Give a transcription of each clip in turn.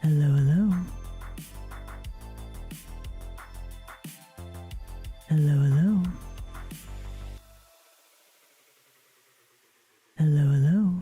Hello, hello. Hello, hello. Hello, hello.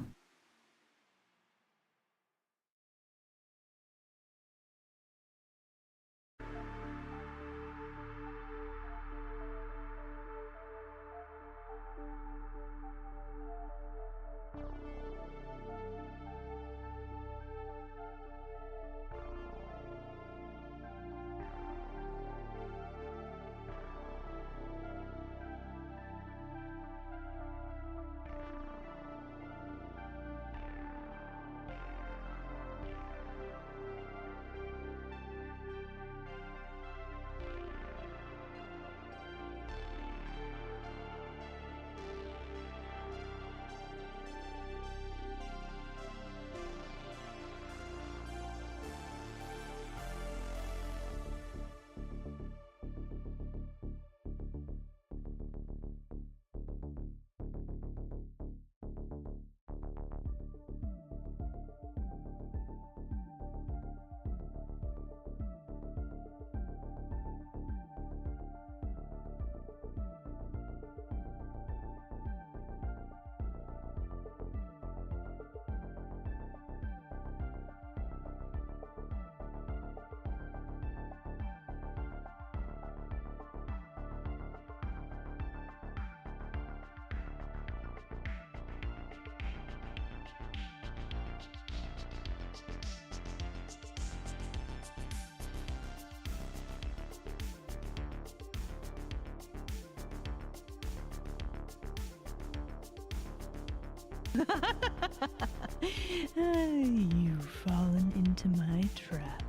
You've fallen into my trap.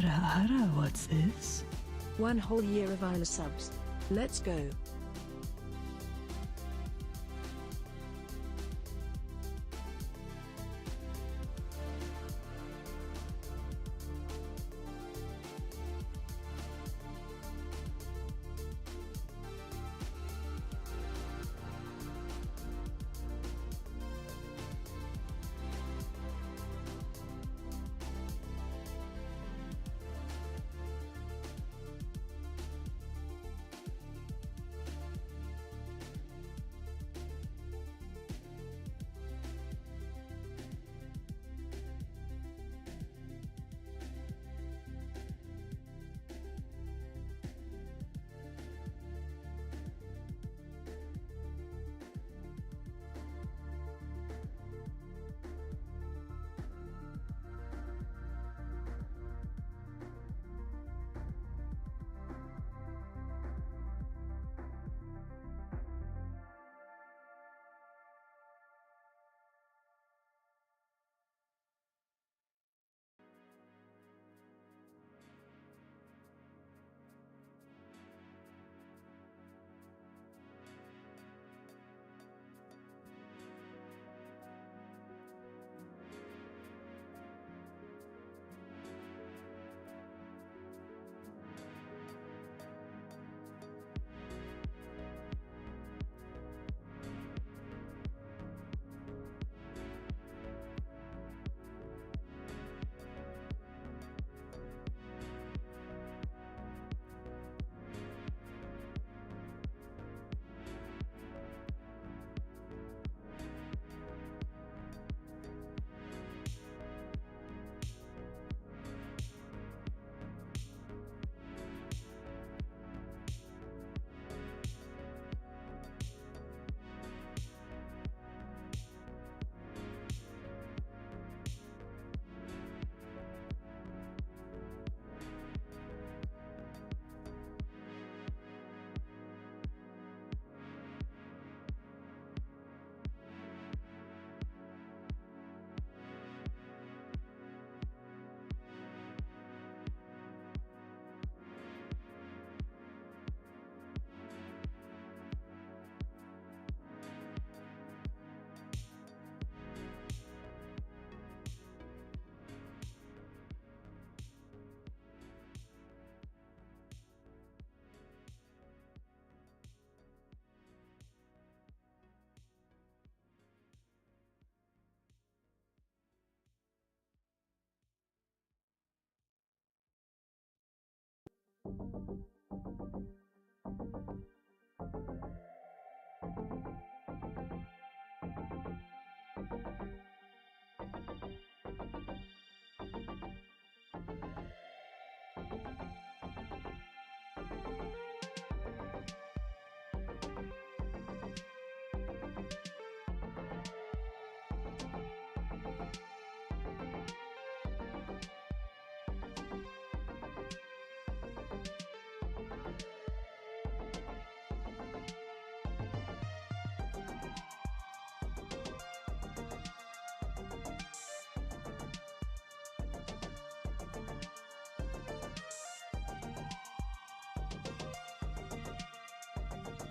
Hara, what's this? 1 whole year of Isla subs. Let's go.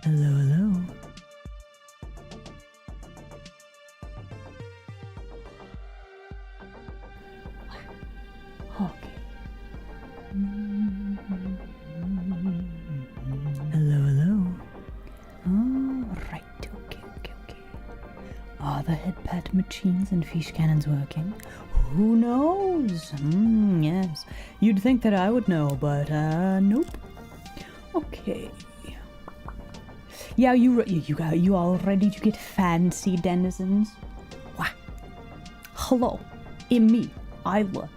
Hello, hello. Okay. Hello, hello. All right. Okay. Are the head pat machines and fish cannons working? Who knows? Yes. You'd think that I would know, but nope. Okay. Yeah, you all ready to get fancy, denizens? Wah. Hello, it's me, Isla.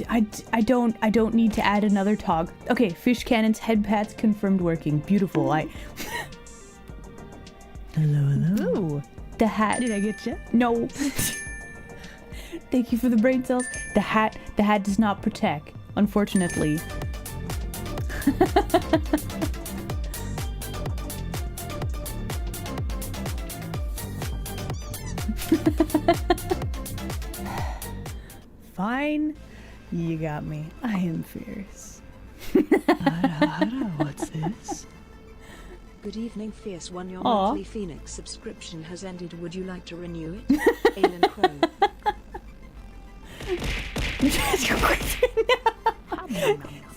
I don't need to add another tog. Okay, fish cannons, head pats confirmed working. Beautiful. Hello. Ooh, The hat. did I get you? No. Thank you for the brain cells. The hat does not protect, unfortunately. Fine. You got me. I am fierce. What's this? Good evening, Fierce One. Your Aw. monthly Phoenix subscription has ended. Would you like to renew it? Alan Crow.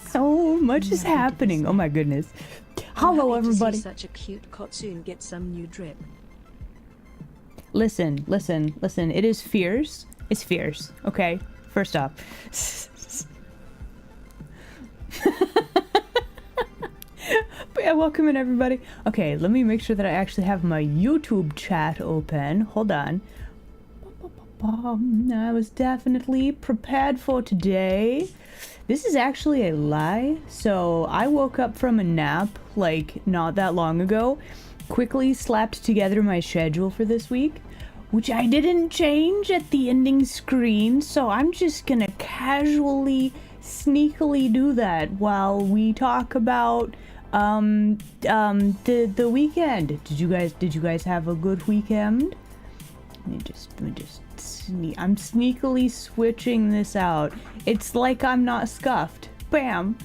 So much is happening. Oh my goodness. Hello, I'm happy to see everybody. such a cute cot soon get some new drip. Listen. It is fierce. It's fierce. Okay. First off. But yeah, welcome in, everybody. Okay, let me make sure that I actually have my YouTube chat open. Hold on. I was definitely prepared for today. This is actually a lie. So I woke up from a nap like not that long ago, quickly slapped together my schedule for this week, which I didn't change at the ending screen, so I'm just gonna casually, sneakily do that while we talk about the weekend. Did you guys have a good weekend? Let me just I'm sneakily switching this out. It's like I'm not scuffed. Bam.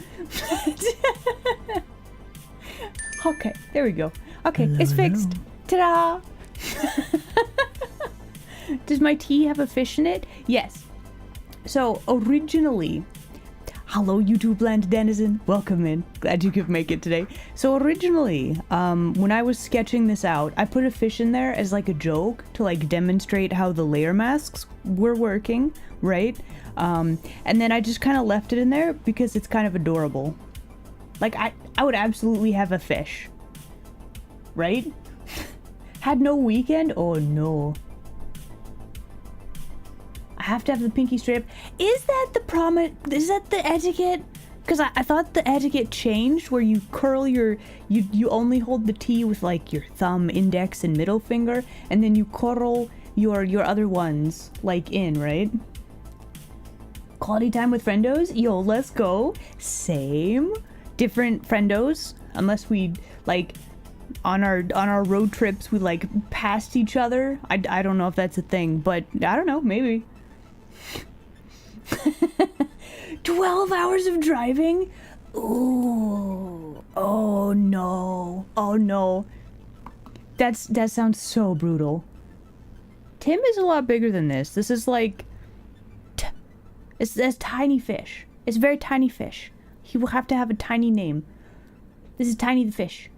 Okay, there we go. Okay, it's fixed. Ta-da! Does my tea have a fish in it? Yes. So originally, hello YouTube land denizen, welcome in. Glad you could make it today. So originally, when I was sketching this out, I put a fish in there as like a joke to like demonstrate how the layer masks were working, right? And then I just kind of left it in there because it's kind of adorable. Like I would absolutely have a fish, right? Had no weekend? Oh no. I have to have the pinky strip. Is that the is that the etiquette? Because I thought the etiquette changed where you curl you only hold the tea with like your thumb, index, and middle finger, and then you curl your other ones like in, right? Quality time with friendos? Yo, let's go. Same. Different friendos. Unless we like on our road trips we like passed each other. I don't know if that's a thing, but I don't know, maybe. 12 hours of driving? Ooh. Oh no. Oh no. That sounds so brutal. Tim is a lot bigger than this. This is like it's tiny fish. It's very tiny fish. He will have to have a tiny name. This is Tiny the fish.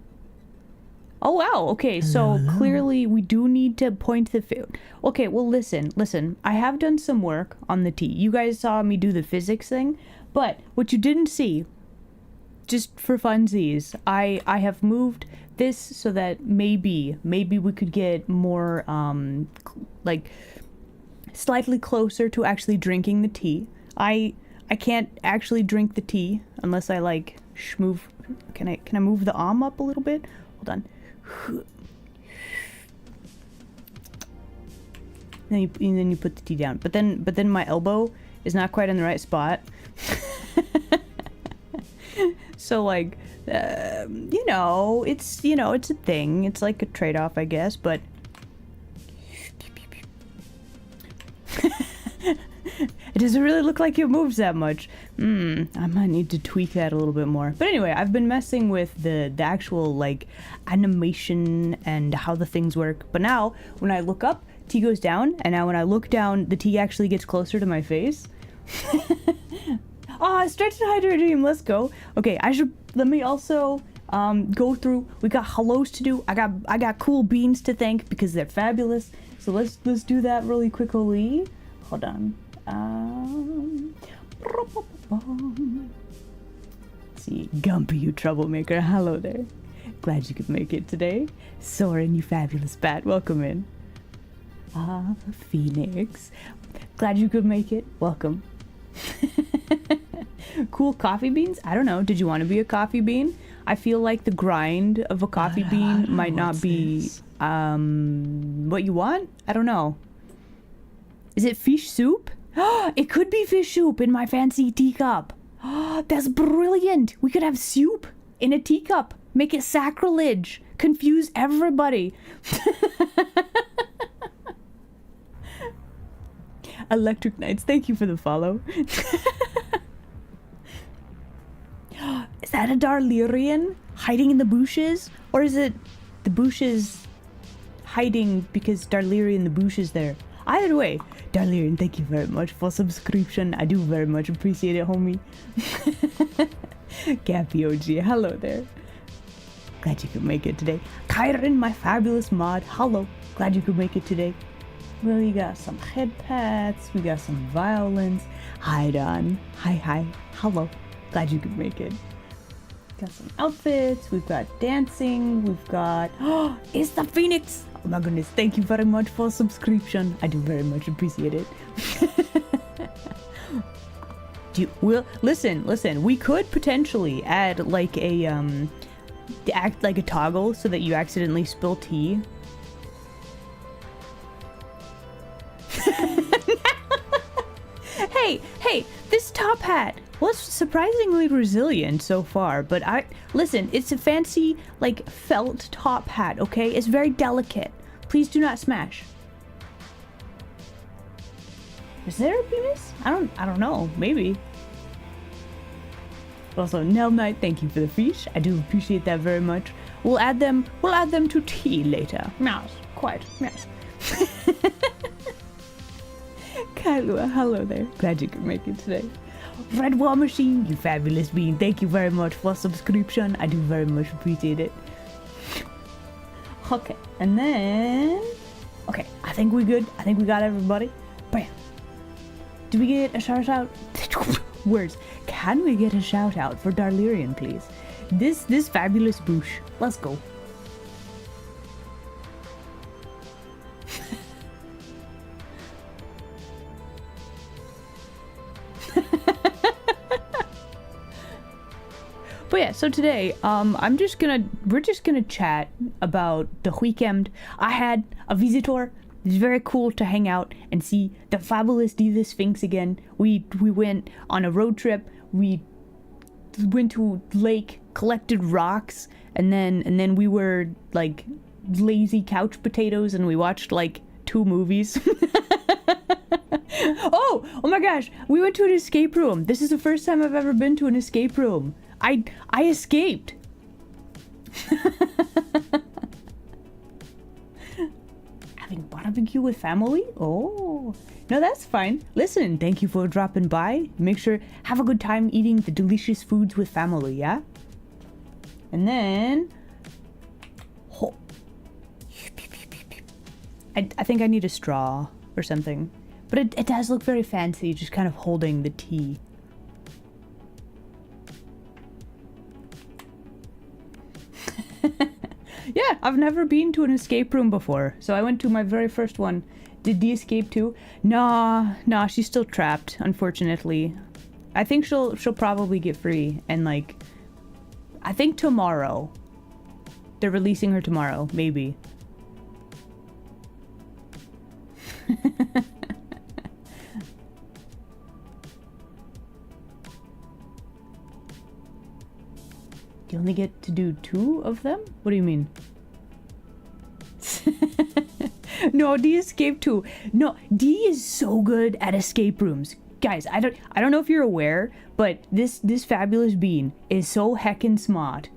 Oh wow, okay, so clearly we do need to point the okay, well listen, I have done some work on the tea. You guys saw me do the physics thing, but what you didn't see, just for funsies, I have moved this so that maybe we could get more, like, slightly closer to actually drinking the tea. I can't actually drink the tea unless I, like, move, can I move the arm up a little bit? Hold on. And then you put the tea down, but then my elbow is not quite in the right spot. So like, it's a thing. It's like a trade-off, I guess. But it doesn't really look like it moves that much. I might need to tweak that a little bit more. But anyway, I've been messing with the actual, like, animation and how the things work. But now, when I look up, tea goes down. And now when I look down, the tea actually gets closer to my face. Oh, stretch and hydrate dream. Let's go. Okay, let me also go through. We got hellos to do. I got cool beans to thank because they're fabulous. So let's do that really quickly. Hold on. Let's see, Gumpy, you troublemaker. Hello there. Glad you could make it today. Soren, you fabulous bat. Welcome in. Phoenix. Glad you could make it. Welcome. Cool coffee beans? I don't know. Did you want to be a coffee bean? I feel like the grind of a coffee bean might not be what you want. I don't know. Is it fish soup? It could be fish soup in my fancy teacup. That's brilliant. We could have soup in a teacup. Make it sacrilege. Confuse everybody. Electric Knights, thank you for the follow. Is that a Darlerian hiding in the bushes? Or is it the bushes hiding because Darlerian the bush is there? Either way, Darlerian, thank you very much for subscription. I do very much appreciate it, homie. Gappy OG, hello there. Glad you could make it today. Kyron, my fabulous mod, hello. Glad you could make it today. Well, we got some head pats, we got some violins. Hi, Don. Hi. Hello. Glad you could make it. Got some outfits, we've got dancing, we've got... Oh, it's the Phoenix! Oh my goodness, thank you very much for subscription. I do very much appreciate it. Listen, we could potentially add like a, act like a toggle so that you accidentally spill tea. Hey, this top hat was surprisingly resilient so far, but listen, it's a fancy, like, felt top hat, okay? It's very delicate. Please do not smash. Is there a penis? I don't know. Maybe. Also, Nell Knight, thank you for the fish. I do appreciate that very much. We'll add them to tea later. Mouse, quite, mouse. Kailua, hello there. Glad you could make it today. Red War Machine, you fabulous being. Thank you very much for subscription. I do very much appreciate it. Okay, and then... Okay, I think we're good. I think we got everybody. Bam. Do we get a shout out? Words. Can we get a shout out for Darlerian, please? This fabulous boosh. Let's go. But yeah, so today, we're just gonna chat about the weekend. I had a visitor. It's very cool to hang out and see the fabulous Diva Sphinx again. We went on a road trip. We went to lake, collected rocks, and then we were like lazy couch potatoes, and we watched like 2 movies. Oh my gosh, we went to an escape room. This is the first time I've ever been to an escape room. I escaped. Having barbecue with family? Oh, no, that's fine. Listen, thank you for dropping by. Make sure, have a good time eating the delicious foods with family, yeah? And then... Oh. I think I need a straw or something. But it does look very fancy, just kind of holding the tea. Yeah, I've never been to an escape room before, so I went to my very first one. Did Dee escape too? Nah, she's still trapped, unfortunately. I think she'll probably get free, and like, I think tomorrow. They're releasing her tomorrow, maybe. You only get to do 2 of them? What do you mean? No, Dee escaped too. No, Dee is so good at escape rooms. Guys, I don't know if you're aware, but this fabulous bean is so heckin' smart.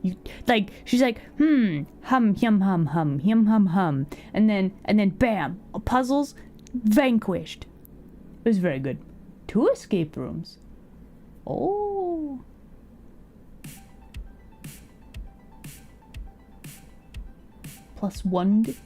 Like, she's like, hum, hum, hum, and then bam, puzzles vanquished. It was very good. 2 escape rooms. Oh. +1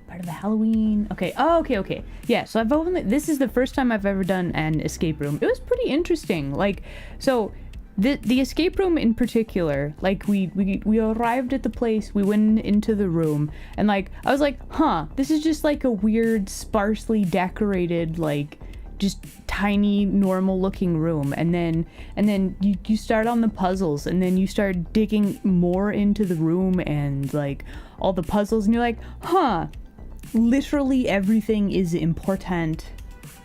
part of the Halloween. Okay. Oh, okay. Yeah, so this is the first time I've ever done an escape room. It was pretty interesting. Like, so the escape room in particular, like we arrived at the place, we went into the room, and like I was like, huh, this is just like a weird, sparsely decorated, like just tiny, normal looking room. And then you start on the puzzles, and then you start digging more into the room and like all the puzzles, and you're like, huh, literally everything is important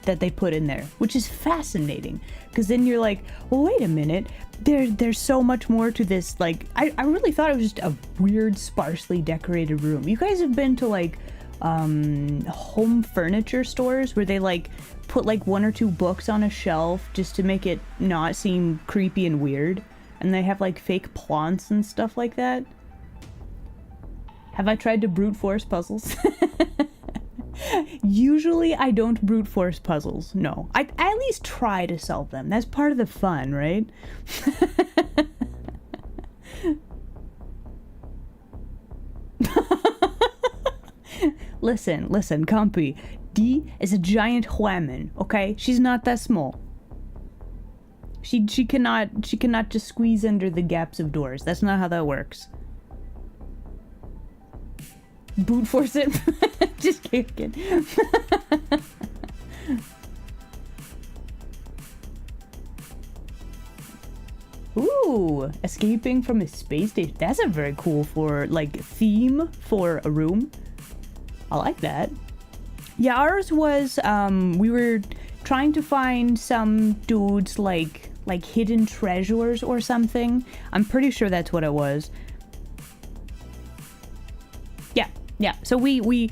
that they put in there, which is fascinating, because then you're like, well, wait a minute, there's so much more to this. Like, I really thought it was just a weird, sparsely decorated room. You guys have been to like home furniture stores where they like put like 1 or 2 books on a shelf just to make it not seem creepy and weird, and they have like fake plants and stuff like that. Have I tried to brute force puzzles? Usually I don't brute force puzzles. No, I at least try to solve them. That's part of the fun, right? Listen, compy. D is a giant woman, okay? She's not that small. She cannot just squeeze under the gaps of doors. That's not how that works. Brute force it. Just kidding. Ooh, escaping from a space station. That's a very cool theme for a room. I like that. Yeah, ours was we were trying to find some dudes like hidden treasures or something. I'm pretty sure that's what it was. Yeah. So we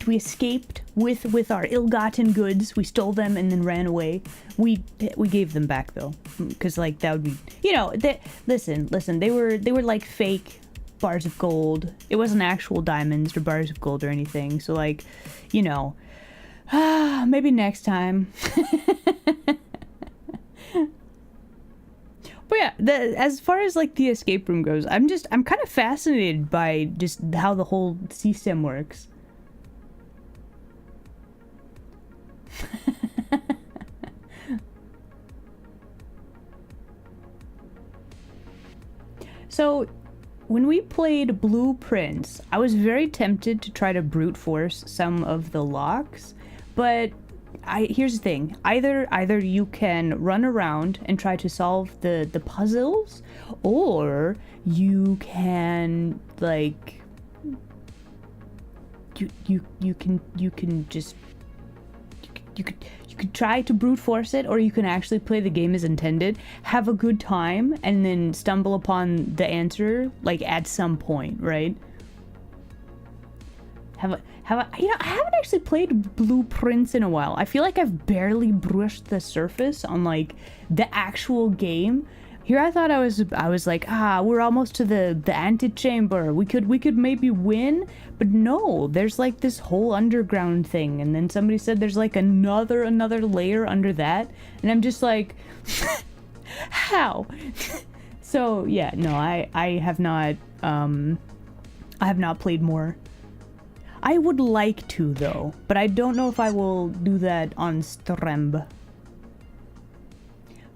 escaped with our ill-gotten goods. We stole them and then ran away. We gave them back though, because like that would be, listen. They were like fake bars of gold. It wasn't actual diamonds or bars of gold or anything. So like, maybe next time. But yeah, as far as like the escape room goes, I'm kind of fascinated by just how the whole system works. So, when we played Blueprints, I was very tempted to try to brute force some of the locks, but here's the thing. Either you can run around and try to solve the puzzles, or you can like you could try to brute force it, or you can actually play the game as intended, have a good time, and then stumble upon the answer like at some point, right? I haven't actually played Blueprints in a while. I feel like I've barely brushed the surface on like the actual game. Here I thought I was like, we're almost to the antechamber. We could maybe win, but no, there's like this whole underground thing, and then somebody said there's like another layer under that, and I'm just like, how? So yeah, no, I have not played more. I would like to though, but I don't know if I will do that on stream.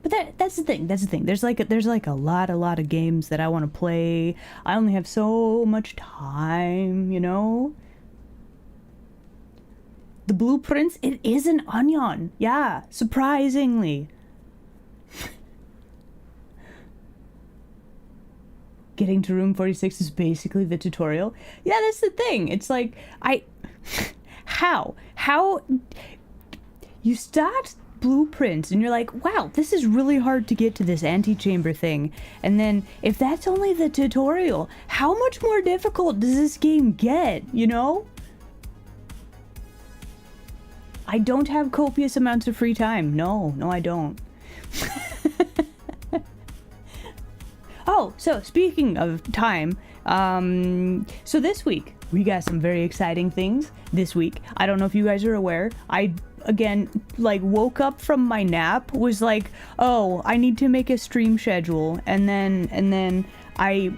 But that's the thing. There's like a lot of games that I want to play. I only have so much time, The Blueprints, it is an onion. Yeah, surprisingly. Getting to room 46 is basically the tutorial. Yeah, that's the thing. It's like, how you start Blueprints and you're like, wow, this is really hard to get to this antechamber thing. And then if that's only the tutorial, how much more difficult does this game get, I don't have copious amounts of free time. No, I don't. Oh, so speaking of time, so this week, we got some very exciting things this week. I don't know if you guys are aware. I, again, woke up from my nap, was like, oh, I need to make a stream schedule, and then I...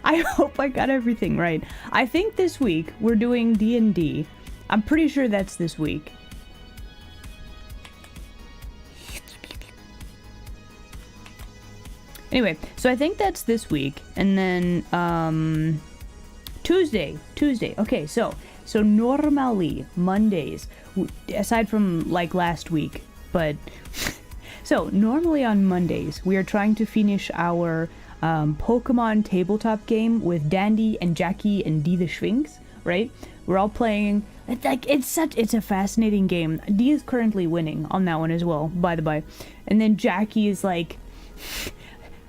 I hope I got everything right. I think this week we're doing D&D. I'm pretty sure that's this week. Anyway, so I think that's this week, and then Tuesday. Okay, so normally Mondays, aside from last week, but so normally on Mondays we are trying to finish our Pokemon tabletop game with Dandy and Jackie and D the Sphinx, right? We're all playing. It's a fascinating game. D is currently winning on that one as well, by the by, and then Jackie is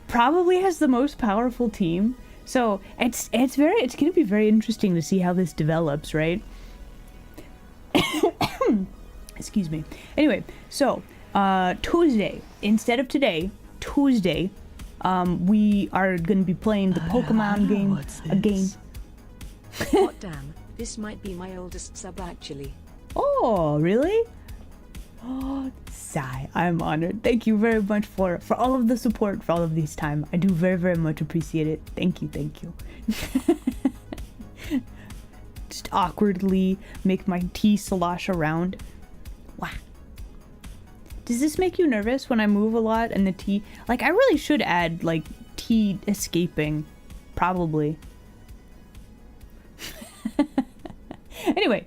probably has the most powerful team. So it's gonna be very interesting to see how this develops, right? Excuse me. Anyway, so Tuesday, instead of today, Tuesday, we are gonna be playing the Pokemon game again. Hot damn, this might be my oldest sub actually. Oh, really? Oh, sigh. I'm honored. Thank you very much for all of the support for all of this time. I do very, very much appreciate it. Thank you, thank you. Just awkwardly make my tea slosh around. Wow. Does this make you nervous when I move a lot and the tea? Like, I really should add, like, tea escaping. Probably. Anyway.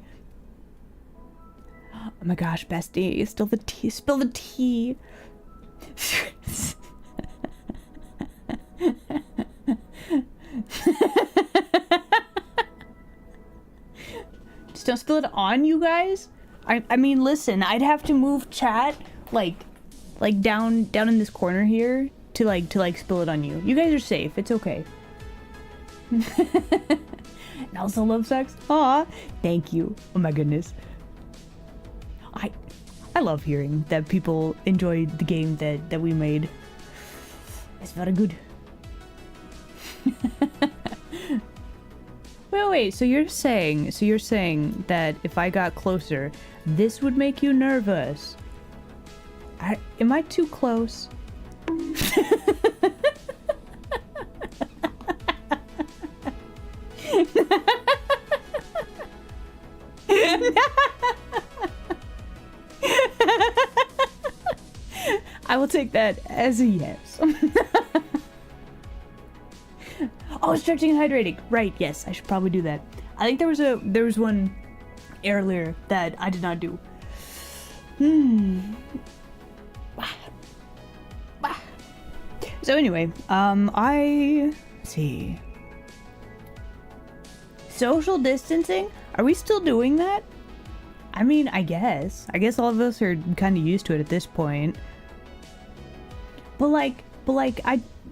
Oh my gosh, bestie. Spill the tea. Spill the tea. Just don't spill it on you guys. I mean, listen, I'd have to move chat like down in this corner here to like spill it on you. You guys are safe. It's okay. And also love sex. Aw, thank you. Oh my goodness. I love hearing that people enjoyed the game that we made. It's very good. Wait, so you're saying that if I got closer, this would make you nervous? Am I too close? I will take that as a yes. Oh, stretching and hydrating. Right, yes, I should probably do that. I think there was one earlier that I did not do. So anyway, let's see. Social distancing? Are we still doing that? I mean, I guess all of us are kind of used to it at this point. But like,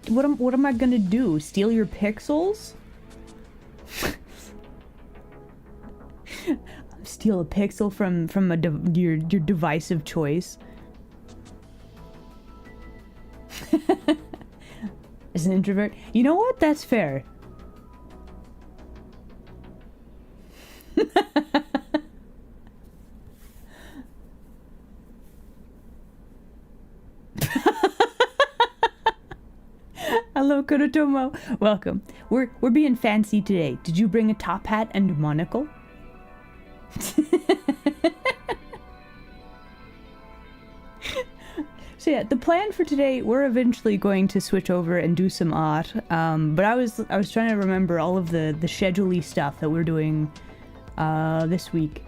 what am I gonna do? Steal your pixels? Steal a pixel from your device of choice? As an introvert, you know what? That's fair. Hello, Kurotomo. Welcome. We're being fancy today. Did you bring a top hat and monocle? So yeah, the plan for today, we're eventually going to switch over and do some art. But I was trying to remember all of the schedule-y stuff that we're doing this week.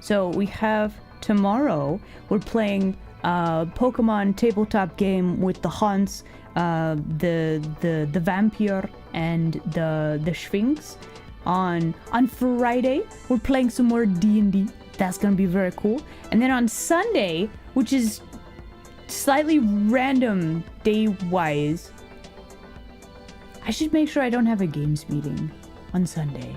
So we have tomorrow, we're playing Pokemon tabletop game with the Haunts, the Vampire, and the Sphinx. On Friday, we're playing some more D&D. That's gonna be very cool. And then on Sunday, which is slightly random day-wise, I should make sure I don't have a games meeting on Sunday.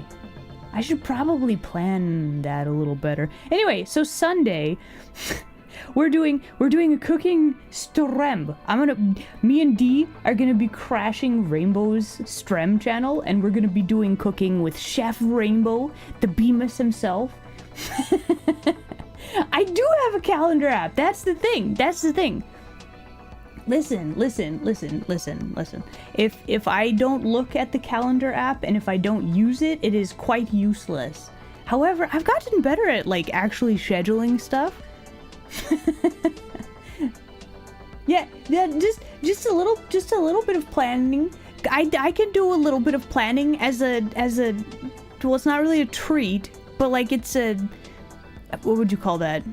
I should probably plan that a little better. Anyway, so Sunday, we're doing a cooking strem. Me and Dee are gonna be crashing Rainbow's strem channel, and we're gonna be doing cooking with Chef Rainbow, the Bemis himself. I do have a calendar app. That's the thing. Listen. If I don't look at the calendar app and if I don't use it, it is quite useless. However, I've gotten better at like actually scheduling stuff. yeah, just a little bit of planning. I can do a little bit of planning as a well, it's not really a treat, but like it's a, what would you call that?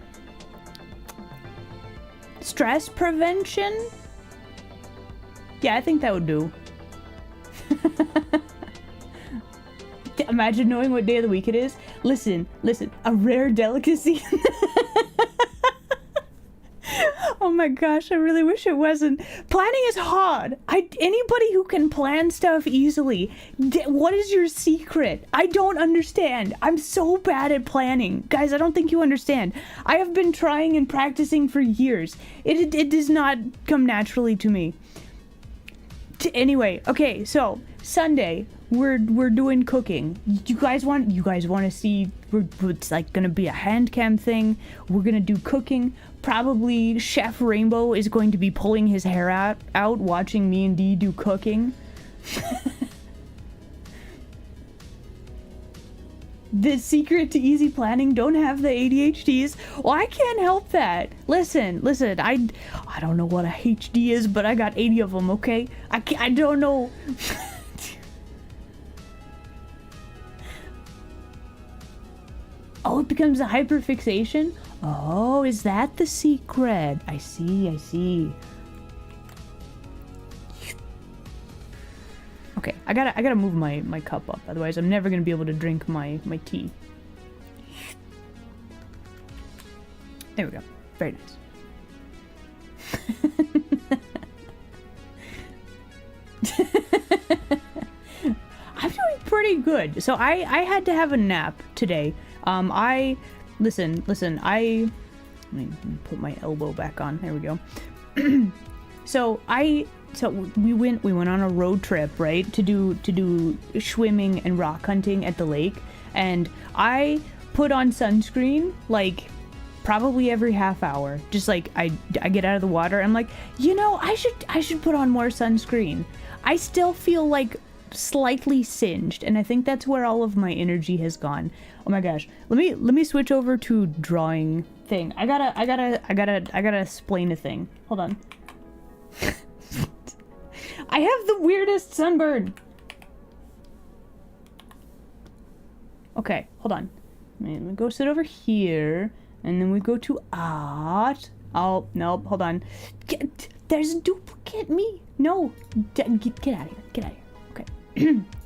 Stress prevention? Yeah, I think that would do. Imagine knowing what day of the week it is. Listen, a rare delicacy. Oh Oh my gosh, I really wish it wasn't. Planning is hard. Anybody who can plan stuff easily, what is your secret? I don't understand. I'm so bad at planning. Guys, I don't think you understand. I have been trying and practicing for years. It does not come naturally to me. Anyway, okay, so Sunday we're doing cooking. You guys want to see? It's like gonna be a hand cam thing. We're gonna do cooking. Probably Chef Rainbow is going to be pulling his hair out watching me and Dee do cooking. The secret to easy planning: don't have the ADHDs. Well, I can't help that. Listen, I don't know what a HD is, but I got 80 of them, okay? I don't know. Oh, it becomes a hyperfixation? Oh, is that the secret? I see. Okay, I gotta move my cup up, otherwise I'm never gonna be able to drink my tea. There we go. Very nice. I'm doing pretty good. So I had to have a nap today. Listen, let me put my elbow back on. There we go. So we went on a road trip, right, to do swimming and rock hunting at the lake, and I put on sunscreen like probably every half hour. Just like I get out of the water, I'm like, I should put on more sunscreen. I still feel like slightly singed, and I think that's where all of my energy has gone. Oh my gosh, let me switch over to drawing thing. I gotta explain a thing. Hold on. I have the weirdest sunburn. Okay, hold on. Let me go sit over here, and then we go to art. Oh no, hold on. There's a duplicate me. No, get out of here. Get out of here. Okay.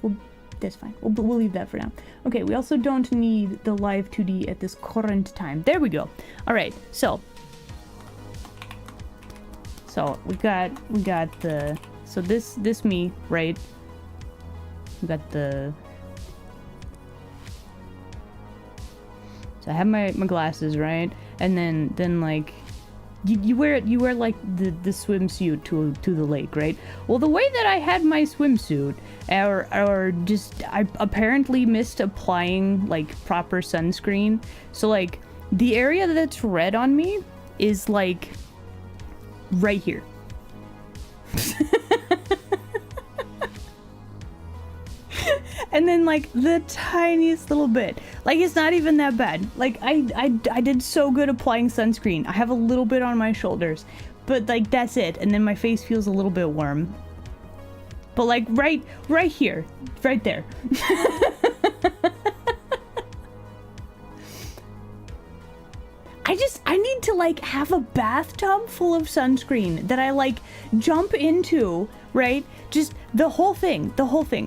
Well, that's fine. We'll leave that for now. Okay, we also don't need the Live2D at this current time. There we go. All right, so we got the, so this me, right? We got the, so I have my glasses, right? And then like you wear like the swimsuit to the lake, right? Well, the way that I had my swimsuit, or just I apparently missed applying like proper sunscreen. So like the area that's red on me is like right here. And then like the tiniest little bit, like it's not even that bad. Like I did so good applying sunscreen. I have a little bit on my shoulders, but like that's it. And then my face feels a little bit warm, but like right here, right there. I need to like have a bathtub full of sunscreen that I like jump into, right? Just the whole thing.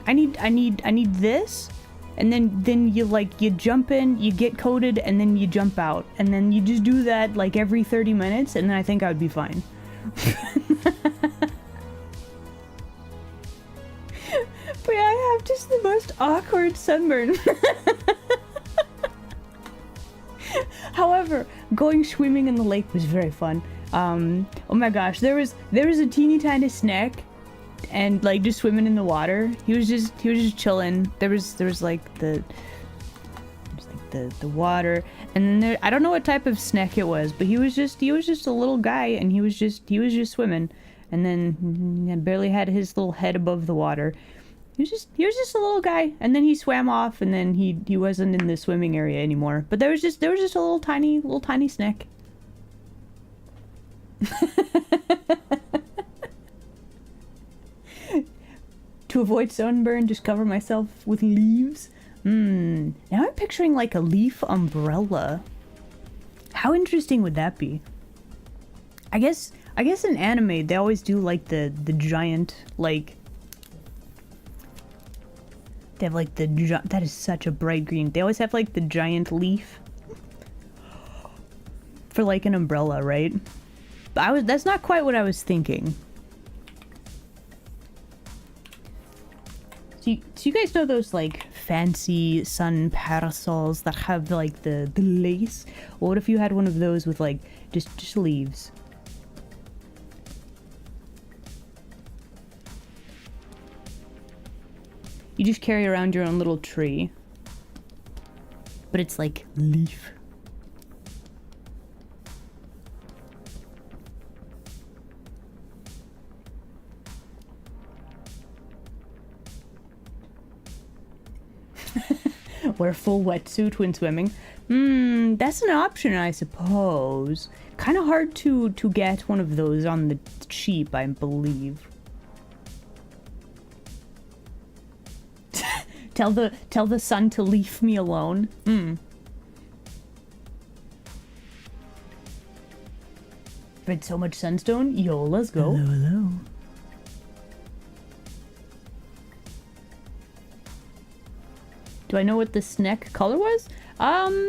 I need this, and then you jump in, you get coated, and then you jump out, and then you just do that like every 30 minutes, and then I think I would be fine. But yeah, I have just the most awkward sunburn. However, going swimming in the lake was very fun. Oh my gosh, there was a teeny tiny snack, and like just swimming in the water. He was just chilling. There was like the water, and then there, I don't know what type of snack it was, but he was just a little guy, and he was just swimming, and then barely had his little head above the water. He was just a little guy, and then he swam off, and then he wasn't in the swimming area anymore. But there was just a little tiny snack. To avoid sunburn, just cover myself with leaves. Now I'm picturing like a leaf umbrella. How interesting would that be? I guess in anime they always do like the giant, like they have like that is such a bright green. They always have like the giant leaf for like an umbrella, right? That's not quite what I was thinking. So you guys know those like fancy sun parasols that have like the lace? Well, what if you had one of those with like just leaves? You just carry around your own little tree, but it's like leaf. Wear full wetsuit when swimming. That's an option, I suppose. Kind of hard to get one of those on the cheap, I believe. Tell the sun to leave me alone. Read so much sunstone. Yo, let's go. Hello, hello. Do I know what the snack color was? Not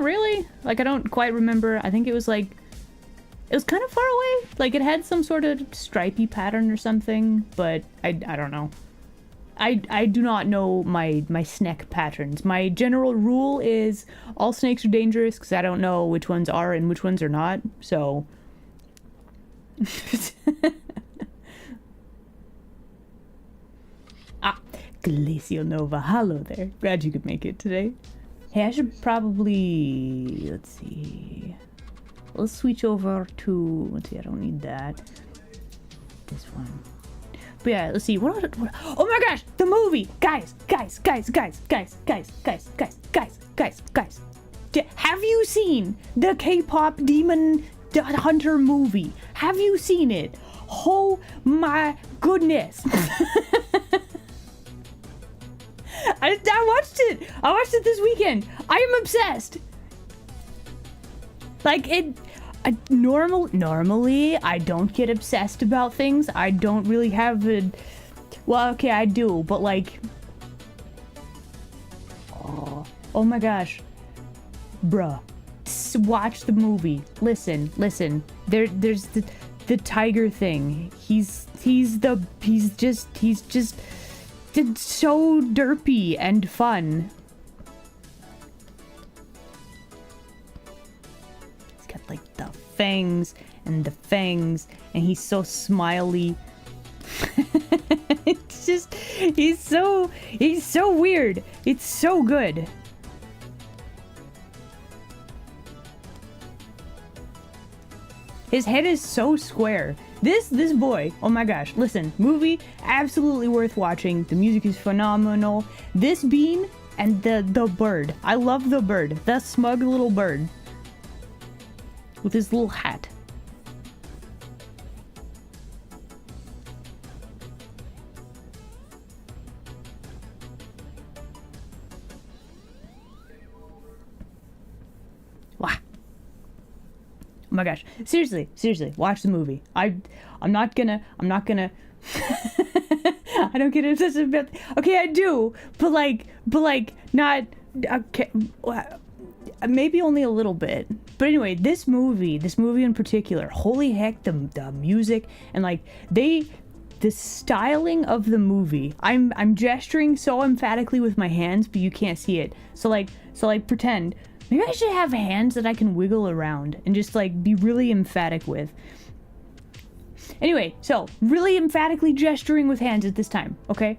really. Like, I don't quite remember. I think it was like, it was kind of far away. Like, it had some sort of stripy pattern or something, but I don't know. I do not know my snake patterns. My general rule is all snakes are dangerous because I don't know which ones are and which ones are not. So Glacial Nova, hello there. Glad you could make it today. Hey, I should probably, let's see. Let's switch over to, let's see, I don't need that. This one. But yeah, let's see. What, oh my gosh, the movie! Guys. Have you seen the K-pop Demon Hunter movie? Have you seen it? Oh my goodness. I watched it. I watched it this weekend. I am obsessed. Like it. Normally I don't get obsessed about things. I don't really have a. Well, okay, I do, but like. Oh my gosh, bruh. Watch the movie. Listen. There's the tiger thing. He's just it's so derpy and fun. He's got like the fangs, and he's so smiley. It's just, he's so weird. It's so good. His head is so square. This boy, oh my gosh, listen, movie, absolutely worth watching. The music is phenomenal. This bean and the bird. I love the bird. The smug little bird. With his little hat. Wow. Oh my gosh. Seriously, watch the movie. I'm not gonna I don't get obsessed about, okay, I do, but like not, okay, maybe only a little bit. But anyway, this movie in particular, holy heck, the music and like the styling of the movie. I'm gesturing so emphatically with my hands, but you can't see it. So like pretend. Maybe I should have hands that I can wiggle around and just like be really emphatic with. Anyway, so really emphatically gesturing with hands at this time, okay?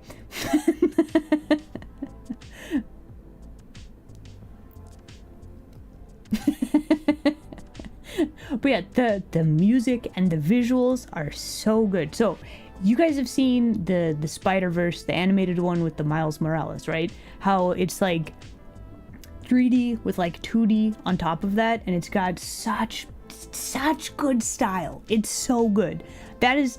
But yeah, the music and the visuals are so good. So you guys have seen the Spider-Verse, the animated one with the Miles Morales, right? How it's like 3D with like 2D on top of that, and it's got such good style. It's so good. That is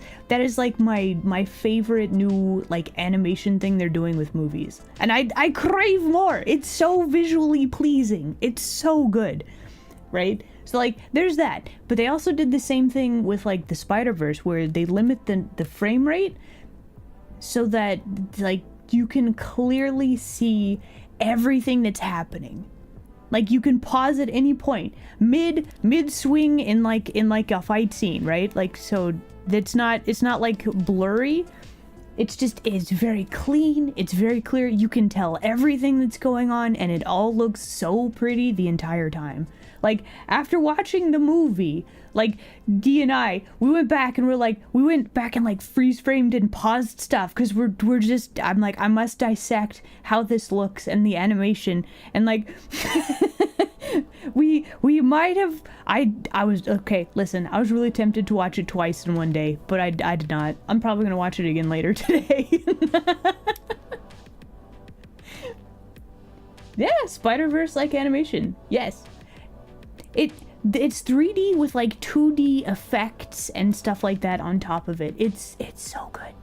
like my favorite new like animation thing they're doing with movies, and I crave more. It's so visually pleasing. It's so good, right? So like there's that, but they also did the same thing with like the Spider-Verse, where they limit the frame rate so that like you can clearly see everything that's happening, Like, you can pause at any point. Mid swing in like a fight scene, right? Like, so it's not like blurry. It's very clean, it's very clear, you can tell everything that's going on, and it all looks so pretty the entire time. Like, after watching the movie, like, Dee and I, we went back and like freeze framed and paused stuff, because we're just, I'm like, I must dissect how this looks and the animation, and like, we might have, I was, okay, listen, I was really tempted to watch it twice in one day, but I did not. I'm probably gonna watch it again later today. Yeah, Spider-Verse like animation, yes. It's 3D with like 2D effects and stuff like that on top of it. It's so good.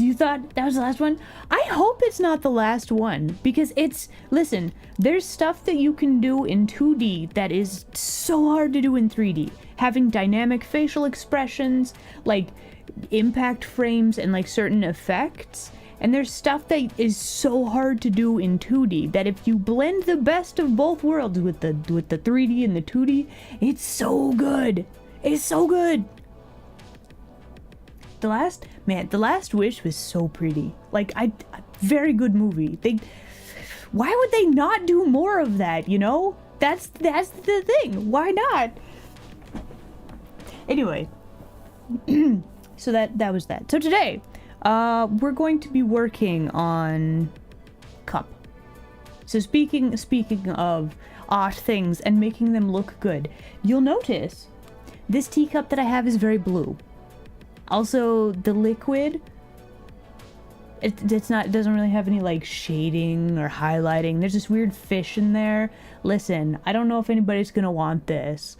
You thought that was the last one? I hope it's not the last one, because listen, there's stuff that you can do in 2D that is so hard to do in 3D. Having dynamic facial expressions, like impact frames and like certain effects. And there's stuff that is so hard to do in 2D that if you blend the best of both worlds with the 3D and the 2D, it's so good. It's so good. The Last Wish was so pretty. Like, very good movie. Why would they not do more of that, you know? That's the thing. Why not? Anyway, so that was that. So today, we're going to be working on cup. So speaking of art things and making them look good, you'll notice this teacup that I have is very blue. Also, the liquid, it doesn't really have any like shading or highlighting. There's this weird fish in there. Listen, I don't know if anybody's gonna want this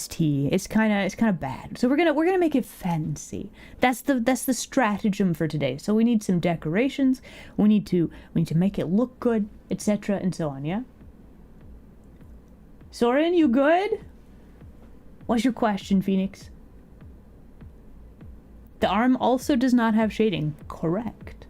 tea. It's kind of bad. So we're gonna make it fancy. That's the stratagem for today. So we need some decorations. We need to make it look good, etc. and so on. Yeah. Soren, you good? What's your question, Phoenix? The arm also does not have shading. Correct.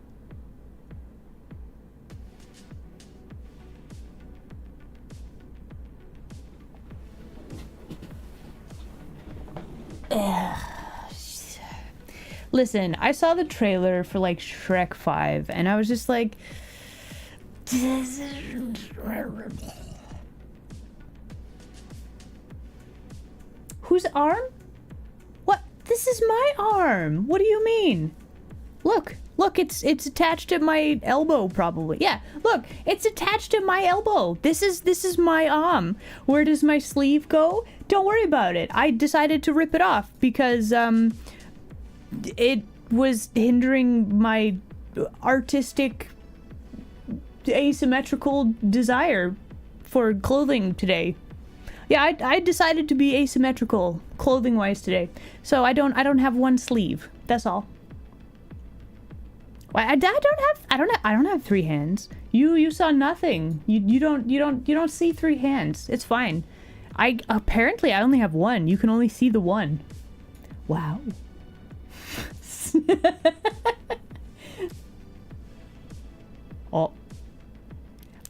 Listen, I saw the trailer for like Shrek 5 and I was just like, whose arm? What? This is my arm. What do you mean? Look, it's attached at my elbow probably. Yeah, look, it's attached at my elbow. This is my arm. Where does my sleeve go? Don't worry about it. I decided to rip it off because it was hindering my artistic asymmetrical desire for clothing today. Yeah, I decided to be asymmetrical clothing wise today. So I don't have one sleeve. That's all. I don't have three hands. You saw nothing. You don't see three hands. It's fine. Apparently I only have one. You can only see the one. Wow. Oh.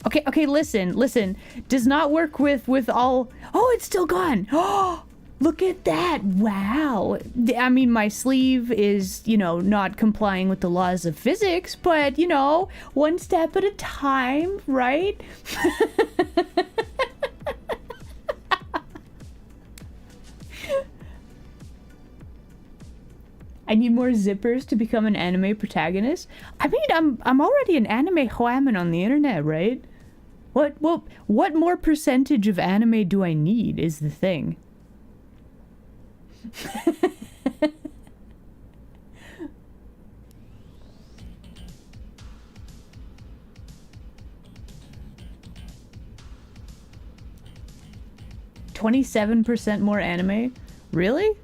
Okay, listen. Does not work with all. Oh, it's still gone. Oh, look at that. Wow. I mean, my sleeve is, not complying with the laws of physics, but, one step at a time, right? I need more zippers to become an anime protagonist. I mean, I'm already an anime whammon on the internet, right? What more percentage of anime do I need is the thing. 27% more anime? Really?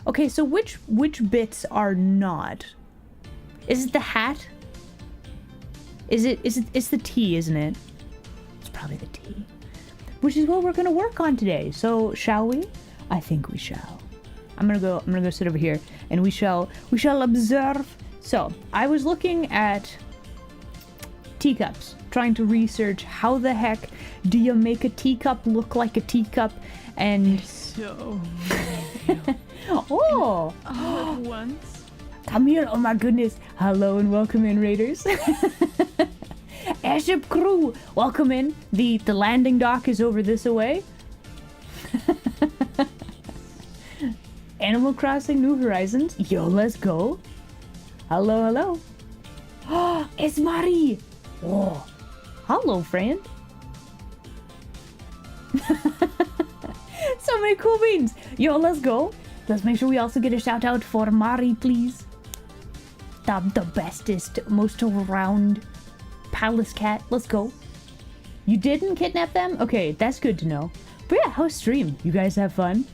Okay, so which bits are not? Is it the hat? It's the T, isn't it? It's probably the T. Which is what we're gonna work on today. So shall we? I think we shall. I'm gonna go sit over here and we shall observe So, I was looking at teacups, trying to research how the heck do you make a teacup look like a teacup, and So many of you. oh, All at once. come here, oh my goodness. Hello and welcome in, Raiders. Airship crew, welcome in. The landing dock is over this way. Animal Crossing New Horizons, yo, let's go. Hello, hello. Oh, it's Mari. Oh, hello, friend. So many cool beans. Yo, let's go. Let's make sure we also get a shout out for Mari, please. The bestest, most all-around palace cat. Let's go. You didn't kidnap them? Okay, that's good to know. But yeah, how's stream? You guys have fun?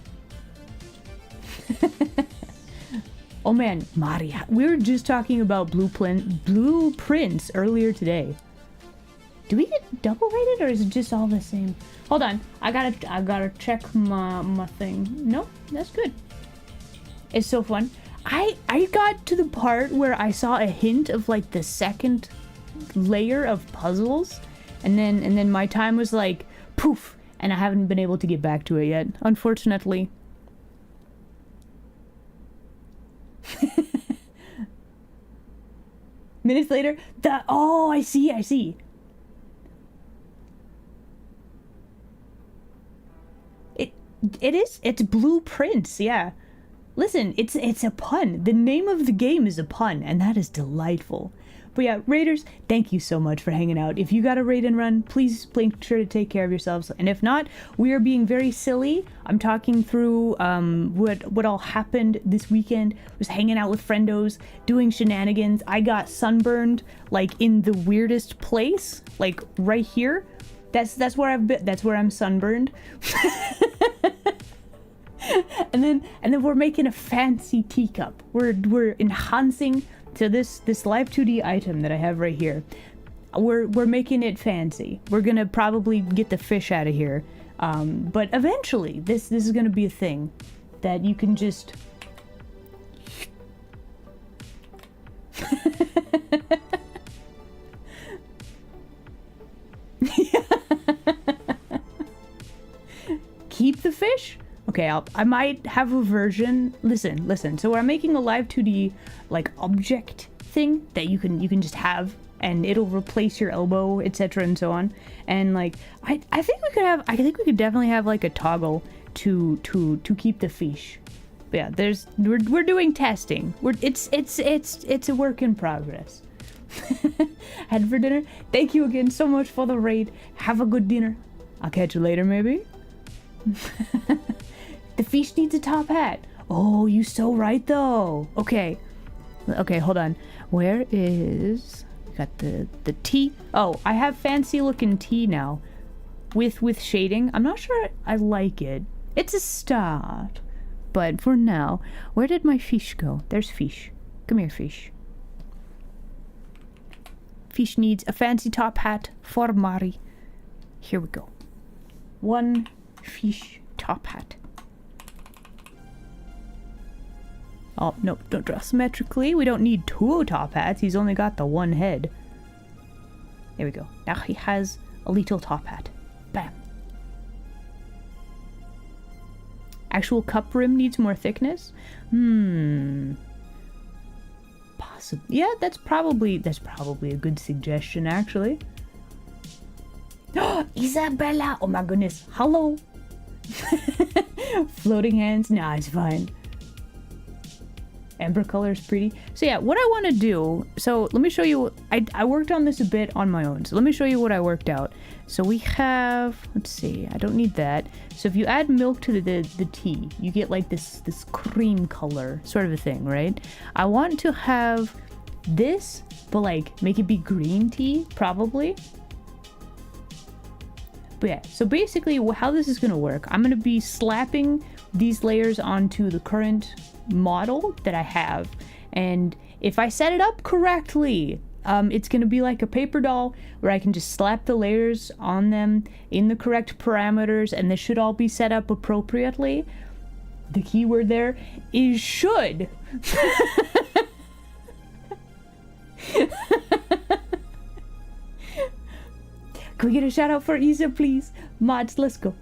Oh man, Mari, we were just talking about blueprints earlier today. Do we get double rated or is it just all the same? Hold on, I gotta check my thing. No, that's good. It's so fun. I got to the part where I saw a hint of like the second layer of puzzles, and then my time was like poof, and I haven't been able to get back to it yet, unfortunately. Minutes later, I see. It's blueprints, yeah. Listen, it's a pun. The name of the game is a pun, and that is delightful. But yeah, Raiders, thank you so much for hanging out. If you got a raid and run, please make sure to take care of yourselves. And if not, we are being very silly. I'm talking through what all happened this weekend. Was hanging out with friendos, doing shenanigans. I got sunburned like in the weirdest place, like right here. That's where I've been. That's where I'm sunburned. and then we're making a fancy teacup. We're enhancing to this Live2D item that I have right here. We're making it fancy. We're gonna probably get the fish out of here, but eventually this is gonna be a thing that you can just keep the fish. Okay, I might have a version. Listen. So we're making a Live2D like object thing that you can just have, and it'll replace your elbow, etc. and so on. And like I think we could definitely have like a toggle to keep the fish. But yeah, we're doing testing. It's a work in progress. Head for dinner. Thank you again so much for the raid. Have a good dinner. I'll catch you later, maybe. The fish needs a top hat. Oh, you so right though. Okay, hold on. Where is... Got the tea. Oh, I have fancy looking tea now. With shading. I'm not sure I like it. It's a start. But for now, where did my fish go? There's fish. Come here, fish. Fish needs a fancy top hat for Mari. Here we go. One fish top hat. Oh, no, don't draw symmetrically. We don't need two top hats. He's only got the one head. There we go. Now he has a little top hat. Bam. Actual cup rim needs more thickness? Possibly. Yeah, that's probably a good suggestion, actually. Isabella! Oh my goodness. Hello. Floating hands? Nah, it's fine. Amber color is pretty. So yeah, what I want to do, so let me show you, I worked on this a bit on my own, so let me show you what I worked out. So we have, let's see, I don't need that. So if you add milk to the tea, you get like this cream color sort of a thing, right? I want to have this, but like make it be green tea, probably. But yeah, so basically how this is going to work, I'm going to be slapping these layers onto the current model that I have, and if I set it up correctly, it's gonna be like a paper doll where I can just slap the layers on them in the correct parameters, and this should all be set up appropriately. The keyword there is should. Can we get a shout out for Isa, please? Mods, let's go.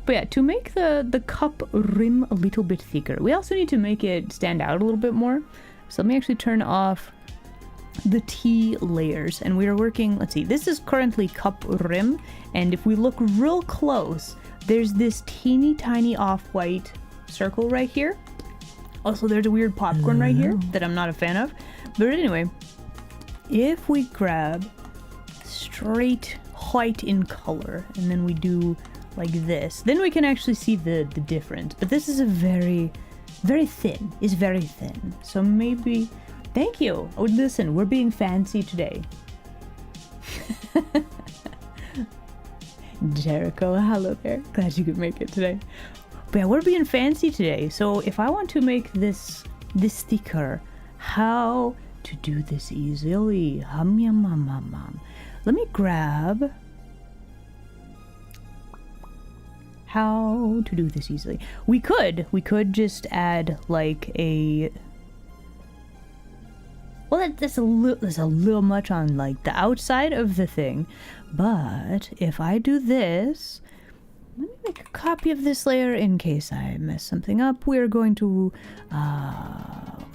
But yeah, to make the cup rim a little bit thicker, we also need to make it stand out a little bit more. So let me actually turn off the tea layers, and we are working, let's see, this is currently cup rim, and if we look real close, there's this teeny tiny off-white circle right here. Also, there's a weird popcorn right here that I'm not a fan of. But anyway, if we grab straight white in color, and then we do like this, then we can actually see the difference. But this is a very thin. It's very thin. So maybe... Thank you. Oh, listen, we're being fancy today. Jericho, hello there. Glad you could make it today. But yeah, we're being fancy today. So if I want to make this thicker, how to do this easily? Hum yum hum hum hum. Let me grab how to do this easily. We could just add like a... Well, that's a little much on like the outside of the thing, but if I do this, let me make a copy of this layer in case I mess something up. We're going to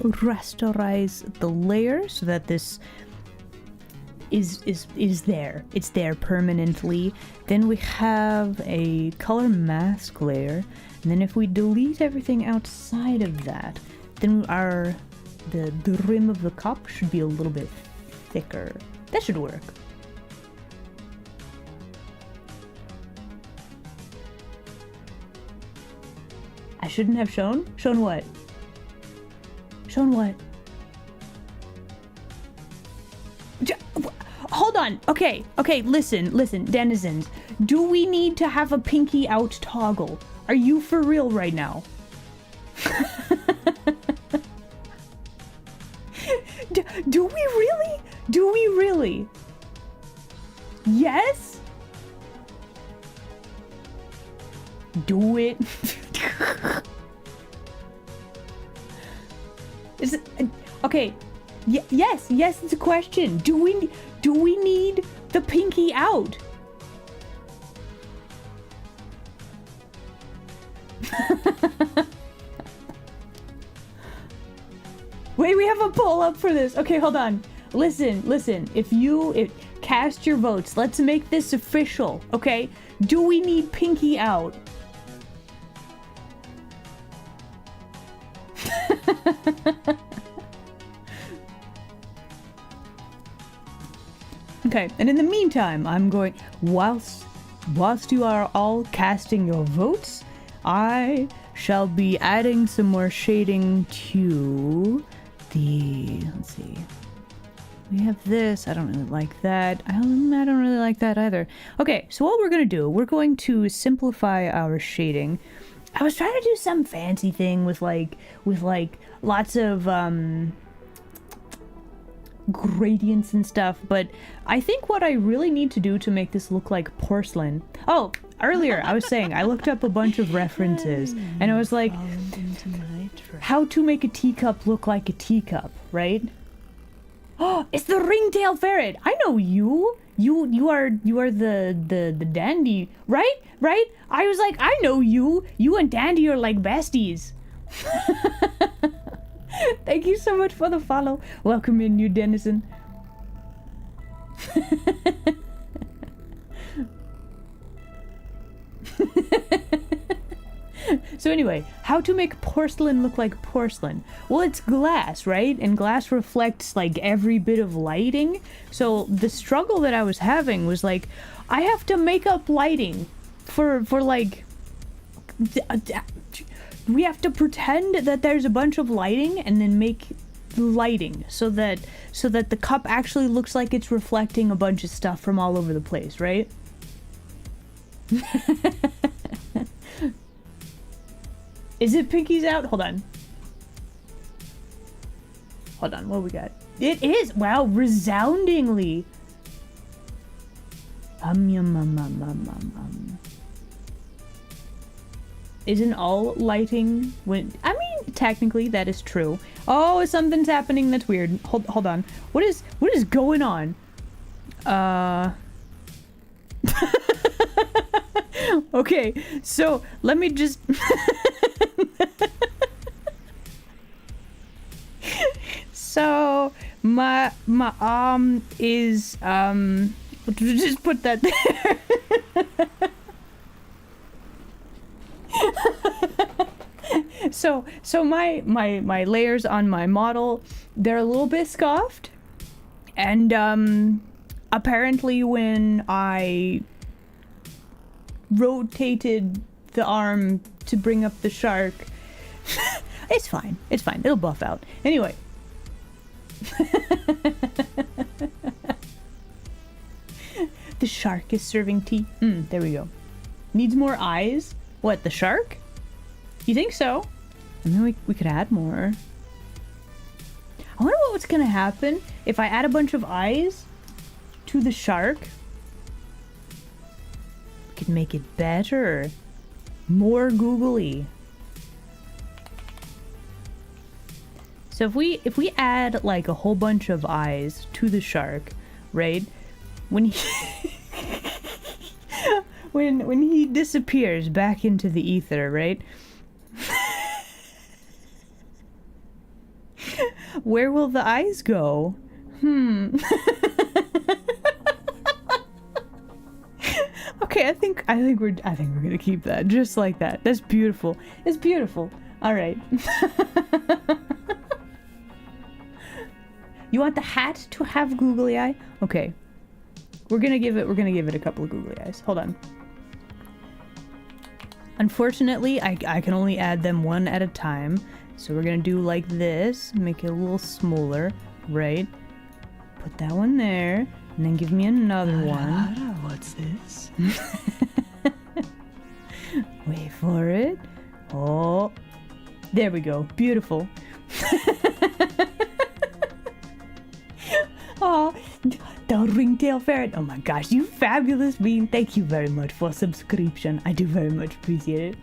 rasterize the layer so that this is there. It's there permanently. Then we have a color mask layer, and then if we delete everything outside of that, then the rim of the cup should be a little bit thicker. That should work. I shouldn't have shown? Shown what? Shown what? Hold on. Okay, listen, denizens. Do we need to have a pinky out toggle? Are you for real right now? Do we really? Do we really? Yes? Do it. Is it okay? Yes, it's a question. Do we need the pinky out? Wait, we have a poll up for this. Okay, hold on. Listen. If cast your votes, let's make this official, okay? Do we need pinky out? Okay, and in the meantime, I'm going, whilst you are all casting your votes, I shall be adding some more shading to let's see. We have this. I don't really like that. I don't really like that either. Okay, so what we're going to do, we're going to simplify our shading. I was trying to do some fancy thing with lots of gradients and stuff, but I think what I really need to do to make this look like porcelain. Oh, earlier I was saying I looked up a bunch of references and I was like, how to make a teacup look like a teacup, right? Oh, it's the ringtail ferret. I know you. You are the dandy, right? I was like, I know you. You and Dandy are like besties. Thank you so much for the follow. Welcome in, new denizen. So anyway, how to make porcelain look like porcelain? Well, it's glass, right? And glass reflects like every bit of lighting. So the struggle that I was having was like, I have to make up lighting for like, we have to pretend that there's a bunch of lighting and then make lighting so that the cup actually looks like it's reflecting a bunch of stuff from all over the place, right? Is it pinkies out? Hold on, what we got? It is! Wow, resoundingly! Isn't all lighting when... I mean, technically that is true. Oh, something's happening that's weird. Hold on. What is going on? Okay, so let me just so my arm is just put that there. So my layers on my model, they're a little bit scuffed, and apparently when I rotated the arm to bring up the shark, it's fine, it'll buff out anyway. The shark is serving tea. There we go. Needs more eyes. What, the shark? You think so? And then we could add more. I wonder what's gonna happen if I add a bunch of eyes to the shark. We could make it better. More googly. So if we add like a whole bunch of eyes to the shark, right? When he when he disappears back into the ether, right? Where will the eyes go? Okay, I think we're gonna keep that just like that. That's beautiful. It's beautiful. All right. You want the hat to have googly eye? Okay. We're gonna give it a couple of googly eyes. Hold on. Unfortunately, I can only add them one at a time. So we're gonna do like this, make it a little smaller, right? Put that one there, and then give me another one. What's this? Wait for it. Oh, there we go. Beautiful. Oh, the ringtail ferret. Oh my gosh, you fabulous bean. Thank you very much for subscription. I do very much appreciate it.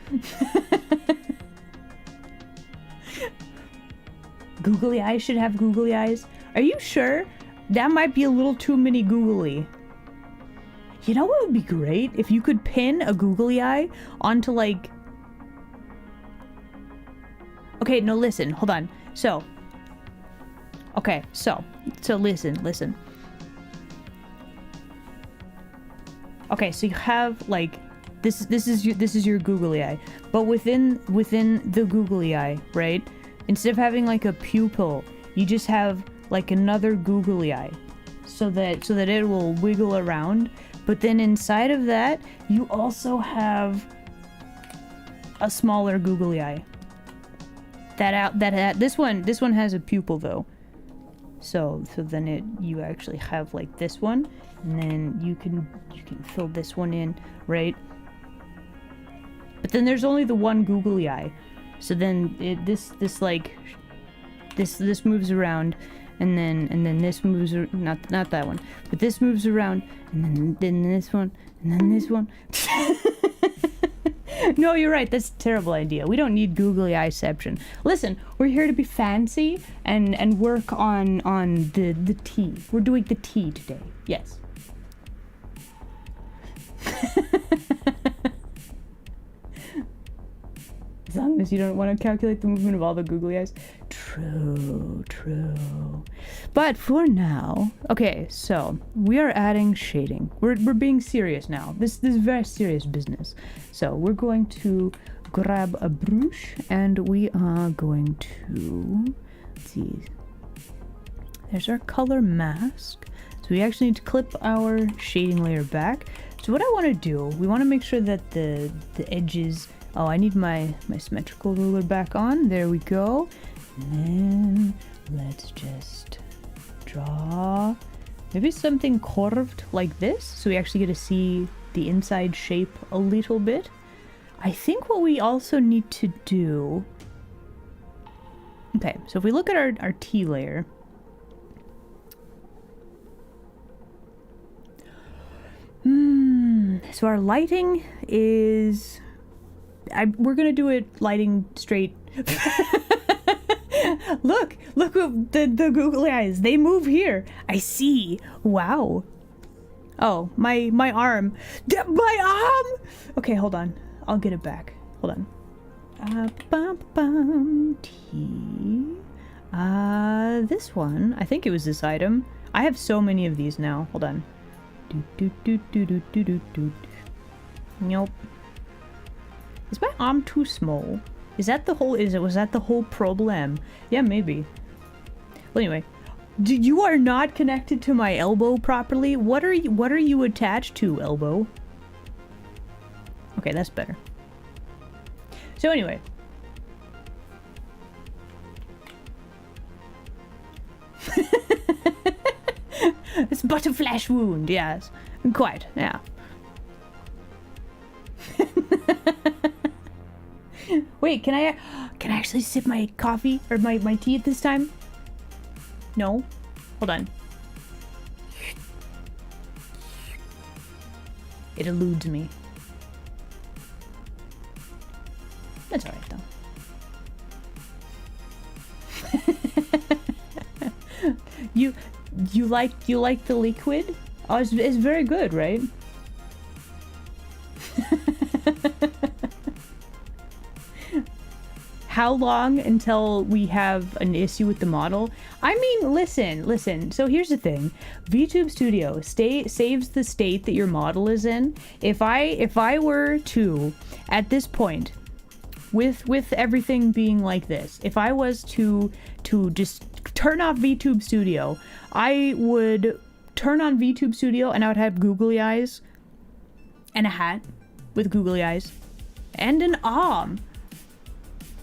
Googly eyes should have googly eyes. Are you sure? That might be a little too many googly. You know what would be great? If you could pin a googly eye onto like... Okay, no, listen. Hold on. So... Okay, so listen. Okay, so you have like this is your googly eye, but within the googly eye, right? Instead of having like a pupil, you just have like another googly eye, so that it will wiggle around. But then inside of that, you also have a smaller googly eye. This one has a pupil though. So then you actually have like this one, and then you can fill this one in, right? But then there's only the one googly eye. So then this moves around, and then this moves not that one, but this moves around, and then this one, and then this one. No, you're right. That's a terrible idea. We don't need googly eyeception. Listen, we're here to be fancy and work on the tea. We're doing the tea today. Yes. As long as you don't want to calculate the movement of all the googly eyes. True. But for now, okay, so we are adding shading. We're being serious now. This is very serious business. So we're going to grab a brush and we are going to, let's see. There's our color mask. So we actually need to clip our shading layer back. So what I want to do, we want to make sure that the edges. Oh, I need my symmetrical ruler back on. There we go. And then let's just draw maybe something curved like this, so we actually get to see the inside shape a little bit. I think what we also need to do... Okay, so if we look at our T layer... So our lighting is... we're gonna do it lighting straight. Look at the googly eyes. They move here. I see. Wow. Oh, my arm. My arm! Okay, hold on. I'll get it back. Hold on. T. This one. I think it was this item. I have so many of these now. Hold on. Nope. Is my arm too small? Was that the whole problem? Yeah, maybe. Well, anyway. You are not connected to my elbow properly. What are you attached to, elbow? Okay, that's better. So anyway. It's but a flesh wound, yes. Quite, yeah. Wait, can I actually sip my coffee or my tea at this time? No? Hold on. It eludes me. That's alright though. You like the liquid? Oh, it's very good, right? How long until we have an issue with the model? I mean, listen. So here's the thing. VTube Studio saves the state that your model is in. If I were to, at this point, with everything being like this, if I was to just turn off VTube Studio, I would turn on VTube Studio and I would have googly eyes and a hat with googly eyes and an arm.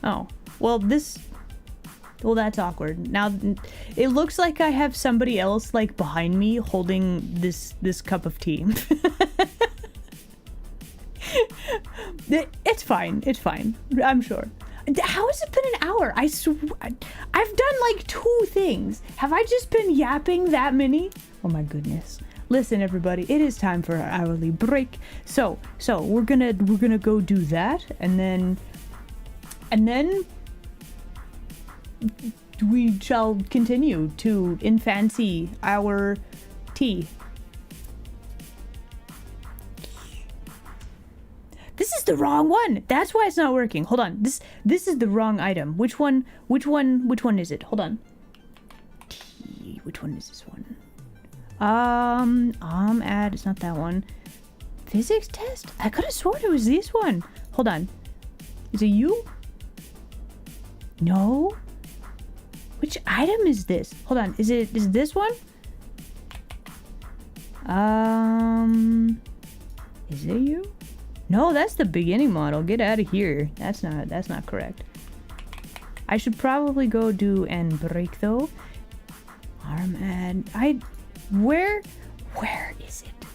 Oh, well that's awkward. Now, it looks like I have somebody else, like, behind me holding this cup of tea. It's fine. I'm sure. How has it been an hour? I've done, like, 2 things. Have I just been yapping that many? Oh my goodness. Listen, everybody, it is time for our hourly break. So we're gonna go do that, and then we shall continue to fancy our tea. This is the wrong one. That's why it's not working. Hold on. This is the wrong item. Which one is it? Hold on. Tea. Which one is this one? Add. It's not that one. Physics test? I could have sworn it was this one. Hold on. Is it you? No. Which item is this? Hold on. Is it this one? Is it you? No, that's the beginning model. Get out of here. That's not correct. I should probably go do and break though. Arm add. Where is it?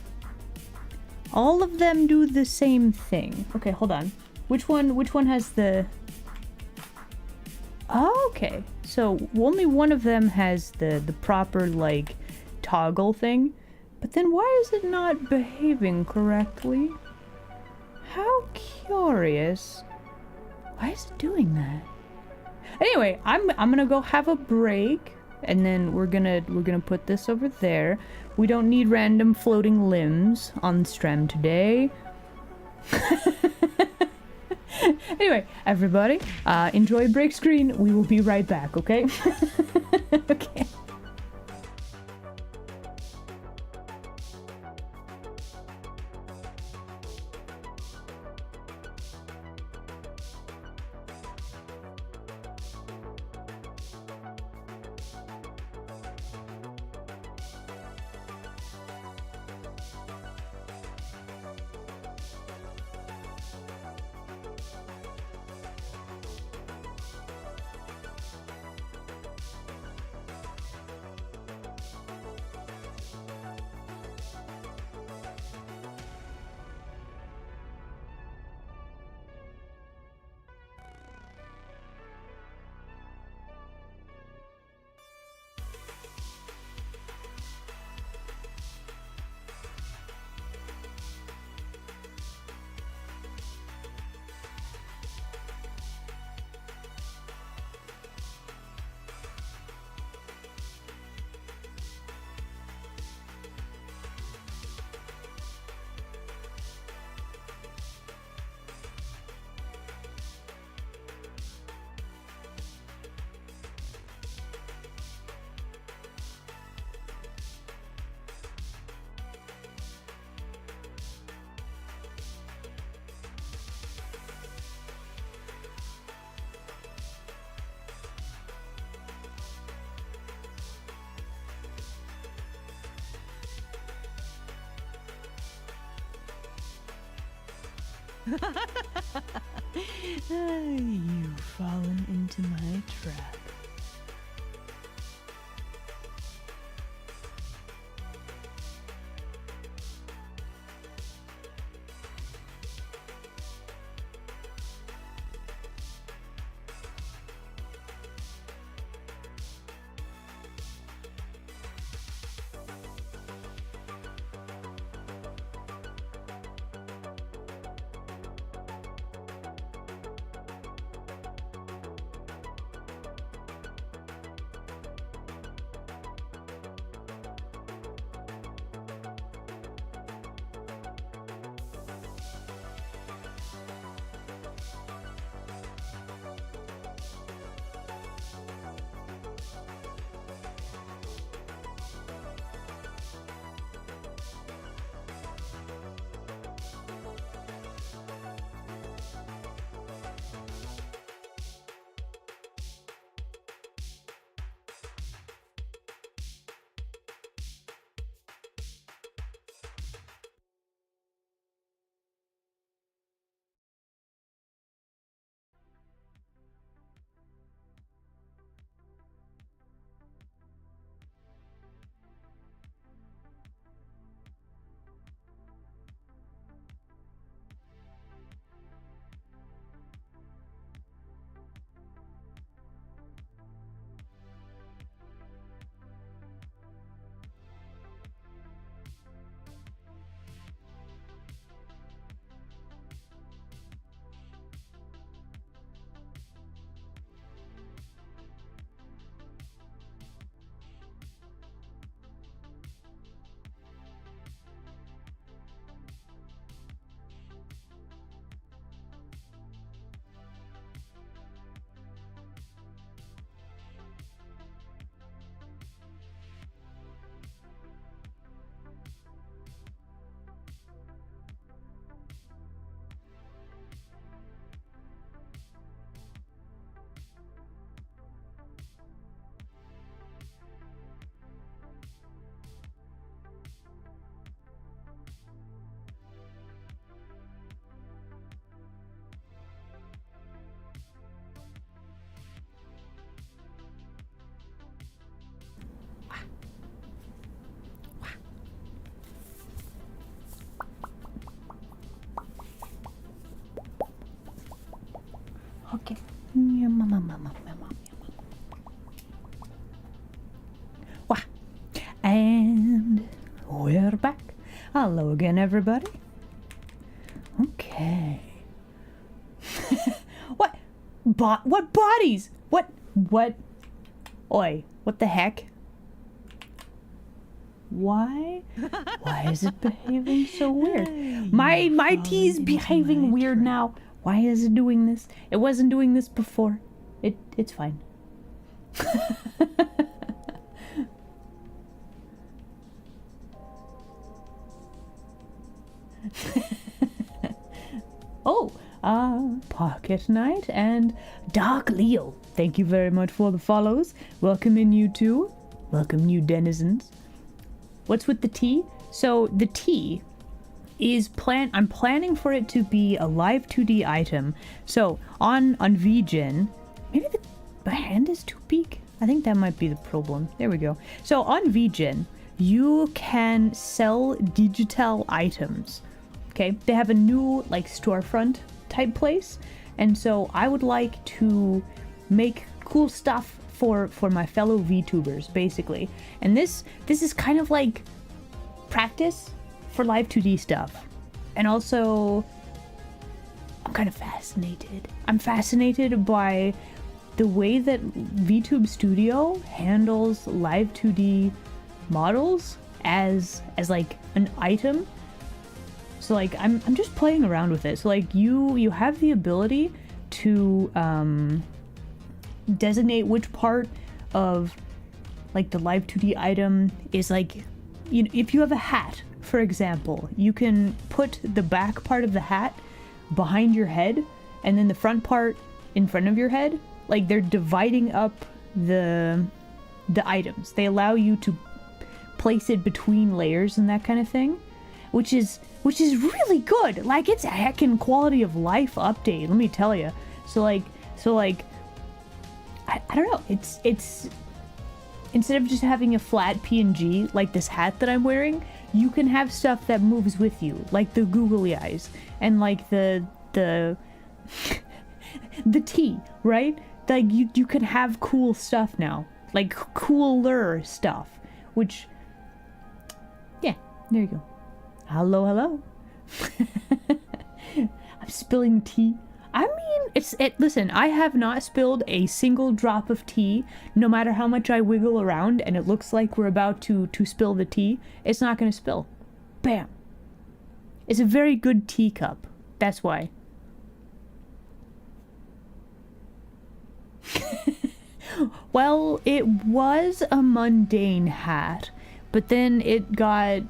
All of them do the same thing. Okay, hold on. Which one has the... Oh, okay. So only one of them has the proper, like, toggle thing. But then why is it not behaving correctly? How curious. Why is it doing that? Anyway, I'm gonna go have a break, and then we're gonna put this over there. We don't need random floating limbs on Strem today. Anyway, everybody, enjoy break screen. We will be right back, okay? Okay. You've fallen into my trap. Okay. Wah. And we're back. Hello again, everybody. Okay. What? What bodies? What? Oi, what the heck? Why is it behaving so weird? My tea is behaving weird now. Why is it doing this? It wasn't doing this before. It's fine. Oh, Pocket Knight and Dark Leo. Thank you very much for the follows. Welcome in, you two. Welcome, you denizens. What's with the tea? So the tea is I'm planning for it to be a Live2D item. So on VGen, maybe my hand is too big. I think that might be the problem. There we go. So on VGen, you can sell digital items. Okay, they have a new like storefront type place, and so I would like to make cool stuff for my fellow VTubers, basically. And this is kind of like practice for Live2D stuff. And also, I'm kind of fascinated. I'm fascinated by the way that VTube Studio handles Live2D models as like an item. So like I'm just playing around with it. So like you have the ability to designate which part of like the Live2D item is like, you know, if you have a hat, for example, you can put the back part of the hat behind your head and then the front part in front of your head. Like they're dividing up the items. They allow you to place it between layers and that kind of thing. which is really good. Like, it's a heckin' quality of life update, let me tell you. So like I don't know, it's instead of just having a flat PNG like this hat that I'm wearing, you can have stuff that moves with you, like the googly eyes and like the the T, right? Like you can have cool stuff now, like cooler stuff, which, yeah, there you go. Hello. I'm spilling tea. I mean, listen, I have not spilled a single drop of tea, no matter how much I wiggle around and it looks like we're about to spill the tea. It's not gonna spill. Bam. It's a very good teacup. That's why. Well, it was a mundane hat, but then it got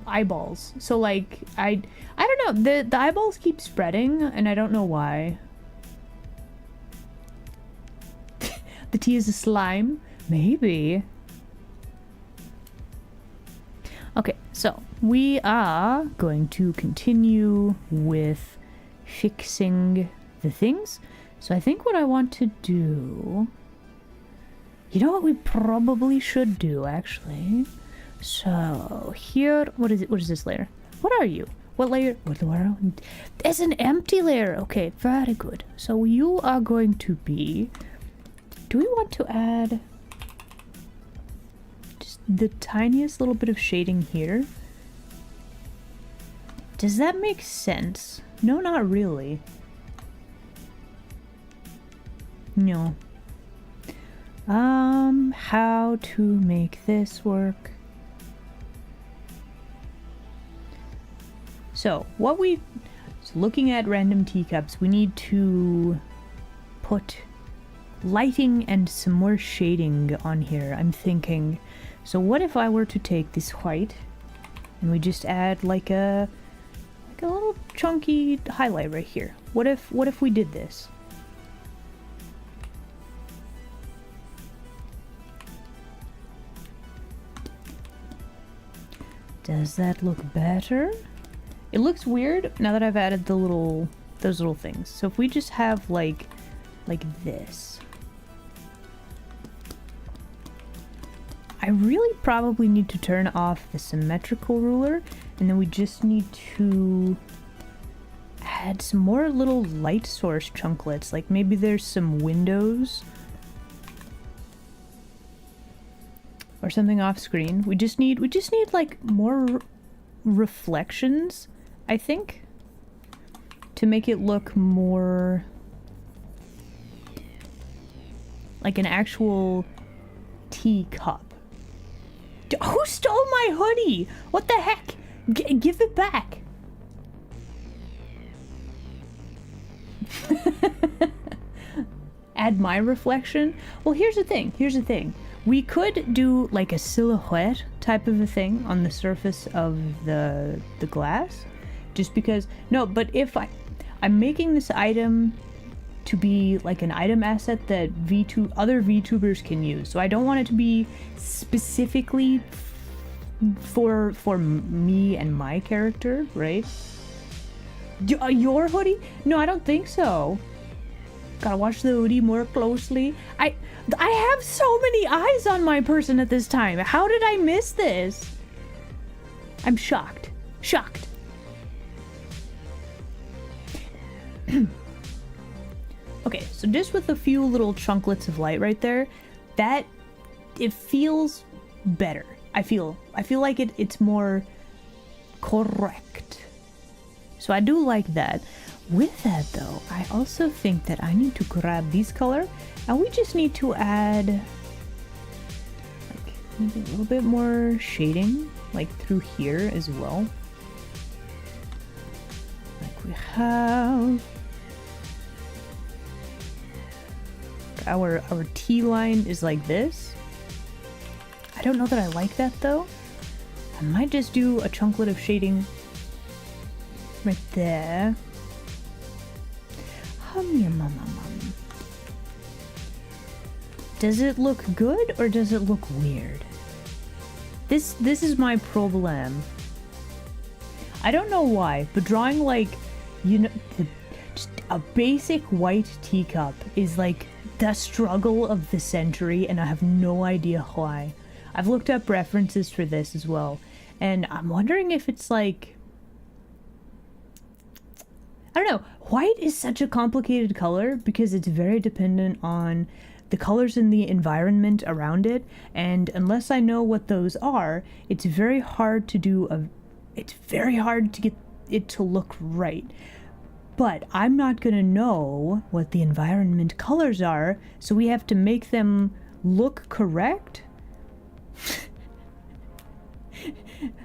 eyeballs. So like, I don't know, the eyeballs keep spreading and I don't know why. The tea is a slime? Maybe. Okay, so we are going to continue with fixing the things. So I think what I want to do... You know what we probably should do, actually? So, here... What is it? What is this layer? What are you? What layer? What layer? There's an empty layer! Okay, very good. So you are going to be... Do we want to add... just the tiniest little bit of shading here? Does that make sense? No, not really. No. How to make this work? So, looking at random teacups, we need to put lighting and some more shading on here, I'm thinking. So what if I were to take this white and we just add like a little chunky highlight right here? What if we did this? Does that look better? It looks weird now that I've added those little things. So if we just have like this. I really probably need to turn off the symmetrical ruler, and then we just need to add some more little light source chunklets. Like maybe there's some windows or something off screen. We just need like more reflections, I think, to make it look more like an actual teacup. Who stole my hoodie? What the heck? Give it back. Add my reflection? Well, here's the thing. We could do like a silhouette type of a thing on the surface of the glass, just because. No, but if I'm making this item to be like an item asset that other VTubers can use, so I don't want it to be specifically for me and my character, right? Your hoodie? No, I don't think so. Gotta watch the hoodie more closely. I have so many eyes on my person at this time. How did I miss this? I'm shocked. Shocked. Okay, so just with a few little chunklets of light right there, that it feels better. I feel like it's more correct. So I do like that. With that though, I also think that I need to grab this color, and we just need to add like maybe a little bit more shading, like through here as well. Like we have our T line is like this. I don't know that I like that though. I might just do a chunklet of shading right there. Does it look good or does it look weird? This is my problem. I don't know why, but drawing like, you know, just a basic white teacup is like the struggle of the century, and I have no idea why. I've looked up references for this as well, and I'm wondering if it's like, I don't know, white is such a complicated color because it's very dependent on the colors in the environment around it, and unless I know what those are, it's very hard to get it to look right. But I'm not gonna know what the environment colors are, so we have to make them look correct.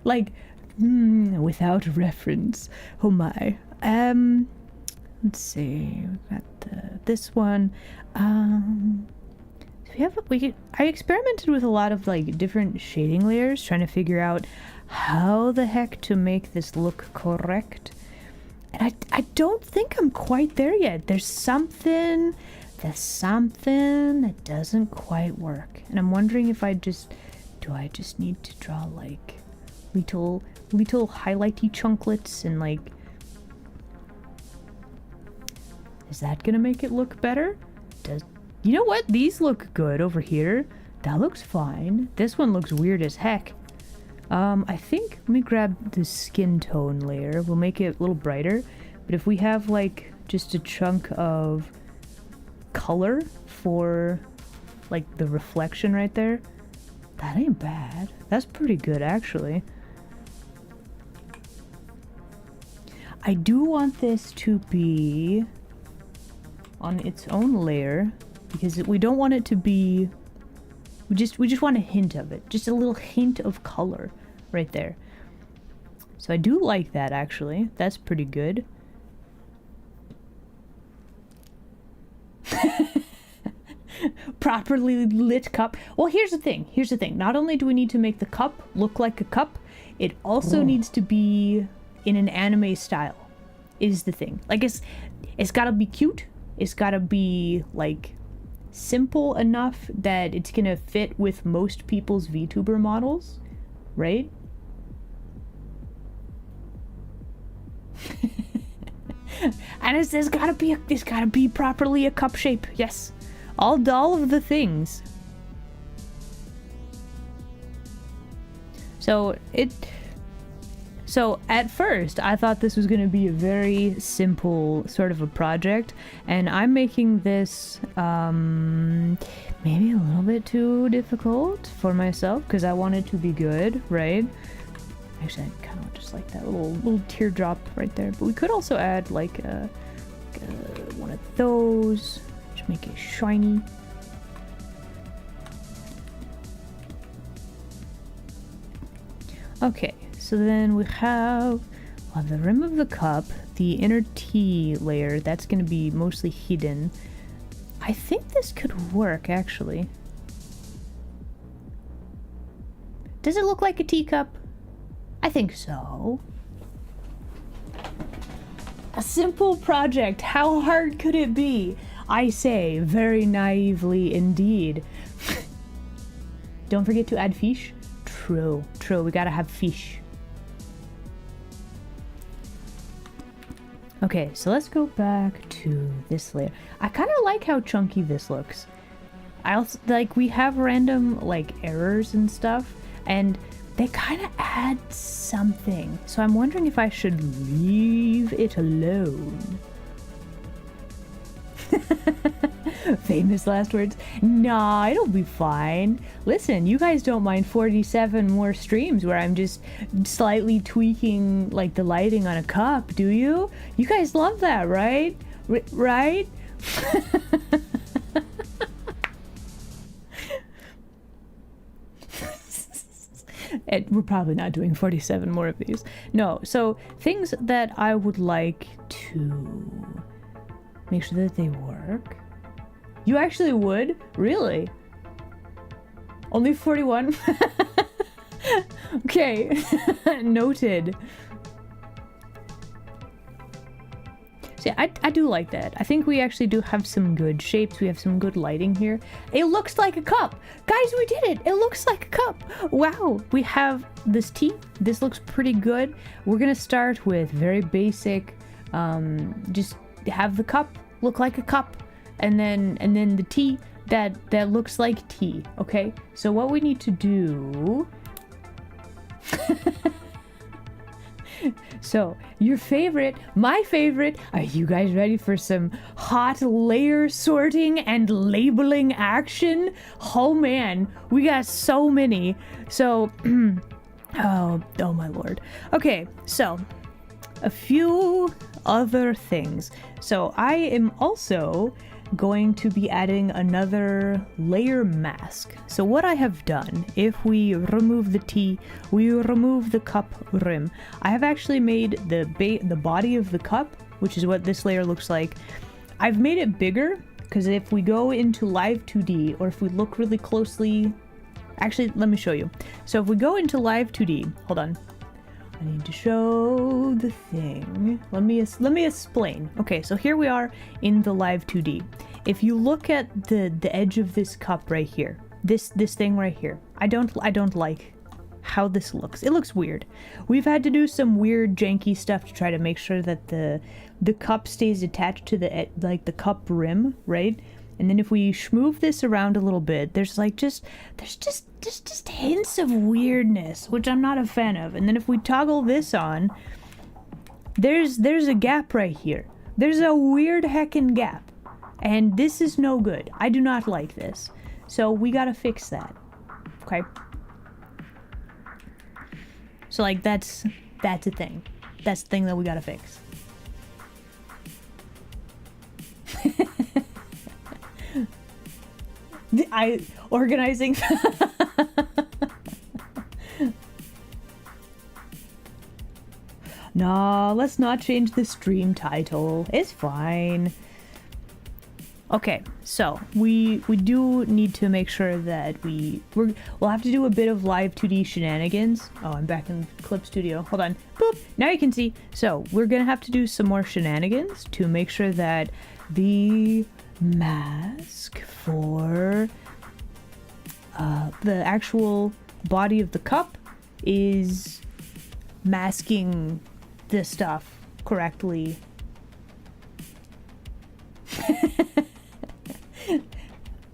Like, without reference. Oh my. Let's see. We've got this one. I experimented with a lot of like different shading layers, trying to figure out how the heck to make this look correct. And I don't think I'm quite there yet. There's something that doesn't quite work. And I'm wondering if I just need to draw like little highlighty chunklets and like, is that gonna make it look better? You know what? These look good over here. That looks fine. This one looks weird as heck. I think, let me grab the skin tone layer. We'll make it a little brighter. But if we have like just a chunk of color for like the reflection right there, that ain't bad. That's pretty good actually. I do want this to be on its own layer because we don't want it to be, we just want a hint of it, just a little hint of color right there. So I do like that actually. That's pretty good. Properly lit cup. Well, here's the thing. Not only do we need to make the cup look like a cup, it also needs to be in an anime style. Is the thing. Like it's gotta be cute. It's gotta be like simple enough that it's gonna fit with most people's VTuber models, right? And it's gotta be properly a cup shape. Yes, all of the things. So at first I thought this was going to be a very simple sort of a project, and I'm making this maybe a little bit too difficult for myself because I want it to be good, right? Actually, I kind of just like that little teardrop right there, but we could also add like one of those, just make it shiny. Okay. So then we have on the rim of the cup, the inner tea layer, that's going to be mostly hidden. I think this could work, actually. Does it look like a teacup? I think so. A simple project. How hard could it be? I say, very naively indeed. Don't forget to add fish. True, we gotta have fish. Okay, so let's go back to this layer. I kind of like how chunky this looks. I also, like, we have random, like, errors and stuff, and they kind of add something. So I'm wondering if I should leave it alone. Famous last words. Nah, it'll be fine. Listen, you guys don't mind 47 more streams where I'm just slightly tweaking like the lighting on a cup, do you? You guys love that, right? Right? We're probably not doing 47 more of these. No, so things that I would like to make sure that they work. You actually would? Really? Only 41? Okay. Noted. See, I do like that. I think we actually do have some good shapes. We have some good lighting here. It looks like a cup. Guys, we did it. It looks like a cup. Wow. We have this tea. This looks pretty good. We're going to start with very basic, just have the cup look like a cup, and then the tea that looks like tea. Okay? So what we need to do So, your favorite, my favorite, are you guys ready for some hot layer sorting and labeling action? Oh man, we got so many. So, oh my lord. Okay, so, a few other things. So, I am also going to be adding another layer mask. So what I have done, if we remove the tea, we remove the cup rim. I have actually made the body of the cup, which is what this layer looks like. I've made it bigger because if we go into Live2D, or if we look really closely, actually let me show you. So if we go into Live2D, hold on. I need to show the thing. Let me explain. Okay, so here we are in the Live2D. If you look at the edge of this cup right here, this thing right here, I don't like how this looks. It looks weird. We've had to do some weird janky stuff to try to make sure that the cup stays attached to the cup rim, right? And then if we move this around a little bit, there's just hints of weirdness, which I'm not a fan of. And then if we toggle this on, there's a gap right here. There's a weird heckin' gap. And this is no good. I do not like this. So we gotta fix that. Okay? So like that's a thing. That's the thing that we gotta fix. Organizing. No, let's not change the stream title. It's fine. Okay, so we do need to make sure that we'll have to do a bit of Live2D shenanigans. Oh, I'm back in Clip Studio. Hold on. Boop. Now you can see. So we're gonna have to do some more shenanigans to make sure that the mask for the actual body of the cup is masking the stuff correctly.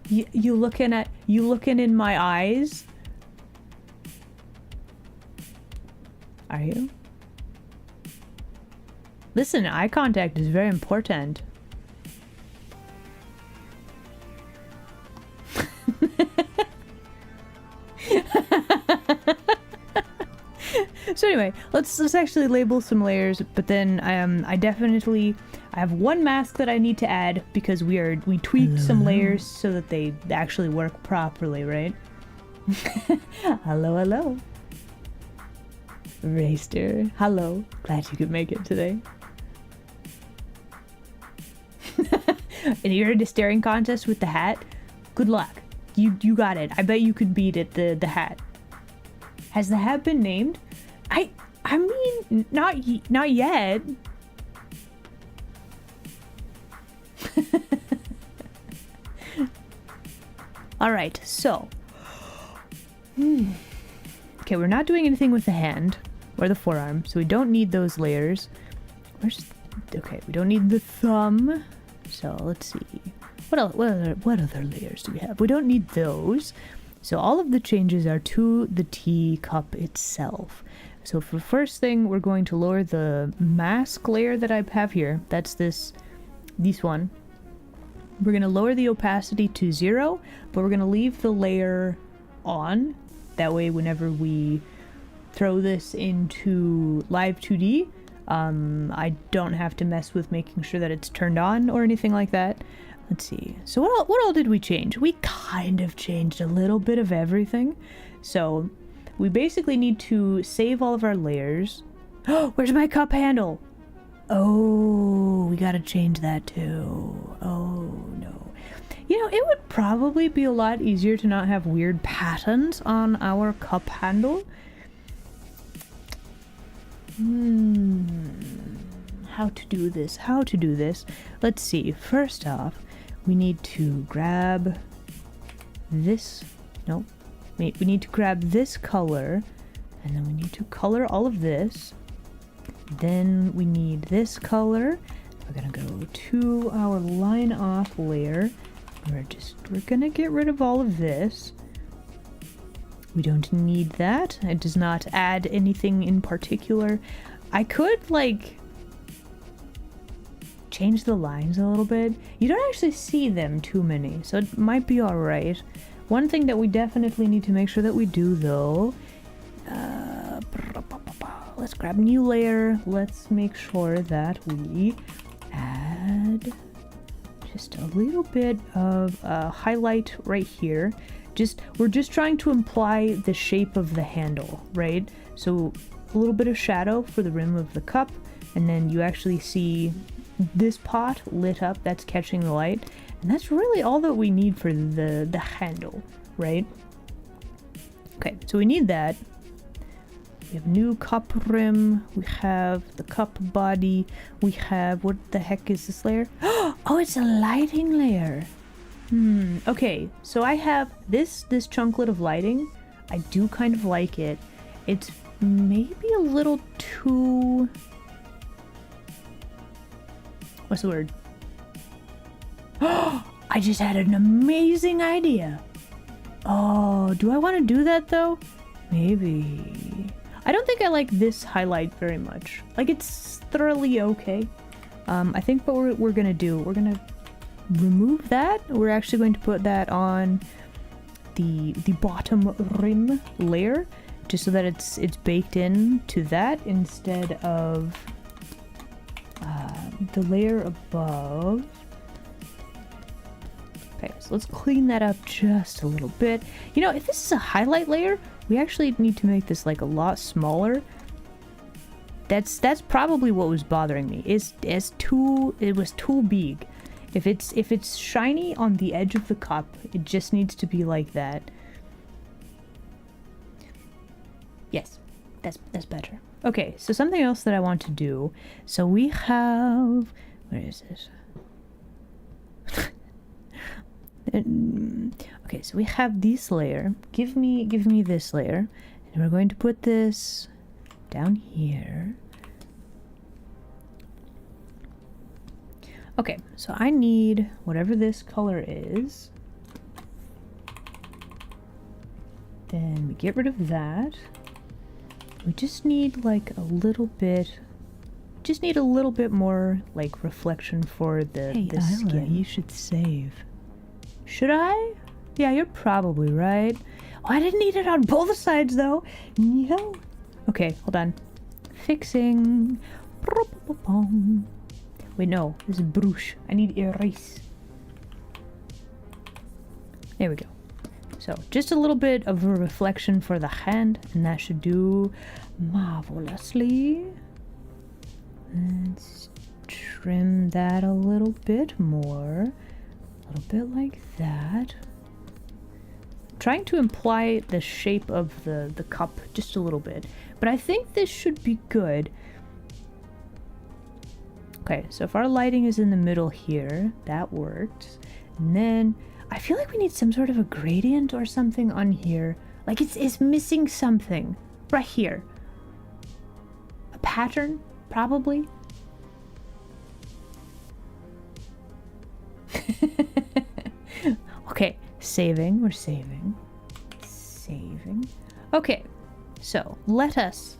You looking in my eyes? Are you? Listen, eye contact is very important. So anyway, let's actually label some layers, but then I have one mask that I need to add because we tweaked some layers so that they actually work properly, right? Hello. Raster, hello. Glad you could make it today. And you're in a staring contest with the hat? Good luck. You got it. I bet you could beat it, the hat. Has the hat been named? I mean, not yet. All right, so. Okay, we're not doing anything with the hand or the forearm, so we don't need those layers. Okay, we don't need the thumb. So let's see. What other layers do we have? We don't need those. So all of the changes are to the teacup itself. So for first thing, we're going to lower the mask layer that I have here. That's this one. We're going to lower the opacity to 0, but we're going to leave the layer on. That way, whenever we throw this into Live2D, I don't have to mess with making sure that it's turned on or anything like that. Let's see. So what all did we change? We kind of changed a little bit of everything. So we basically need to save all of our layers. Oh, where's my cup handle? Oh, we gotta change that too. Oh, no. You know, it would probably be a lot easier to not have weird patterns on our cup handle. how to do this. Let's see. First off, we need to grab this. No, wait, we need to grab this color, and then we need to color all of this. Then we need this color. We're gonna go to our line off layer. We're gonna get rid of all of this. We don't need that. It does not add anything in particular. I could, like, change the lines a little bit. You don't actually see them too many, so it might be alright. One thing that we definitely need to make sure that we do, though, let's grab new layer. Let's make sure that we add just a little bit of highlight right here. We're just trying to imply the shape of the handle, right? So a little bit of shadow for the rim of the cup, and then you actually see this pot lit up. That's catching the light, and that's really all that we need for the handle, right? Okay, so we need that. We have new cup rim, we have the cup body, we have, what the heck is this layer? Oh, it's a lighting layer. Okay, so I have this chunklet of lighting. I do kind of like it. It's maybe a little too... What's the word? I just had an amazing idea. Oh, do I want to do that though? Maybe. I don't think I like this highlight very much. Like, it's thoroughly okay. I think what we're gonna do, we're gonna remove that. We're actually going to put that on the bottom rim layer, just so that it's baked in to that instead of the layer above. Okay, so let's clean that up just a little bit. You know, if this is a highlight layer, we actually need to make this like a lot smaller. That's probably what was bothering me. It was too big. If it's shiny on the edge of the cup, it just needs to be like that. Yes, that's better. Okay, so something else that I want to do. So we have, where is it? Okay, so we have this layer. Give me this layer, and we're going to put this down here. Okay, so I need whatever this color is. Then we get rid of that. We just need like a little bit more like reflection for the skin. You should save. Should I? Yeah, you're probably right. Oh, I didn't need it on both sides though. No. Okay, hold on. Fixing. Wait, no, this is brush. I need erase. There we go. So, just a little bit of a reflection for the hand, and that should do marvelously. Let's trim that a little bit more. A little bit like that. Trying to imply the shape of the cup just a little bit. But I think this should be good. Okay, so if our lighting is in the middle here, that works. And then I feel like we need some sort of a gradient or something on here. Like it's missing something right here. A pattern, probably. Okay, saving. We're saving. Saving. Okay, so let us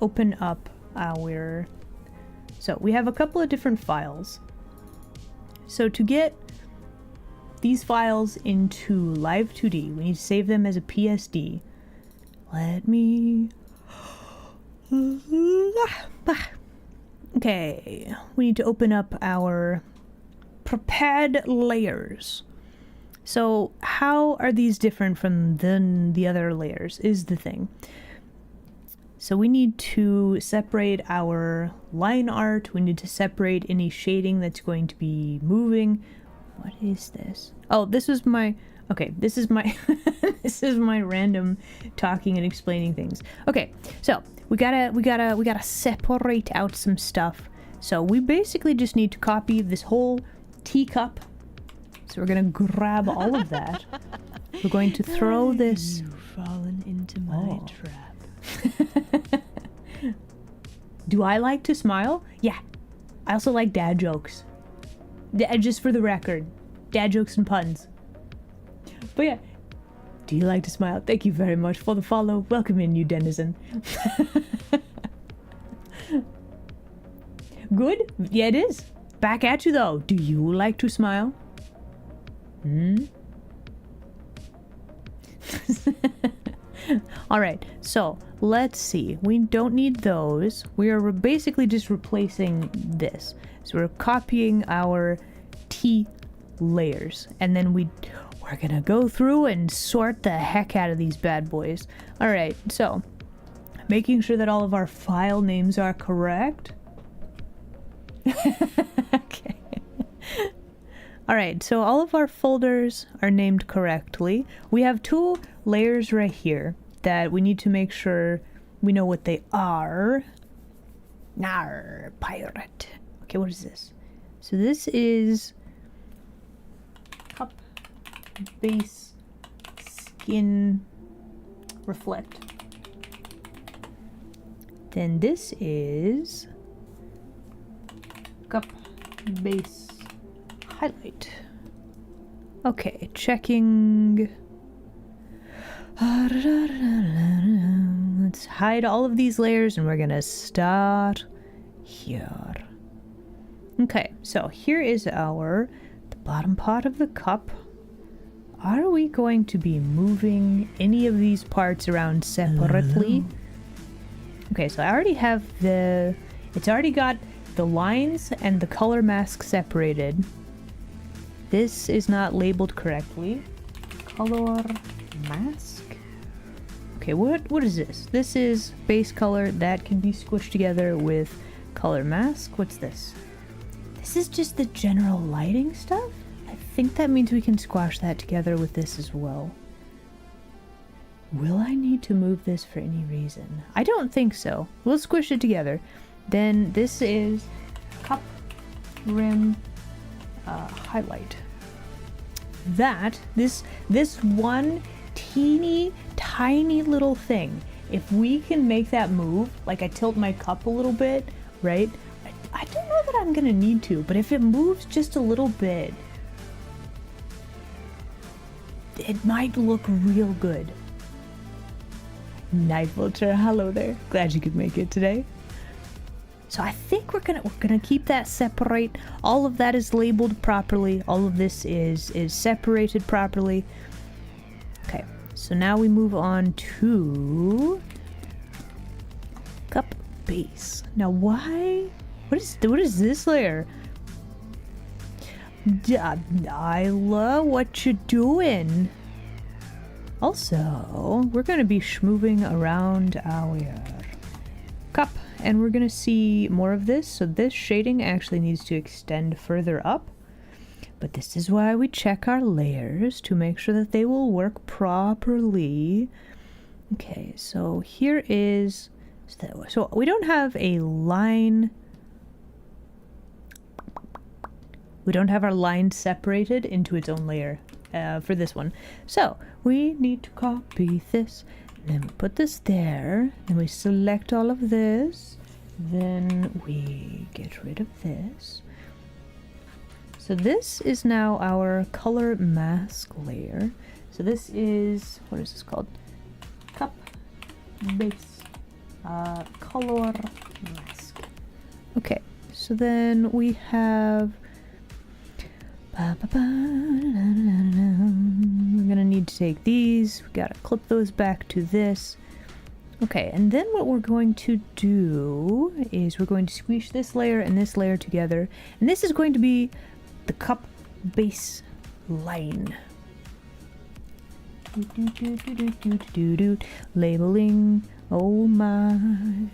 open up our... So we have a couple of different files. So to get these files into Live2D, we need to save them as a PSD. Let me... Okay, we need to open up our prepared layers. So how are these different from the other layers is the thing. So we need to separate our line art. We need to separate any shading that's going to be moving. What is this? Oh, this is my... Okay, this is my this is my random talking and explaining things. Okay, so we gotta separate out some stuff. So we basically just need to copy this whole teacup. So we're gonna grab all of that. We're going to throw this. You've fallen into my trap. Do I like to smile? Yeah. I also like dad jokes. Just for the record, dad jokes and puns. But yeah, do you like to smile? Thank you very much for the follow. Welcome in, you denizen. Good? Yeah, it is. Back at you though. Do you like to smile? Alright, so let's see. We don't need those. We are basically just replacing this. So we're copying our T layers. And then we're gonna go through and sort the heck out of these bad boys. Alright, so making sure that all of our file names are correct. Okay. Alright, so all of our folders are named correctly. We have 2 layers right here that we need to make sure we know what they are. Nar, pirate. Okay, what is this? So this is cup, base, skin, reflect. Then this is cup, base, highlight. Okay, checking. Let's hide all of these layers and we're gonna start here. Okay, so here is the bottom part of the cup. Are we going to be moving any of these parts around separately? Hello. Okay, so I already have it's already got the lines and the color mask separated. This is not labeled correctly. Color mask? Okay, what is this? This is base color that can be squished together with color mask. What's this? This is just the general lighting stuff? I think that means we can squash that together with this as well. Will I need to move this for any reason? I don't think so. We'll squish it together. Then this is cup, rim, highlight. This one teeny tiny little thing, if we can make that move, like I tilt my cup a little bit, right? I don't know that I'm gonna need to, but if it moves just a little bit, it might look real good. Night Vulture, hello there. Glad you could make it today. So I think we're gonna keep that separate. All of that is labeled properly. All of this is separated properly. Okay, so now we move on to cup base. Now why? What is this layer? Nyla, what you doing? Also, we're gonna be schmoving around our cup, and we're gonna see more of this. So this shading actually needs to extend further up. But this is why we check our layers to make sure that they will work properly. Okay, so here is... So we don't have a line... We don't have our line separated into its own layer for this one. So we need to copy this. Then we put this there. Then we select all of this. Then we get rid of this. So this is now our color mask layer. So this is, what is this called? Cup base color mask. Okay, so then we have we're gonna need to take these. We gotta clip those back to this. Okay, and then what we're going to do is we're going to squish this layer and this layer together, and this is going to be the cup base line. Labeling. Oh my,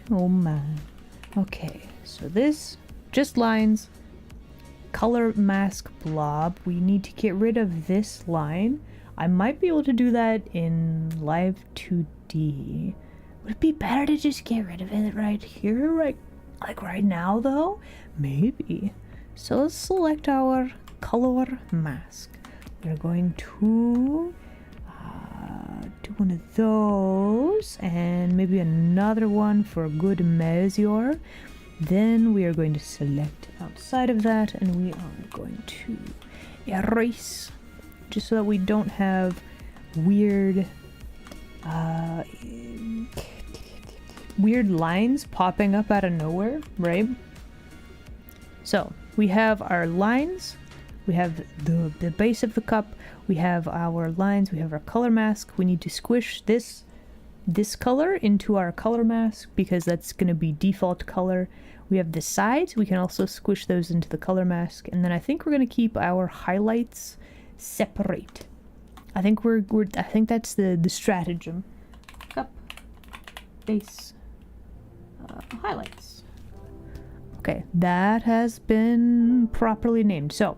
oh my. Okay, so this just lines. Color mask blob. We need to get rid of this line. I might be able to do that in Live2D. Would it be better to just get rid of it right here, like right now though? Maybe. So let's select our color mask. We're going to do one of those and maybe another one for a good measure. Then we are going to select outside of that and we are going to erase, just so that we don't have weird weird lines popping up out of nowhere, right? So we have our lines, we have the base of the cup, we have our lines, we have our color mask. We need to squish this color into our color mask because that's going to be default color. We have the sides, we can also squish those into the color mask, and then I think we're going to keep our highlights separate. I think I think that's the stratagem. Cup, base, highlights. Okay, that has been properly named. So,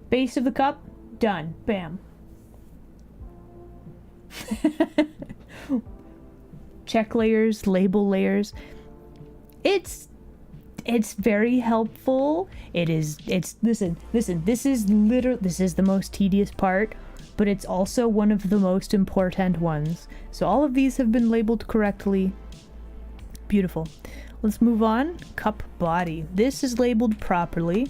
base of the cup, done. Bam. Check layers, label layers. It's very helpful. Listen, this is the most tedious part, but it's also one of the most important ones. So all of these have been labeled correctly. Beautiful. Let's move on. Cup body. This is labeled properly.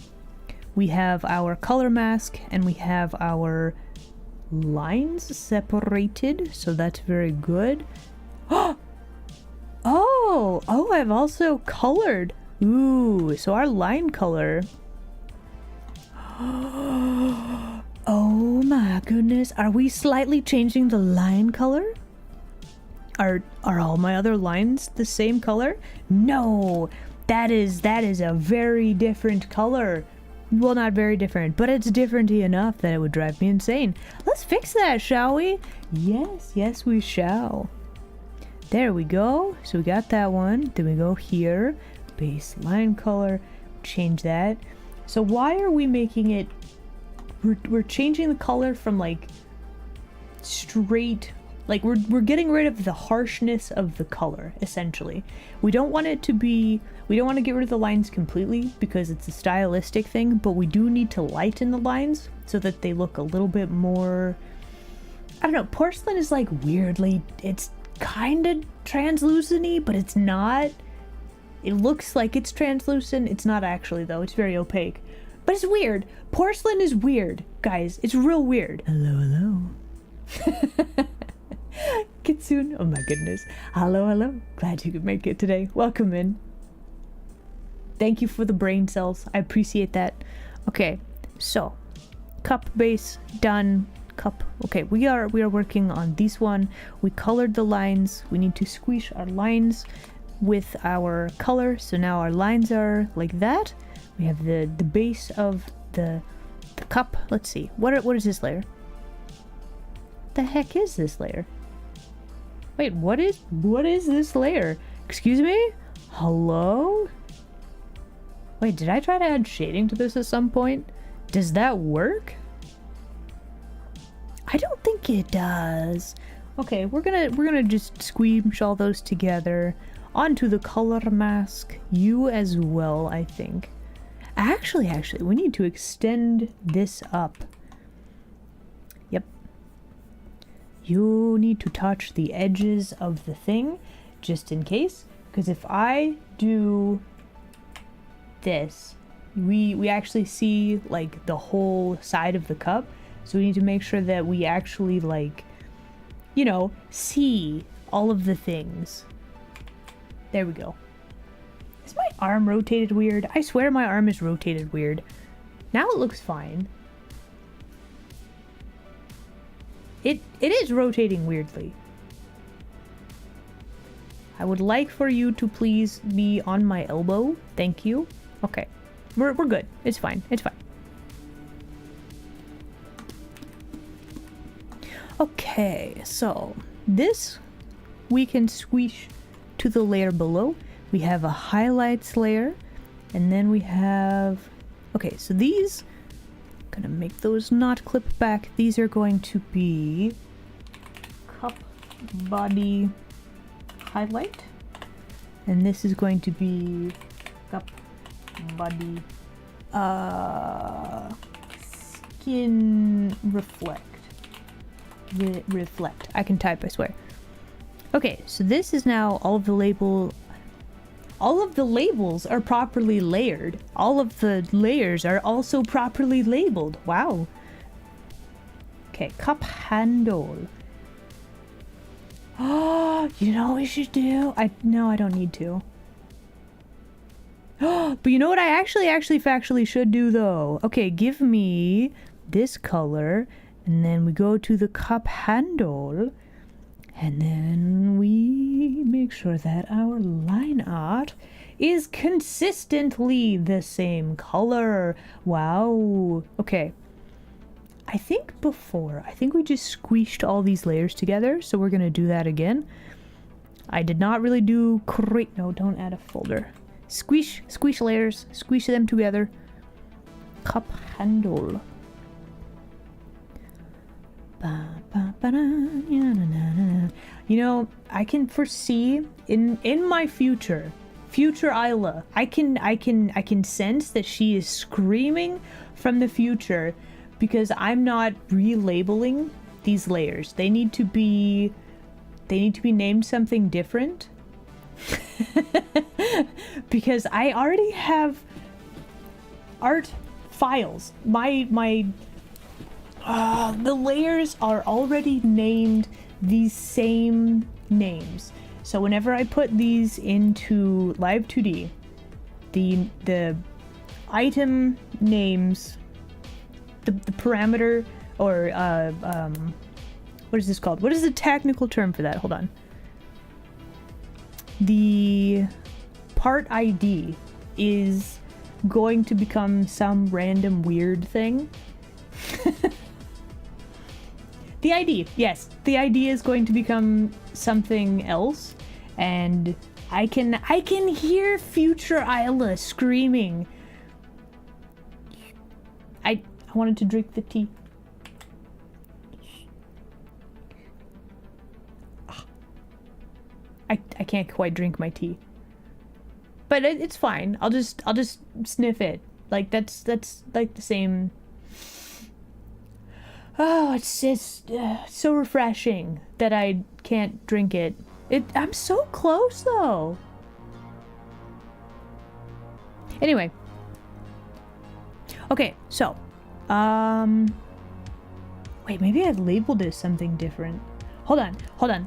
We have our color mask and we have our lines separated, so that's very good. Oh, I've also colored. Ooh, so our line color. Oh my goodness, are we slightly changing the line color? Are all my other lines the same color? No, that is a very different color. Well, not very different, but it's different enough that it would drive me insane. Let's fix that, shall we? Yes, we shall. There we go. So we got that one. Then we go here. Base line color. Change that. So why are we making it... We're changing the color from like straight... Like we're getting rid of the harshness of the color, essentially. We don't want it to be... We don't want to get rid of the lines completely because it's a stylistic thing, but we do need to lighten the lines so that they look a little bit more... I don't know, porcelain is like weirdly... It's kind of translucent-y, but it's not. It looks like it's translucent. It's not actually, though. It's very opaque. But it's weird. Porcelain is weird, guys. It's real weird. Hello. Kitsune. Oh my goodness. Hello. Glad you could make it today. Welcome in. Thank you for the brain cells. I appreciate that. Okay, so cup base done. Cup. Okay, we are working on this one. We colored the lines. We need to squish our lines with our color. So now our lines are like that. We have the base of the cup. Let's see. What is this layer? The heck is this layer? Wait, what is this layer? Excuse me? Hello? Wait, did I try to add shading to this at some point? Does that work? I don't think it does. Okay, we're gonna just squeeze all those together onto the color mask. You as well, I think. Actually, we need to extend this up. Yep. You need to touch the edges of the thing, just in case. Because if I do this, we actually see like the whole side of the cup. So we need to make sure that we actually, like, you know, see all of the things. There we go. Is my arm rotated weird? I swear my arm is rotated weird. Now it looks fine. It is rotating weirdly. I would like for you to please be on my elbow. Thank you. Okay. We're good. It's fine. It's fine. Okay, so this we can squish to the layer below. We have a highlights layer, and then we have... Okay, so these Gonna make those not clip back. These are going to be cup body highlight. And this is going to be cup body skin reflect. Reflect. I can type, I swear. Okay, so this is now all of the labels are properly layered. All of the layers are also properly labeled. Wow. Okay, cup handle. Oh, you know what we should do? No, I don't need to. But you know what I actually factually should do though? Okay, give me this color, and then we go to the cup handle, and then we make sure that our line art is consistently the same color. Wow. Okay. I think we just squished all these layers together, so we're gonna do that again. I did not really do great. No, don't add a folder. Squish layers, squish them together. Cup handle. You know, I can foresee in my future Isla. I can sense that she is screaming from the future because I'm not relabeling these layers. They need to be named something different. Because I already have art files. The layers are already named these same names. So whenever I put these into Live2D, the item names, the parameter, or what is this called? What is the technical term for that? Hold on. The part ID is going to become some random weird thing. The ID, yes, the ID is going to become something else, and I can hear future Isla screaming. I wanted to drink the tea. I can't quite drink my tea, but it's fine. I'll just sniff it. Like that's like the same. Oh, it's just so refreshing that I can't drink it. I'm so close though. Anyway. Okay, so wait, maybe I labeled it something different. Hold on.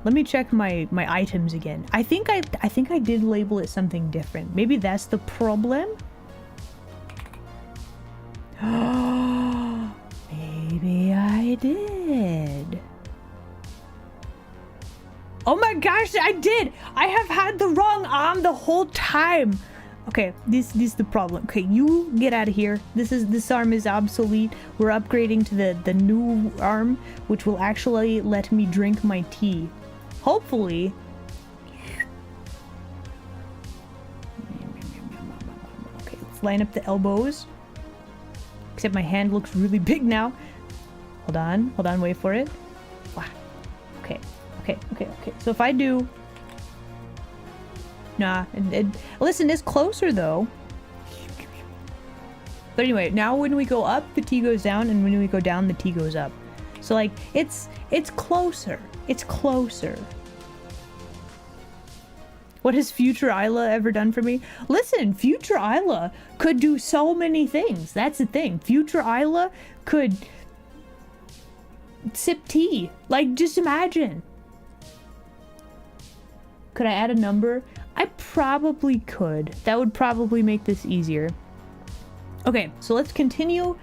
Let me check my items again. I think I did label it something different. Maybe that's the problem. Maybe I did. Oh my gosh, I did! I have had the wrong arm the whole time. Okay, this is the problem. Okay, you get out of here. This arm is obsolete. We're upgrading to the new arm, which will actually let me drink my tea. Hopefully. Okay, let's line up the elbows. Except my hand looks really big now. Hold on, wait for it. Wow. Okay. So if I do... Nah, listen, it's closer though. But anyway, now when we go up, the T goes down, and when we go down, the T goes up. So like, it's closer. It's closer. What has future Isla ever done for me? Listen, future Isla could do so many things. That's the thing. Future Isla could sip tea. Like, just imagine. Could I add a number? I probably could. That would probably make this easier. Okay, so let's continue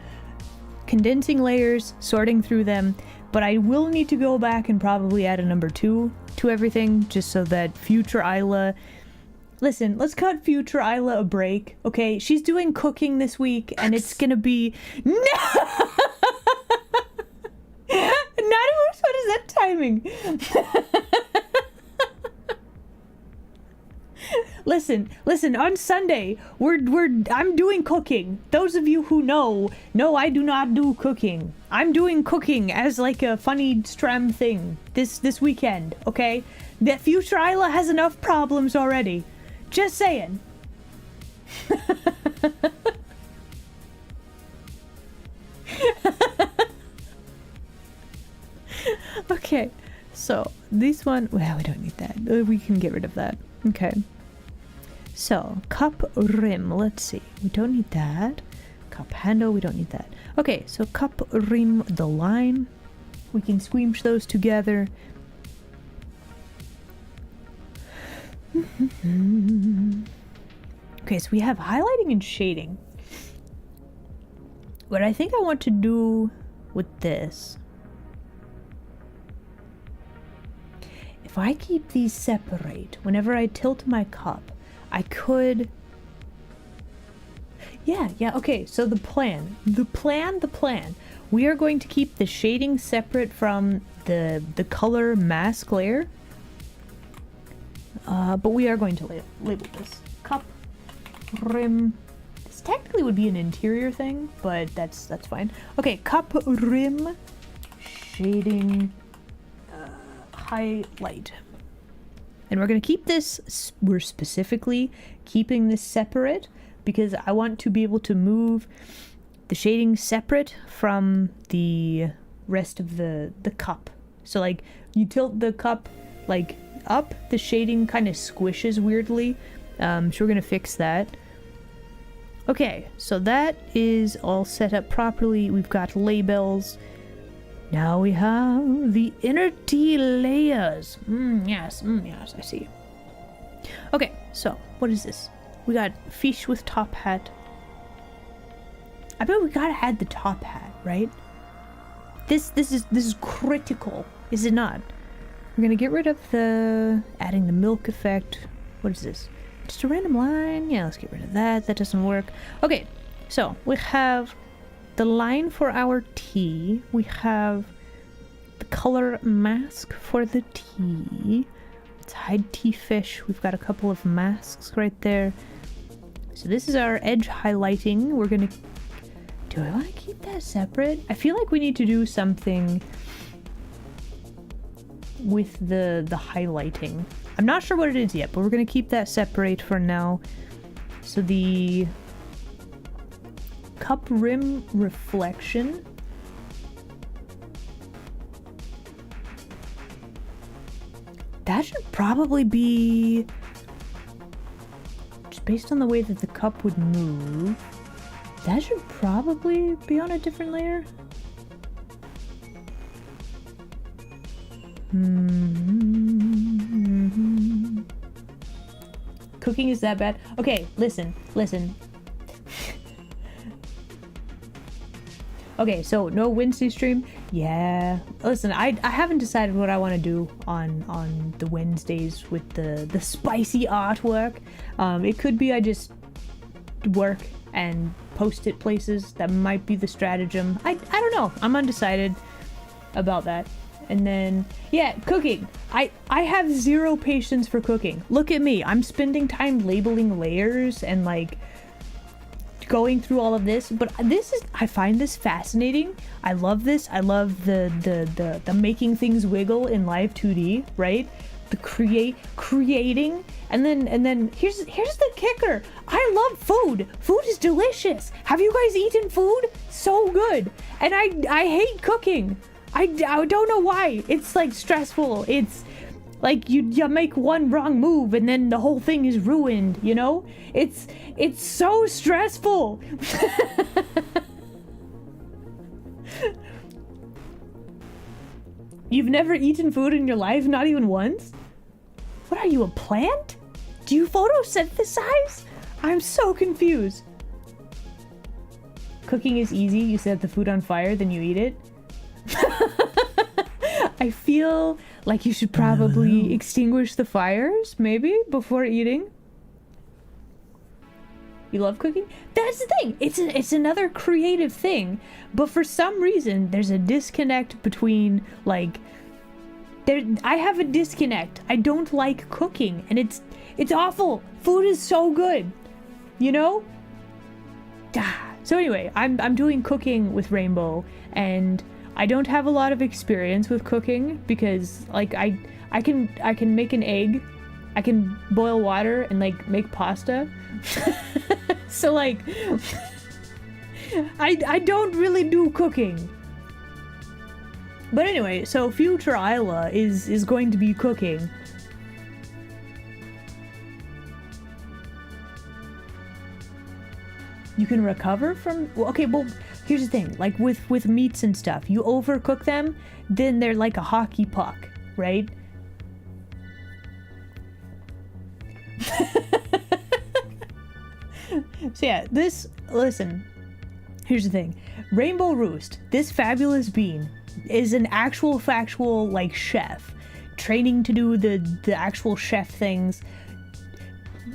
condensing layers, sorting through them, but I will need to go back and probably add a number 2 to everything, just so that future Isla... Listen, let's cut future Isla a break, okay? She's doing cooking this week, and it's gonna be... No! Nadimus, what is that timing? Listen, on Sunday, I'm doing cooking. Those of you who know, I do not do cooking. I'm doing cooking as like a funny stram thing this weekend, okay? That future Isla has enough problems already. Just saying. Okay, so this one, well, we don't need that. We can get rid of that. Okay. So, cup rim, let's see. We don't need that. Cup handle, we don't need that. Okay, so cup rim, the line. We can squeamish those together. Okay, so we have highlighting and shading. What I think I want to do with this, if I keep these separate, whenever I tilt my cup, I could... Yeah, okay, so the plan. We are going to keep the shading separate from the color mask layer. But we are going to label this cup rim. This technically would be an interior thing, but that's fine. Okay, cup rim shading highlight. And we're going to keep this, we're specifically keeping this separate because I want to be able to move the shading separate from the rest of the cup. So like you tilt the cup like up, the shading kind of squishes weirdly. So we're going to fix that. Okay, so that is all set up properly. We've got labels. Now we have the inner T layers. Yes, I see. Okay, so what is this? We got fish with top hat. I bet we gotta add the top hat, right? This is critical, is it not? We're gonna get rid of the adding the milk effect. What is this? Just a random line? Yeah, let's get rid of that. That doesn't work. Okay, so we have the line for our tea. We have the color mask for the tea. Let's hide tea fish. We've got a couple of masks right there. So this is our edge highlighting. We're gonna... Do I want to keep that separate? I feel like we need to do something with the highlighting. I'm not sure what it is yet, but we're gonna keep that separate for now. So the cup rim reflection. That should probably be just based on the way that the cup would move. That should probably be on a different layer. Cooking is that bad? Okay, listen. Okay, so no Wednesday stream? Yeah. Listen, I haven't decided what I want to do on the Wednesdays with the spicy artwork. It could be I just work and post it places. That might be the stratagem. I don't know. I'm undecided about that. And then, yeah, cooking. I have zero patience for cooking. Look at me. I'm spending time labeling layers and like going through all of this, but I find this fascinating. I love this. I love the making things wiggle in Live2D, right? The creating, and then here's the kicker. I love food. Food is delicious. Have you guys eaten food? So good. And I hate cooking. I don't know why. It's like stressful. It's like you make one wrong move and then the whole thing is ruined, you know? It's so stressful. You've never eaten food in your life, not even once? What are you, a plant? Do you photosynthesize? I'm so confused. Cooking is easy. You set the food on fire, then you eat it. I feel like you should probably extinguish the fires, maybe, before eating. You love cooking? That's the thing. It's another creative thing, but for some reason there's a disconnect between like I have a disconnect. I don't like cooking, and It's awful. Food is so good. You know? So anyway, I'm doing cooking with Rainbow, and I don't have a lot of experience with cooking because like I can make an egg, I can boil water and like make pasta. So like I don't really do cooking. But anyway, so future Isla is going to be cooking. You can recover from... Well, okay, well, here's the thing. Like, with meats and stuff, you overcook them, then they're like a hockey puck, right? So yeah, listen, here's the thing. Rainbow Roost, this fabulous bean, is an actual factual, like, chef. Training to do the actual chef things.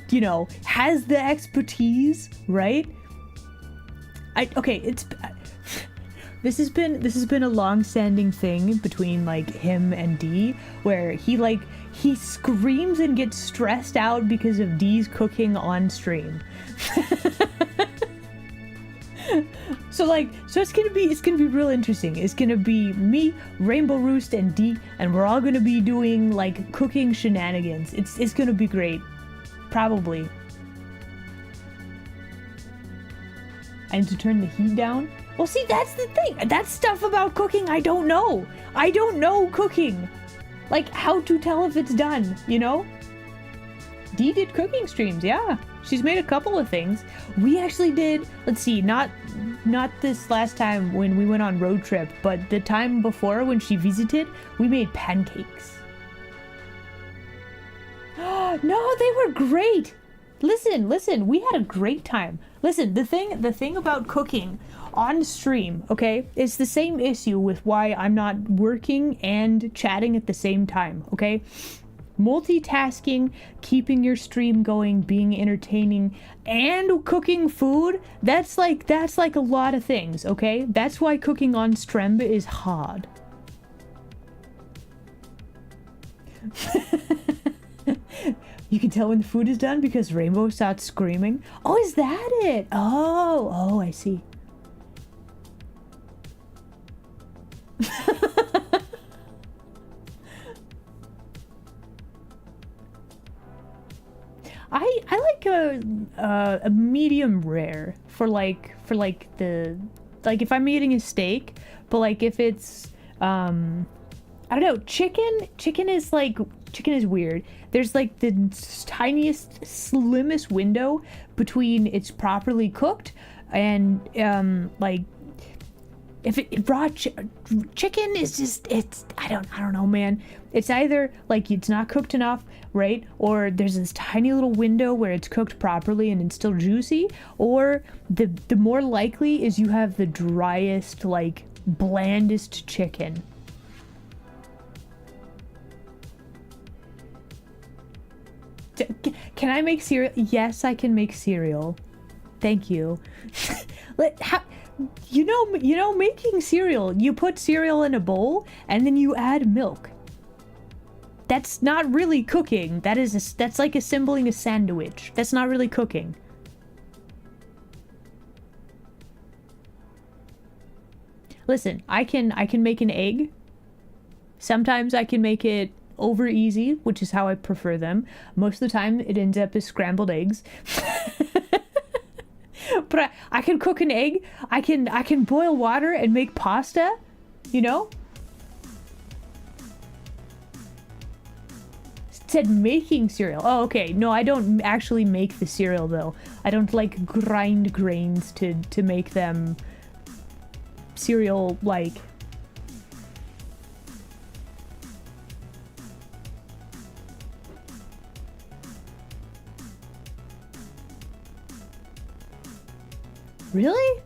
You know, has the expertise, right? This has been a long-standing thing between like him and Dee, where he screams and gets stressed out because of Dee's cooking on stream. So it's gonna be real interesting. It's gonna be me, Rainbow Roost, and Dee, and we're all gonna be doing like cooking shenanigans. It's gonna be great, probably. I need to turn the heat down. Well, see, that's the thing. That's stuff about cooking I don't know. I don't know cooking. Like, how to tell if it's done, you know? Dee did cooking streams, yeah. She's made a couple of things. We actually did, let's see, not this last time when we went on road trip, but the time before when she visited, we made pancakes. No, they were great. Listen, we had a great time. Listen, the thing about cooking on stream, okay, it's the same issue with why I'm not working and chatting at the same time, okay? Multitasking, keeping your stream going, being entertaining, and cooking food, that's like a lot of things, okay? That's why cooking on stream is hard. You can tell when the food is done because Rainbow starts screaming. Oh, is that it? Oh, I see. I like a medium rare for if I'm eating a steak, but like if it's I don't know, chicken is weird. There's like the tiniest, slimmest window between it's properly cooked and like if raw chicken is just, it's I don't know, man. It's either like it's not cooked enough, right? Or there's this tiny little window where it's cooked properly and it's still juicy, or the more likely is you have the driest, like blandest chicken. Can I make cereal? Yes, I can make cereal. Thank you. You know, making cereal, you put cereal in a bowl and then you add milk. That's not really cooking. That's like assembling a sandwich. That's not really cooking. Listen, I can make an egg. Sometimes I can make it over easy, which is how I prefer them. Most of the time it ends up as scrambled eggs. But I can cook an egg. I can boil water and make pasta, you know? It said making cereal. Oh, okay. No, I don't actually make the cereal though. I don't like grind grains to make them cereal like. Really?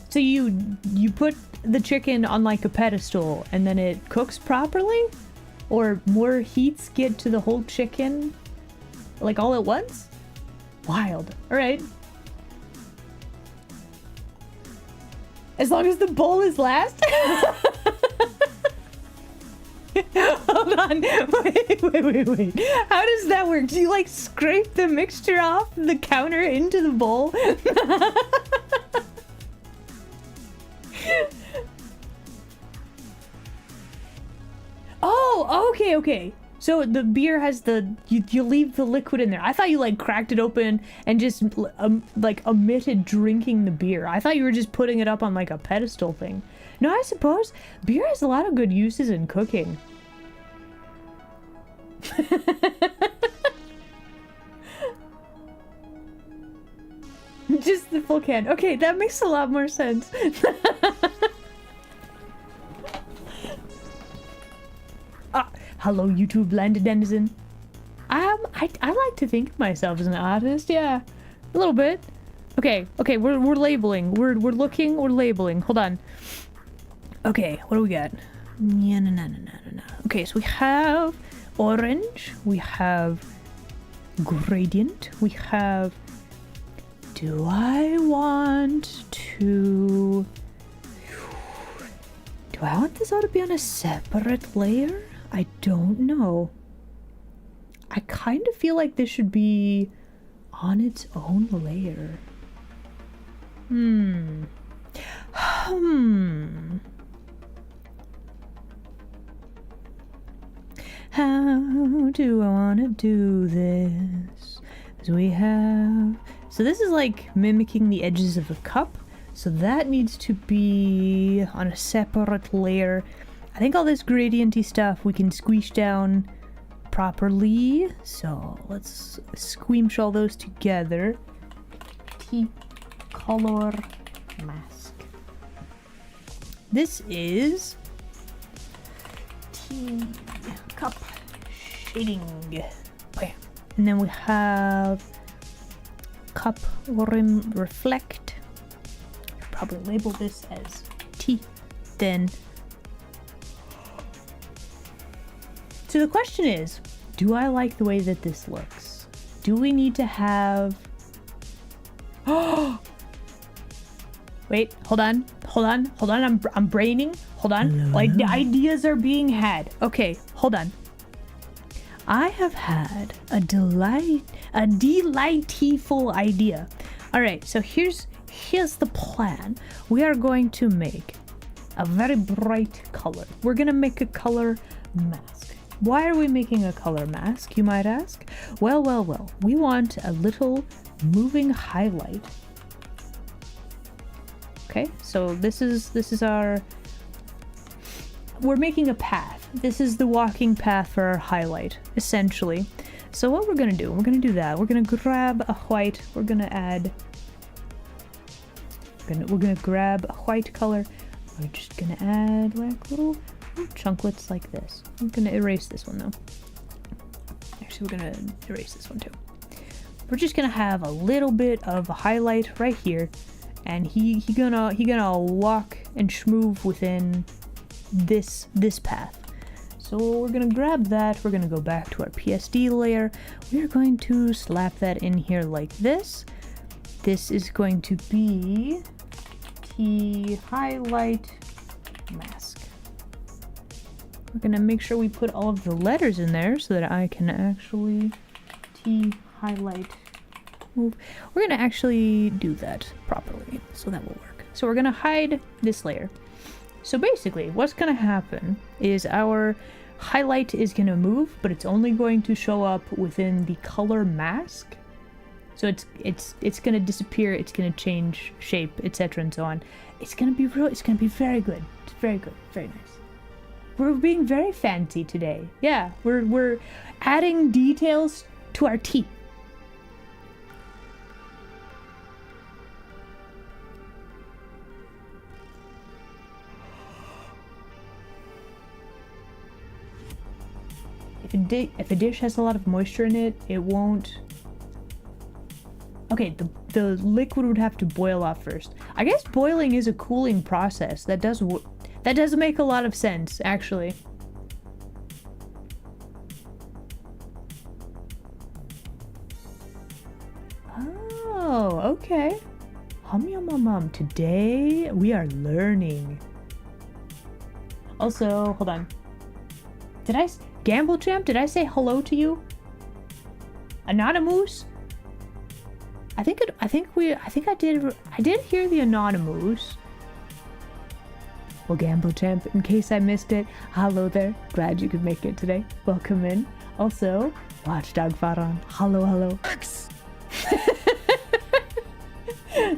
So you put the chicken on like a pedestal and then it cooks properly? Or more heats get to the whole chicken like all at once? Wild. Alright. As long as the bowl is last? Hold on. Wait. How does that work? Do you like scrape the mixture off the counter into the bowl? Oh, okay. So the beer has you leave the liquid in there. I thought you like cracked it open and just like omitted drinking the beer. I thought you were just putting it up on like a pedestal thing. No, I suppose beer has a lot of good uses in cooking. Just the full can. Okay, that makes a lot more sense. Hello, YouTube landed denizen. I like to think of myself as an artist, yeah. A little bit. Okay, we're labeling. We're looking, we're labeling. Hold on. Okay, what do we got? No. Okay, so we have orange, we have gradient, we have... Do I want this all to be on a separate layer? I don't know. I kind of feel like this should be on its own layer. How do I want to do this? As we have... So this is like mimicking the edges of a cup. So that needs to be on a separate layer. I think all this gradienty stuff we can squeeze down properly. So let's squeamish all those together. Tea color mask. This is tea cup shading. Bam. And then we have cup rim reflect. Probably label this as tea. Then so the question is, do I like the way that this looks? Do we need to have... Wait, hold on, I'm braining. Hold on, like the ideas are being had. Okay, hold on. I have had a delightful idea. All right, so here's the plan. We are going to make a very bright color. We're gonna make a color mask. Why are we making a color mask, you might ask? Well, we want a little moving highlight. Okay, so this is our... We're making a path. This is the walking path for our highlight, essentially. So what we're gonna do, we're gonna do that. We're gonna grab a white, we're gonna add... We're gonna grab a white color. We're just gonna add like little chunklets like this. I'm gonna erase this one though. Actually, we're gonna erase this one too. We're just gonna have a little bit of a highlight right here, and he gonna walk and schmoove within this path. So we're gonna grab that. We're gonna go back to our PSD layer. We're going to slap that in here like this. This is going to be the highlight mask. We're gonna make sure we put all of the letters in there so that I can actually highlight move. We're gonna actually do that properly, so that will work. So we're gonna hide this layer. So basically what's gonna happen is our highlight is gonna move, but it's only going to show up within the color mask. So it's gonna disappear, it's gonna change shape, etc. and so on. It's gonna be very good. It's very good, very nice. We're being very fancy today. Yeah, we're adding details to our tea. If a dish has a lot of moisture in it, it won't... Okay, the liquid would have to boil off first. I guess boiling is a cooling process. That does make a lot of sense, actually. Oh, okay. Hum yum yum yum. Today we are learning. Also, hold on. Gamble Champ, did I say hello to you? Anonymous? I did hear the Anonymous. Well, Gamble Champ, in case I missed it, hello there. Glad you could make it today. Welcome in. Also, Watchdog Faron. Hello. X.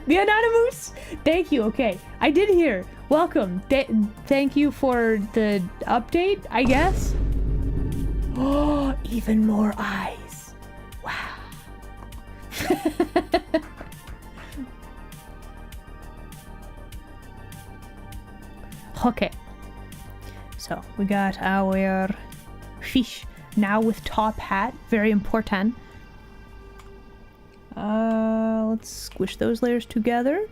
The Anonymous! Thank you, okay. I did hear. Welcome. Thank you for the update, I guess. Oh, even more eyes. Wow. Okay. So, we got our fish now with top hat. Very important. Let's squish those layers together.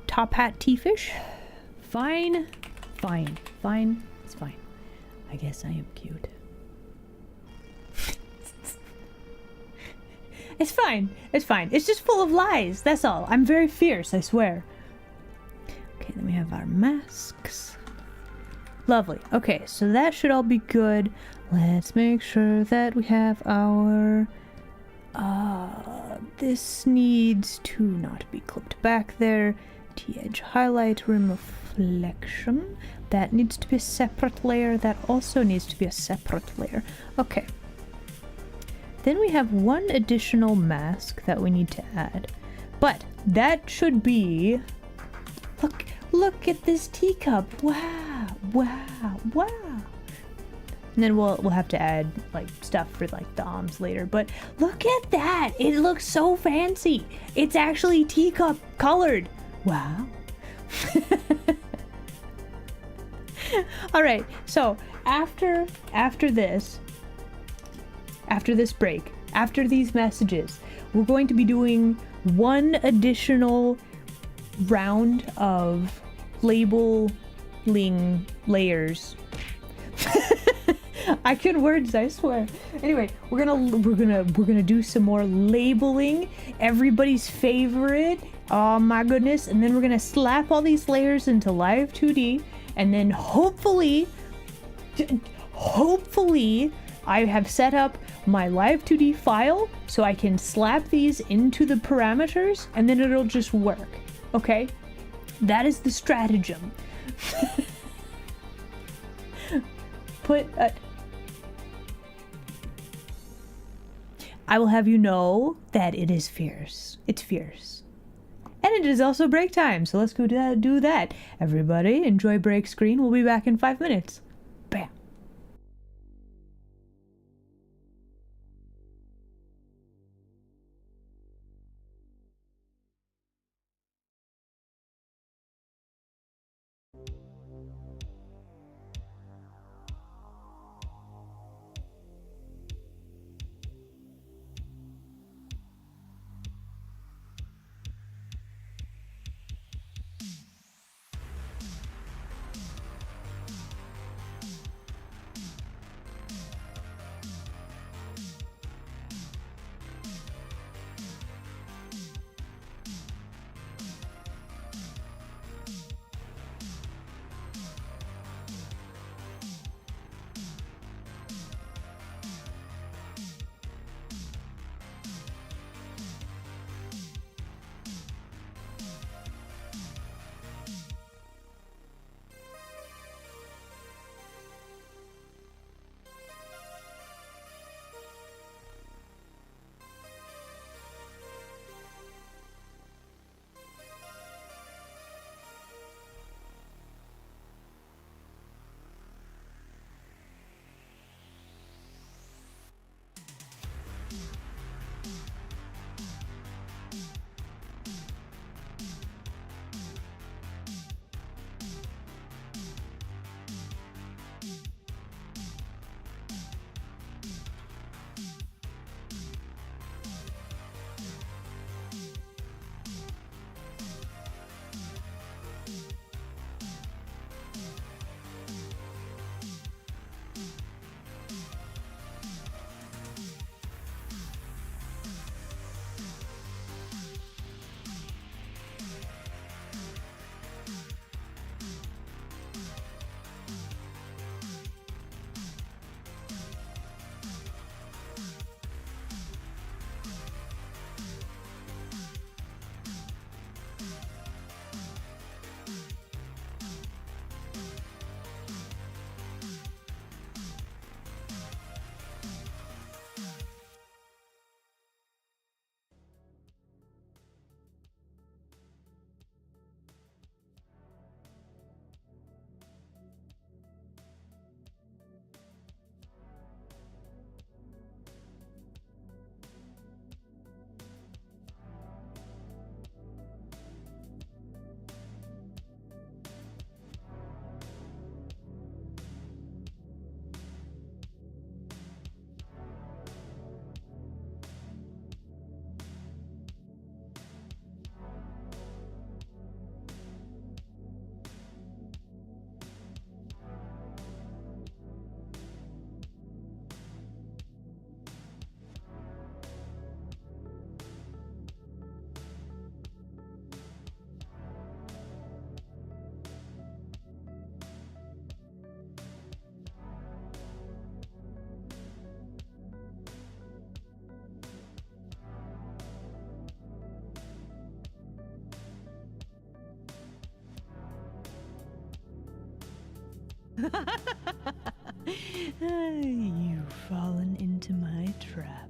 Top hat T-fish. Fine. It's fine. I guess I am cute. It's fine. It's just full of lies. That's all. I'm very fierce, I swear. Okay, then we have our masks. Lovely. Okay, so that should all be good. Let's make sure that we have our... this needs to not be clipped back there. T-edge highlight, rim reflection. That needs to be a separate layer. That also needs to be a separate layer. Okay. Then we have one additional mask that we need to add. But that should be... Look at this teacup. Wow. And then we'll have to add like stuff for like the arms later. But look at that! It looks so fancy. It's actually teacup colored. Wow. All right. So after this break, after these messages, we're going to be doing one additional round of labeling layers. I can words, I swear. Anyway, we're gonna do some more labeling, everybody's favorite. Oh my goodness! And then we're gonna slap all these layers into Live2D, and then hopefully, I have set up my Live2D file so I can slap these into the parameters, and then it'll just work. Okay, that is the stratagem. I will have you know that it is fierce. It's fierce. And it is also break time, so let's go do that. Everybody, enjoy break screen. We'll be back in 5 minutes. Bam. You've fallen into my trap.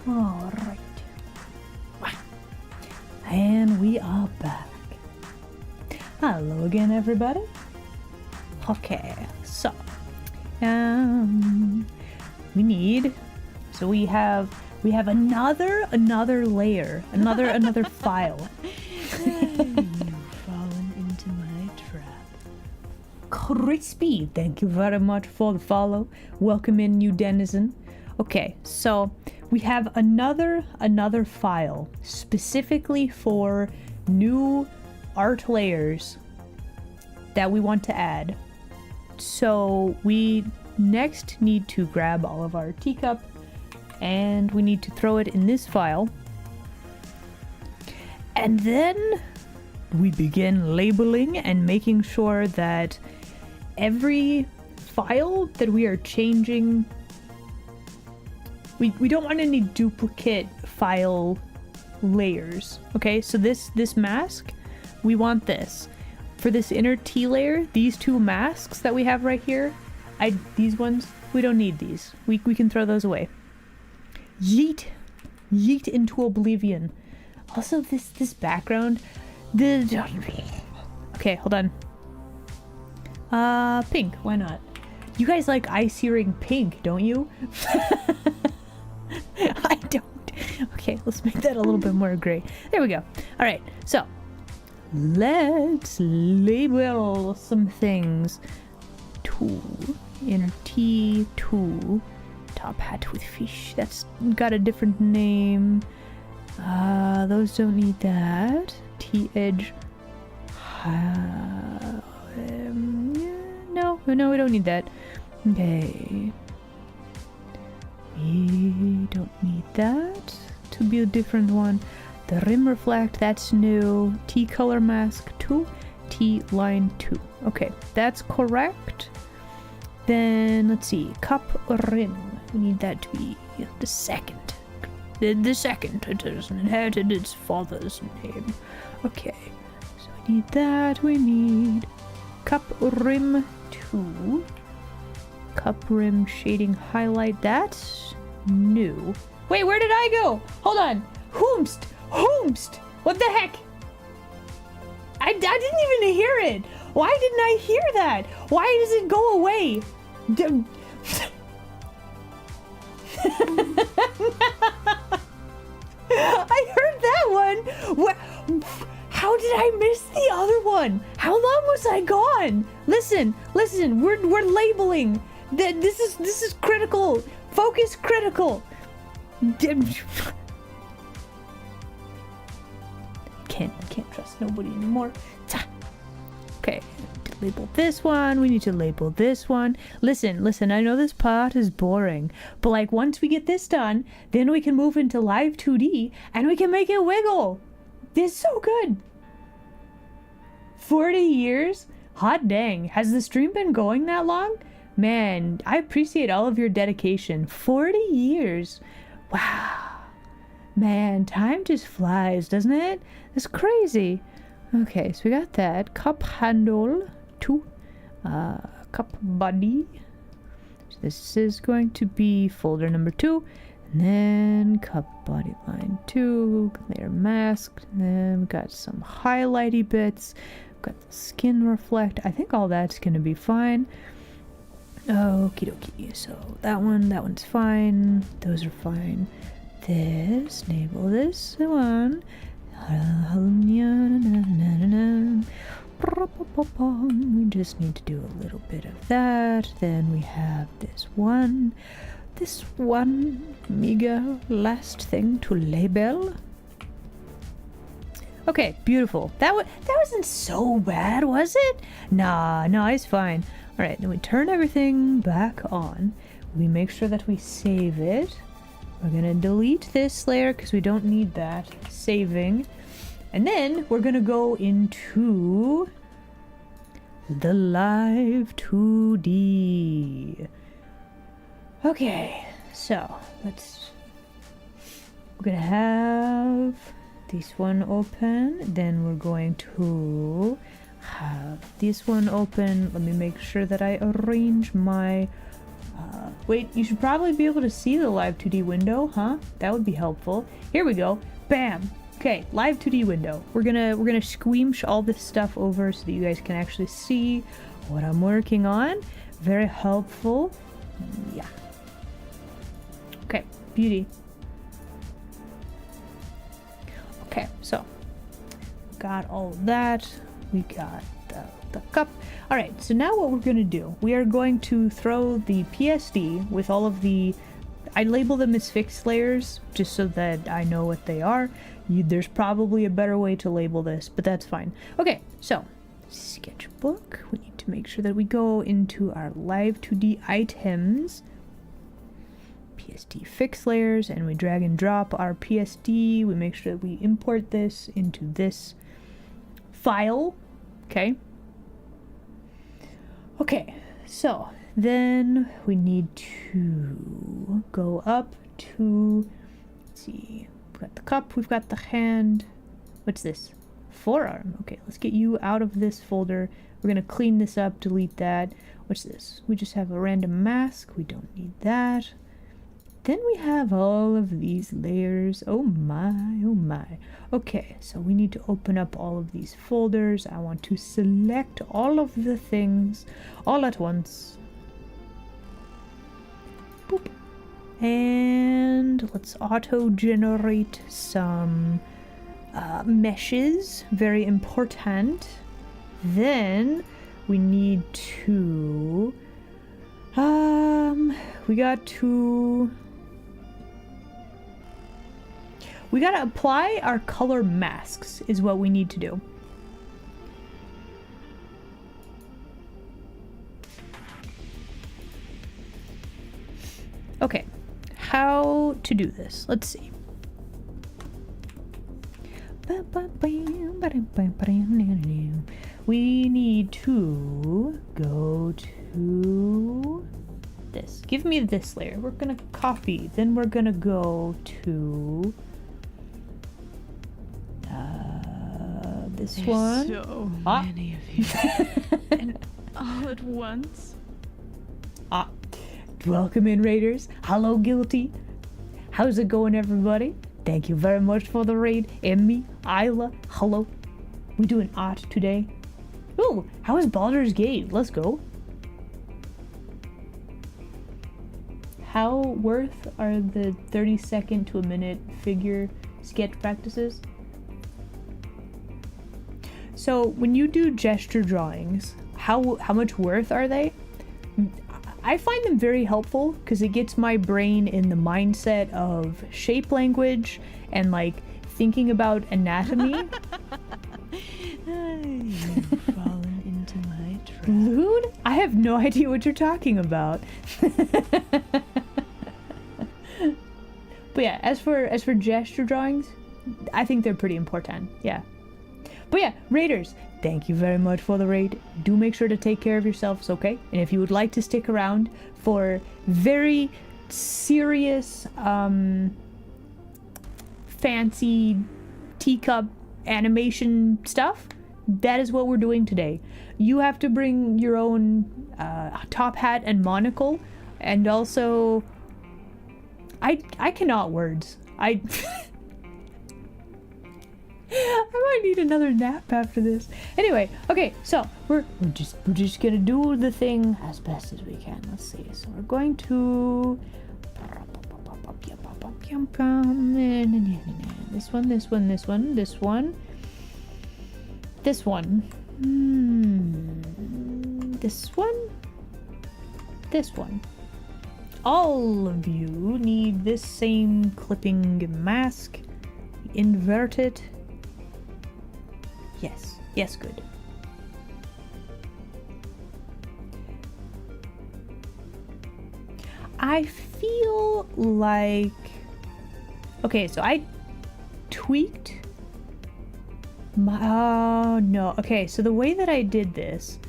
All right. And we are back. Hello again, everybody. Okay, so we have another layer, another file. You've fallen into my trap. Crispy, thank you very much for the follow. Welcome in, new denizen. Okay, so we have another file specifically for new art layers that we want to add. So we next need to grab all of our teacup and we need to throw it in this file. And then we begin labeling and making sure that every file that we are changing, we don't want any duplicate file layers. Okay, so this mask, we want this. For this inner T layer, these two masks that we have right here, these ones, we don't need these. We can throw those away. Yeet into oblivion. Also, this background, okay, hold on. Pink, why not? You guys like eye searing pink, don't you? I don't. Okay, let's make that a little bit more gray. There we go. All right, so let's label some things. Two, inner T, two, top hat with fish. That's got a different name. Those don't need that. T edge. No, we don't need that. Okay. We don't need that to be a different one. The rim reflect, that's new. T color mask 2, T line 2. Okay, that's correct. Then let's see, cup rim. We need that to be the second. The second. It has inherited its father's name. Okay, so we need that. We need cup rim 2. Cup rim shading highlight. That's new. Wait, where did I go? Hold on. Whomst. What the heck? I didn't even hear it. Why didn't I hear that? Why does it go away? I heard that one. How did I miss the other one? How long was I gone? Listen. We're labeling. This is critical. Focus critical. Can't trust nobody anymore. Okay, to label this one. We need to label this one. Listen. I know this part is boring, but like once we get this done, then we can move into Live2D and we can make it wiggle. This is so good. 40 years? Hot dang. Has the stream been going that long? Man, I appreciate all of your dedication. 40 years. Wow. Man, time just flies, doesn't it? That's crazy. Okay, so we got that. Cup handle. 2. Cup body. So this is going to be folder number 2. And then cup body line 2. Layer mask. And then we got some highlighty bits. We've got the skin reflect. I think all that's going to be fine. Okie dokie. So that one's fine. Those are fine. This, enable this one. We just need to do a little bit of that. Then we have this one, mega last thing to label. Okay, beautiful. That wasn't so bad, was it? Nah, it's fine. All right, then we turn everything back on. We make sure that we save it. We're gonna delete this layer because we don't need that. Saving. And then we're gonna go into the Live2D. Okay, so we're gonna have this one open. Then we're going to have this one open. Let me make sure that I arrange my wait, you should probably be able to see the Live2D window, huh? That would be helpful. Here we go. Bam. Okay, Live2D window. We're gonna squeamish all this stuff over so that you guys can actually see what I'm working on. Very helpful. Yeah. Okay, beauty. Okay, so got all of that. We got the cup. All right, so now what we're going to do, we are going to throw the PSD with all of the, I label them as fixed layers just so that I know what they are. There's probably a better way to label this, but that's fine. Okay, so sketchbook, we need to make sure that we go into our Live2D items, PSD fixed layers, and we drag and drop our PSD. We make sure that we import this into this file. Okay, so then we need to go up to, let's see, we've got the cup, we've got the hand. What's this? Forearm. Okay, let's get you out of this folder. We're gonna clean this up, delete that. What's this? We just have a random mask. We don't need that. Then we have all of these layers. Oh my, oh my. Okay, so we need to open up all of these folders. I want to select all of the things all at once. Boop. And let's auto-generate some meshes. Very important. Then we need to... We gotta apply our color masks is what we need to do. Okay, how to do this? Let's see. We need to go to this. Give me this layer. We're gonna copy. Then we're gonna go to this one. So many of you. And all at once. Welcome in, Raiders. Hello, Guilty. How's it going, everybody? Thank you very much for the raid. Emmy, Isla, hello. We doing art today. Ooh, how is Baldur's Gate? Let's go. How worth are the 30-second to a minute figure sketch practices? So when you do gesture drawings, how much worth are they? I find them very helpful because it gets my brain in the mindset of shape language and like thinking about anatomy. You've fallen into my trap. Loon? I have no idea what you're talking about. But yeah, as for gesture drawings, I think they're pretty important. Yeah. But yeah, Raiders, thank you very much for the raid. Do make sure to take care of yourselves, okay? And if you would like to stick around for very serious, fancy teacup animation stuff, that is what we're doing today. You have to bring your own top hat and monocle, and also I cannot words. I might need another nap after this. Anyway, okay, so we're just gonna do the thing as best as we can. Let's see. So we're going to this one, this one, this one, this one, this one, this one, this one. All of you need this same clipping mask. Invert it. Yes. Yes, good. I feel like... Okay, so I tweaked my... Oh, no. Okay, so the way that I did this...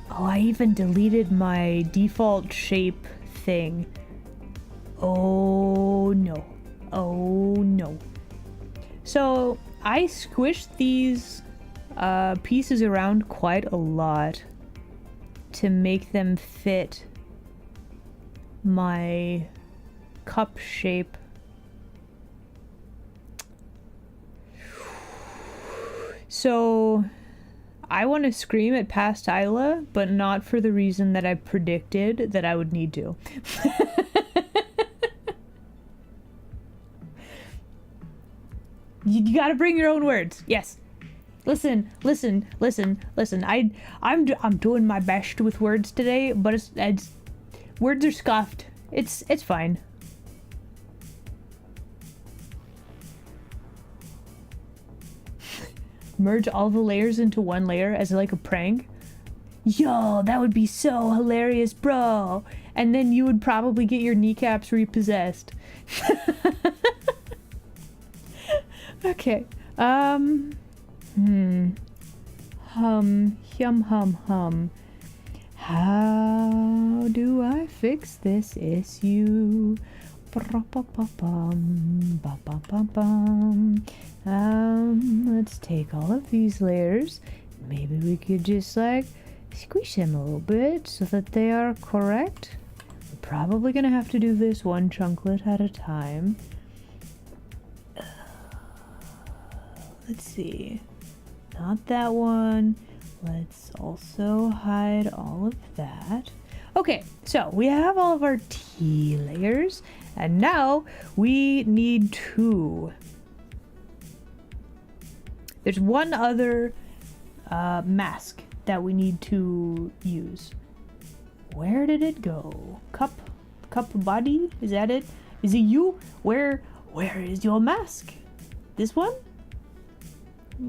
Oh, I even deleted my default shape thing. Oh, no. Oh, no. So, I squished these pieces around quite a lot to make them fit my cup shape. So... I want to scream at past Isla, but not for the reason that I predicted that I would need to. You gotta bring your own words. Yes. Listen. I'm doing my best with words today, but it's words are scuffed. It's fine. Merge all the layers into one layer as like a prank. Yo, that would be so hilarious, bro. And then you would probably get your kneecaps repossessed. Okay. Hum. How do I fix this issue? Let's take all of these layers. Maybe we could just like squish them a little bit so that they are correct. We're probably gonna have to do this one chunklet at a time. Let's see. Not that one. Let's also hide all of that. Okay, so we have all of our T layers, and now we need to... There's one other mask that we need to use. Where did it go? Cup body? Is that it? Is it you? Where is your mask? This one? I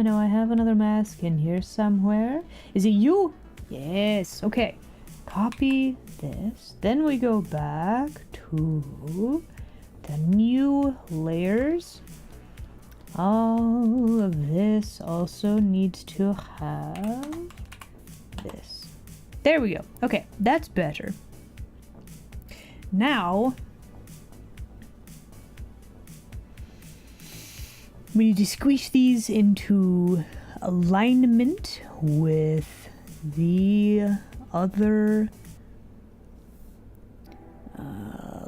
know I have another mask in here somewhere. Is it you? Yes. Okay. Copy this. Then we go back to the new layers. All of this also needs to have this. There we go. Okay, that's better. Now we need to squish these into alignment with the other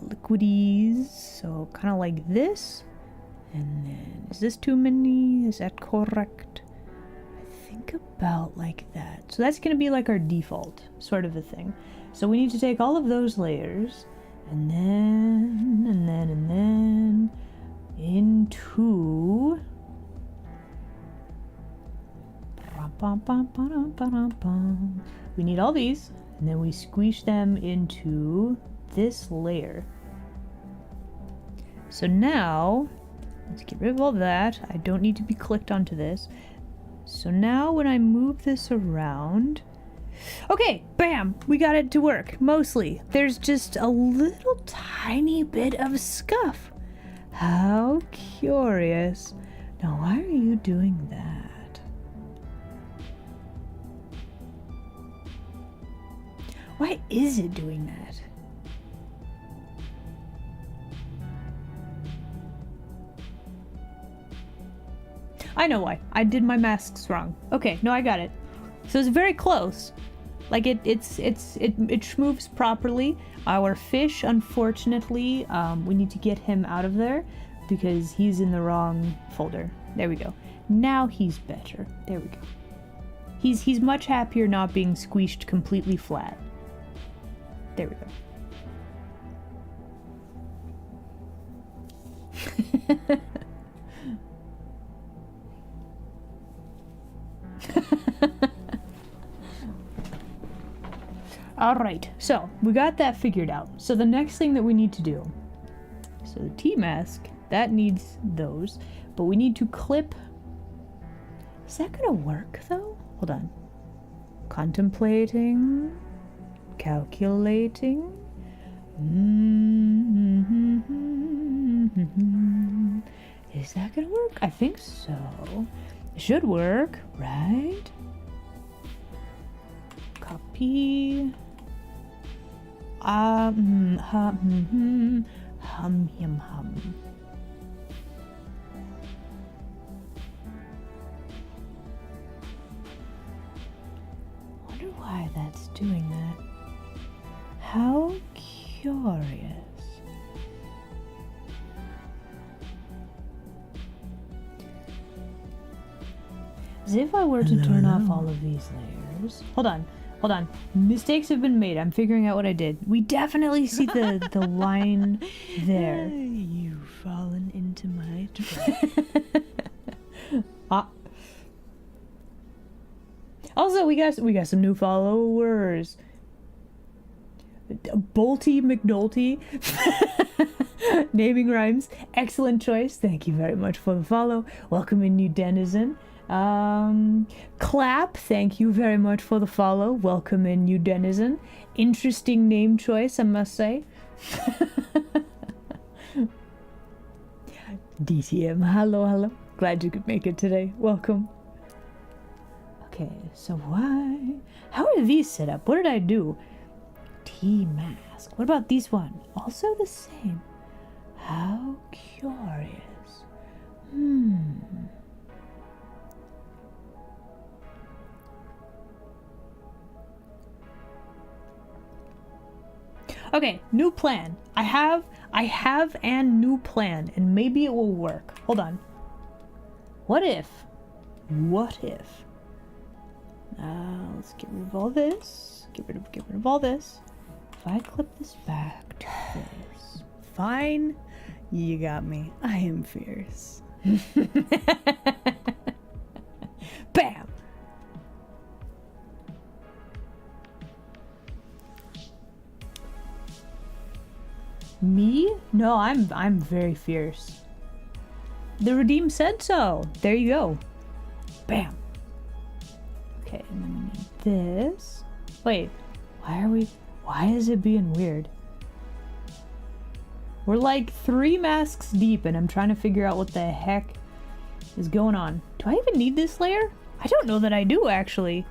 liquidies. So kind of like this. And then, is this too many? Is that correct? I think about like that. So that's going to be like our default sort of a thing. So we need to take all of those layers and then into we need all these, and then we squish them into this layer. So now let's get rid of all that. I don't need to be clicked onto this. So now when I move this around, Okay, bam, we got it to work, mostly. There's just a little tiny bit of scuff. How curious. Now, why are you doing that? Why is it doing that? I know why. I did my masks wrong. Okay, no, I got it. So it's very close. Like it moves properly. Our fish, unfortunately, we need to get him out of there because he's in the wrong folder. There we go. Now he's better. There we go. He's much happier not being squished completely flat. There we go. Alright, so we got that figured out. So the next thing that we need to do, so the T-mask, that needs those, but we need to clip. Is that gonna work though? Hold on. Contemplating, calculating. Is that gonna work? I think so. It should work, right? Copy. Hum. Wonder why that's doing that. How curious. As if I were to turn off all of these layers. Hold on. Mistakes have been made. I'm figuring out what I did. We definitely see the line there. You've fallen into my trap. Also, we got some new followers. Bolty McNulty. Naming rhymes. Excellent choice. Thank you very much for the follow. Welcome in, new denizen. Clap, thank you very much for the follow. Welcome in, new denizen. Interesting name choice, I must say. DTM, hello. Glad you could make it today. Welcome. Okay, so how are these set up? What did I do? T-mask. What about these one? Also the same. How curious. Okay, new plan. I have a new plan, and maybe it will work. Hold on. What if? Let's get rid of all this. Get rid of all this. If I clip this back to this. Fine. You got me. I am fierce. Bam! Me? No, I'm very fierce. The Redeem said so. There you go. Bam. Okay, and then we need this. Wait, why is it being weird? We're like 3 masks deep and I'm trying to figure out what the heck is going on. Do I even need this layer? I don't know that I do, actually.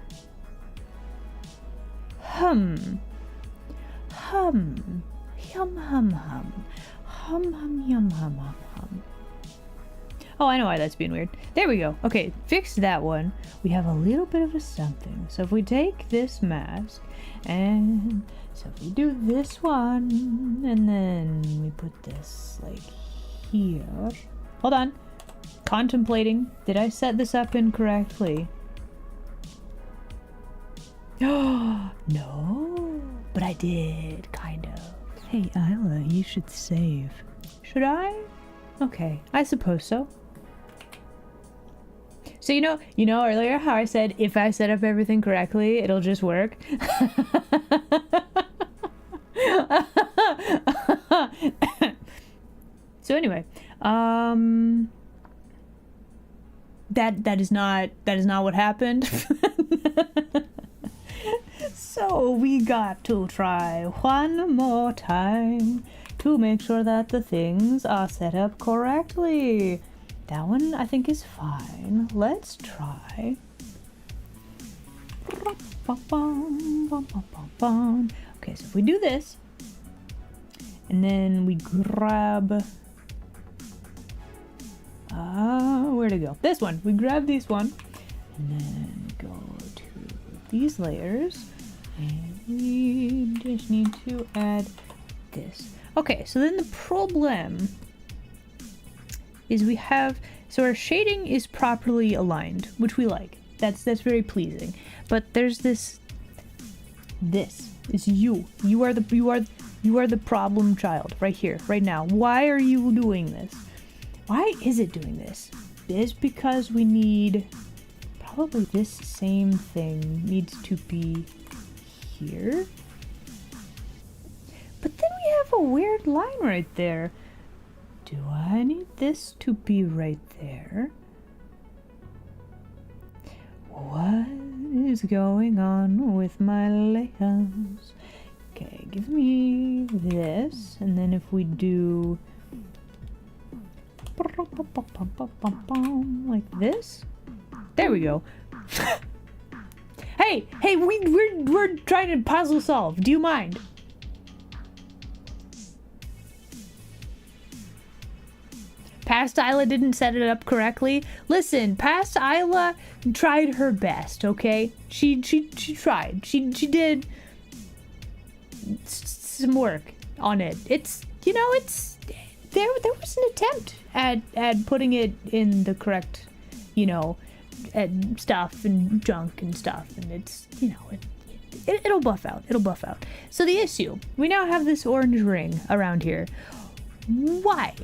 Hum. Yum hum hum. Yum hum. Oh, I know why that's being weird. There we go. Okay, fix that one. We have a little bit of a something. So if we take this mask, and so if we do this one, and then we put this like here. Hold on. Contemplating. Did I set this up incorrectly? Oh, no. But I did, kind of. Hey, Isla, you should save. Should I? Okay, I suppose so. So you know earlier how I said if I set up everything correctly, it'll just work? So anyway, that is not what happened. So we got to try one more time to make sure that the things are set up correctly. That one I think is fine. Let's try. Okay, so if we do this, and then we grab, where to go? This one. We grab this one, and then go to these layers, and we just need to add this. Okay, so then the problem is we have, so our shading is properly aligned, which we like. That's very pleasing. But there's this is you. You are the problem child right here, right now. Why are you doing this? Why is it doing this? It's because we need, probably this same thing needs to be here. But then we have a weird line right there. Do I need this to be right there? What is going on with my layers? Okay, give me this, and then if we do like this, there we go. Hey, we're trying to puzzle solve. Do you mind? Past Isla didn't set it up correctly. Listen, Past Isla tried her best, okay? She tried. She did some work on it. It's, you know, it's there was an attempt at putting it in the correct, you know, stuff and junk and stuff, and it's, you know, it'll buff out. It'll buff out. So the issue, we now have this orange ring around here. Why?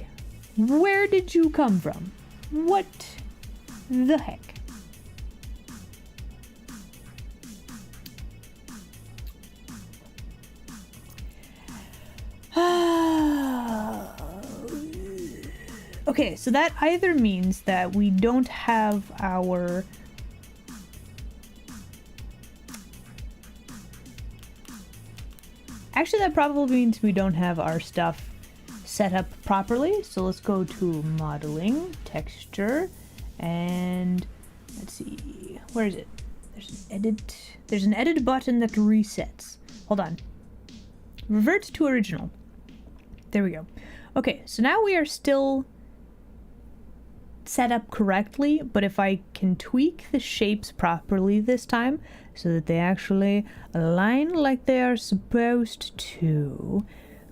Where did you come from? What the heck? Okay, so that either means that we don't have our actually, that probably means we don't have our stuff set up properly. So let's go to modeling, texture, and let's see, where is it? There's an edit button that resets. Hold on. Revert to original. There we go. Okay, so now we are still set up correctly, but if I can tweak the shapes properly this time so that they actually align like they are supposed to.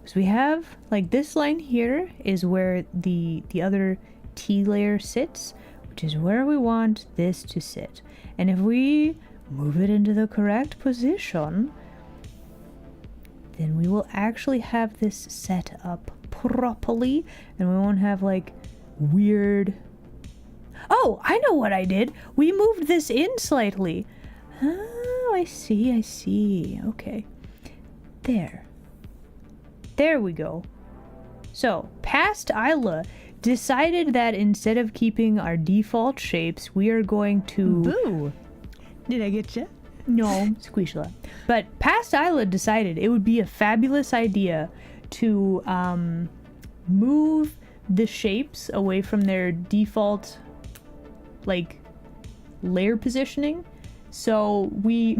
So we have, like, this line here is where the other T layer sits, which is where we want this to sit. And if we move it into the correct position, then we will actually have this set up properly, and we won't have, like, weird... Oh, I know what I did! We moved this in slightly. Oh, I see. Okay. There we go. So, Past Isla decided that instead of keeping our default shapes, we are going to... Boo! Did I get you? No, Squishla. But Past Isla decided it would be a fabulous idea to move the shapes away from their default, like, layer positioning. So we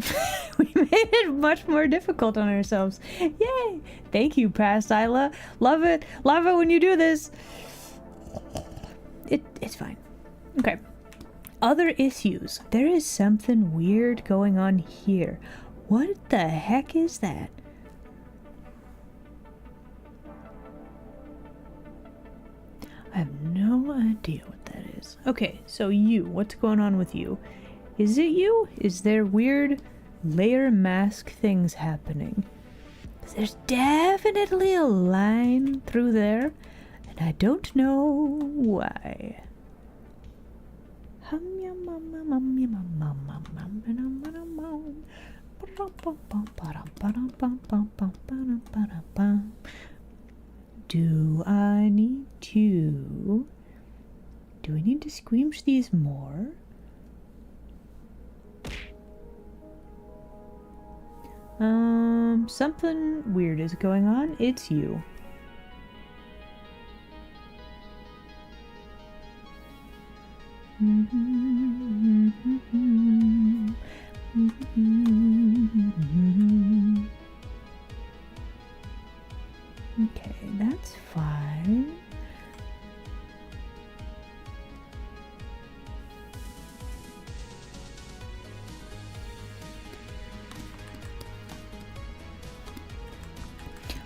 we made it much more difficult on ourselves. Yay! Thank you, Past Isla. Love it when you do this. It's fine. Okay. Other issues. There is something weird going on here. What the heck is that? I have no idea what that is. Okay, so you. What's going on with you? Is it you? Is there weird layer mask things happening? There's definitely a line through there, and I don't know why. Do I need to... Do we need to squeamish these more? Something weird is going on. It's you. Okay, that's fine.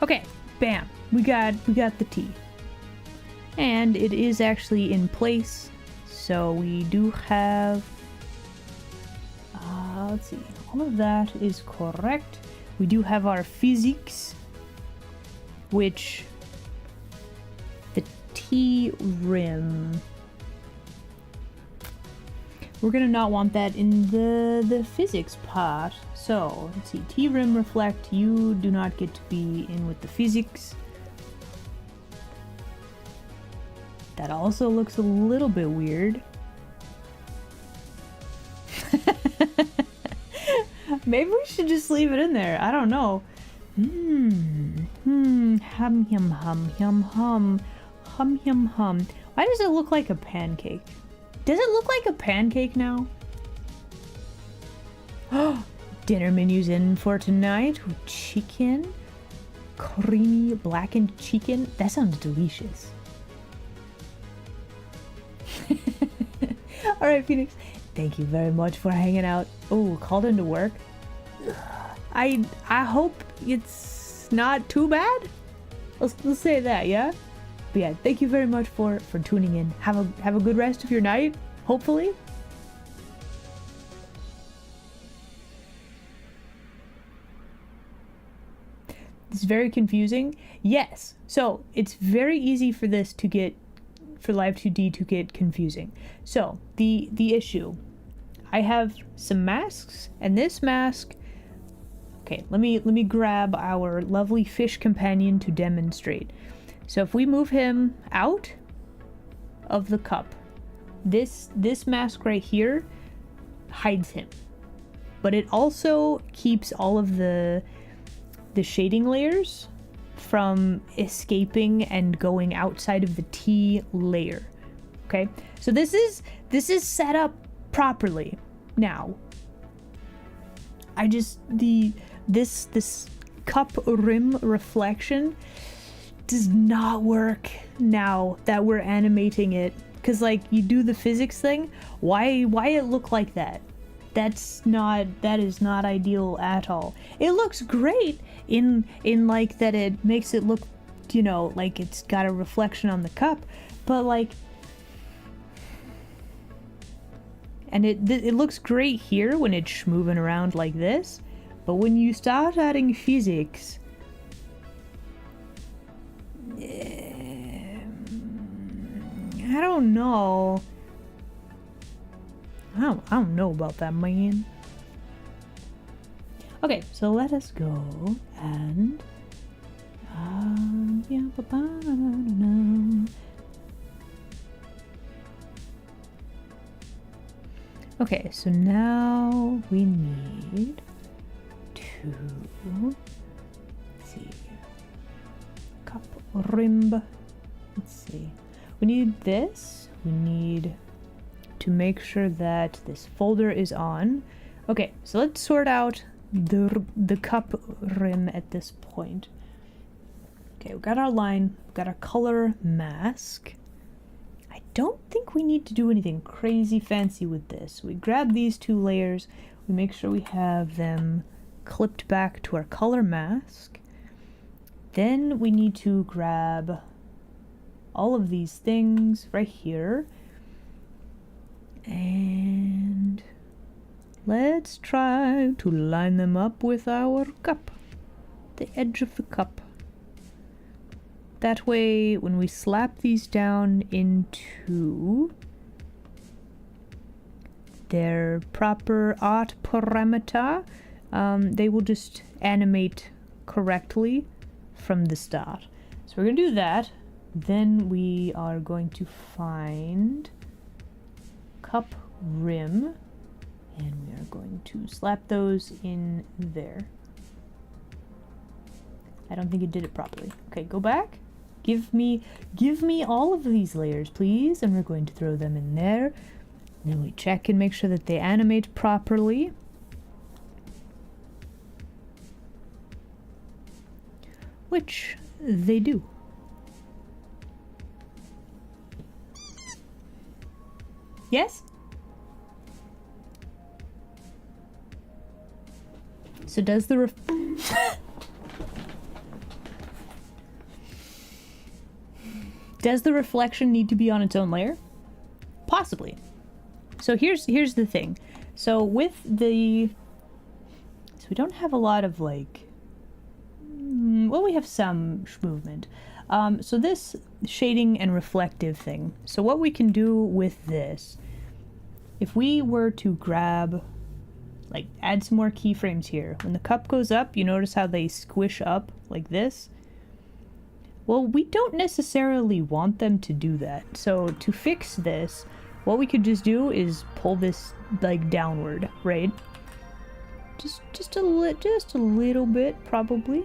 Okay, bam. We got the tea. And it is actually in place. So we do have let's see. All of that is correct. We do have our physics, which the T rim. We're gonna not want that in the physics part. So let's see. T rim reflect. You do not get to be in with the physics. That also looks a little bit weird. Maybe we should just leave it in there. I don't know. Hum hum hum hum hum hum hum. Why does it look like a pancake? Does it look like a pancake now? Dinner menus in for tonight. Chicken, creamy blackened chicken. That sounds delicious. All right, Phoenix. Thank you very much for hanging out. Oh, called into work. I hope it's not too bad. Let's say that, yeah. But yeah, thank you very much for tuning in. Have a good rest of your night. Hopefully. It's very confusing. Yes. So it's very easy for this to get. For Live2D to get confusing. So the issue, I have some masks, and this mask. Okay, let me grab our lovely fish companion to demonstrate. So if we move him out of the cup, this mask right here hides him, but it also keeps all of the shading layers from escaping and going outside of the T layer. Okay, so this is set up properly. Now, I just this cup rim reflection does not work now that we're animating it, because like you do the physics thing. Why it look like that? That is not ideal at all. It looks great in like that it makes it look, you know, like it's got a reflection on the cup, but like, and it looks great here when it's moving around like this, but when you start adding physics, I don't know. I don't know about that, man. Okay, so let us go and okay, so now we need to see cup rim. Let's see. We need this. We need to make sure that this folder is on. Okay, so let's sort out the cup rim at this point. Okay, we got our line, we got our color mask. I don't think we need to do anything crazy fancy with this. We grab these two layers, we make sure we have them clipped back to our color mask. Then we need to grab all of these things right here. And let's try to line them up with our cup, the edge of the cup. That way, when we slap these down into their proper art parameter, they will just animate correctly from the start. So we're going to do that. Then we are going to find cup rim, and we are going to slap those in there. I don't think it did it properly. Okay, go back. Give me all of these layers, please. And we're going to throw them in there. Then we check and make sure that they animate properly. Which they do. Yes? So does the does the reflection need to be on its own layer? Possibly. So here's the thing. So with the... So we don't have a lot of like... Well, we have some movement. So this shading and reflective thing. So what we can do with this, if we were to grab, like add some more keyframes here. When the cup goes up, you notice how they squish up like this? Well, we don't necessarily want them to do that. So to fix this, what we could just do is pull this like downward, right? Just a little bit, probably.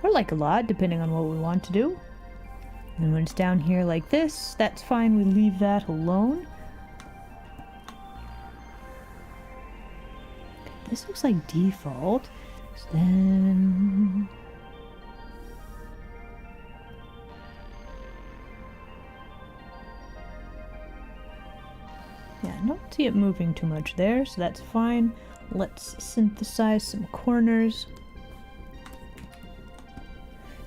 Or like a lot, depending on what we want to do. And when it's down here like this, that's fine, we leave that alone. This looks like default. So then... Yeah, I don't see it moving too much there, so that's fine. Let's synthesize some corners.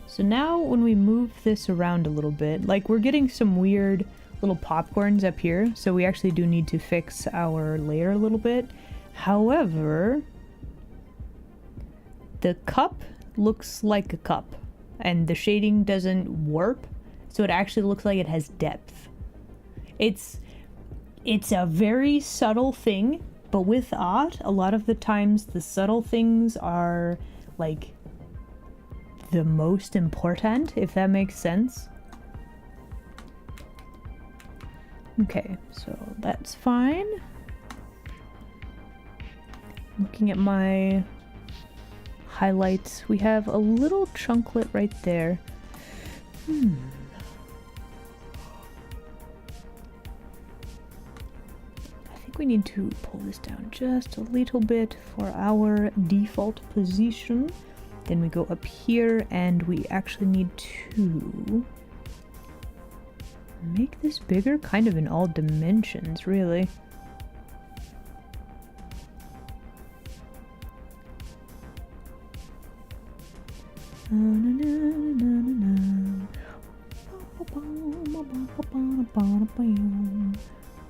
So now when we move this around a little bit, like we're getting some weird little popcorns up here, so we actually do need to fix our layer a little bit. However, the cup looks like a cup, and the shading doesn't warp, so it actually looks like it has depth. It's a very subtle thing, but with art, a lot of the times the subtle things are like the most important, if that makes sense. Okay, so that's fine. Looking at my highlights, we have a little chunklet right there. I think we need to pull this down just a little bit for our default position. Then we go up here and we actually need to make this bigger, kind of in all dimensions, really.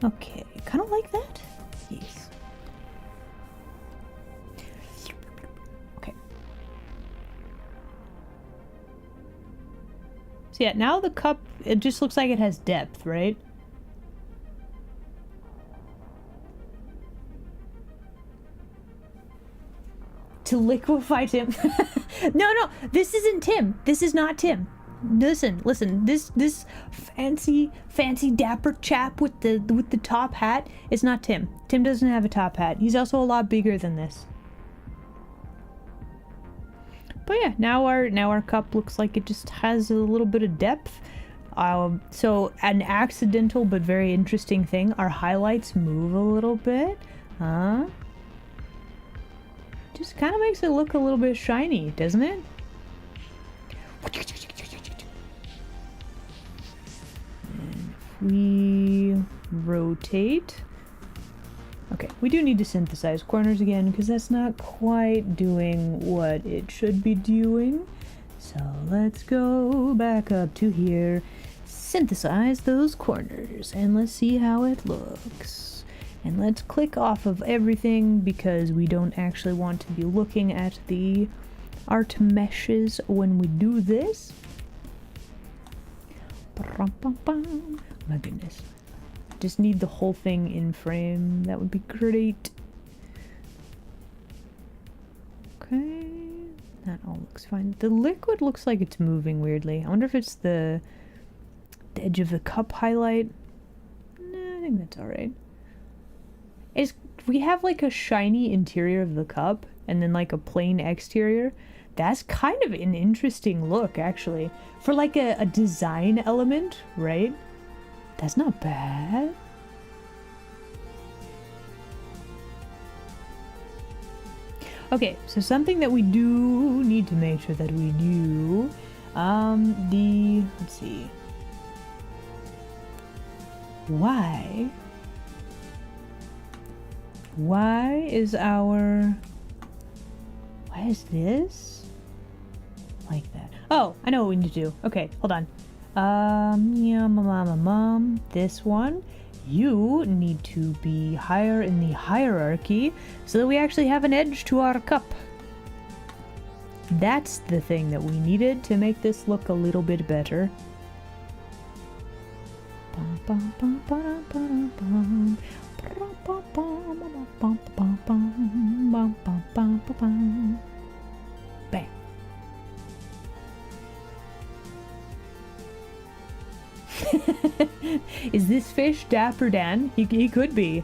Okay, kind of like that? Yes. Okay. So yeah, now the cup, it just looks like it has depth, right? To liquefy Tim. No, this isn't Tim. This is not Tim. Listen. This fancy dapper chap with the top hat is not Tim. Tim doesn't have a top hat. He's also a lot bigger than this. But yeah, now our cup looks like it just has a little bit of depth. So an accidental but very interesting thing, our highlights move a little bit. Just kind of makes it look a little bit shiny, doesn't it? And if we rotate... Okay, we do need to synthesize corners again because that's not quite doing what it should be doing. So let's go back up to here, synthesize those corners, and let's see how it looks. And let's click off of everything because we don't actually want to be looking at the art meshes when we do this. My goodness. Just need the whole thing in frame. That would be great. Okay. That all looks fine. The liquid looks like it's moving weirdly. I wonder if it's the edge of the cup highlight. Nah, I think that's alright. We have like a shiny interior of the cup, and then like a plain exterior. That's kind of an interesting look, actually. For like a design element, right? That's not bad. Okay, so something that we do need to make sure that we do, let's see. Why is this like that? Oh, I know what we need to do. Okay, hold on. This one, you need to be higher in the hierarchy so that we actually have an edge to our cup. That's the thing that we needed to make this look a little bit better. Bam. Is this fish Dapper Dan? He could be.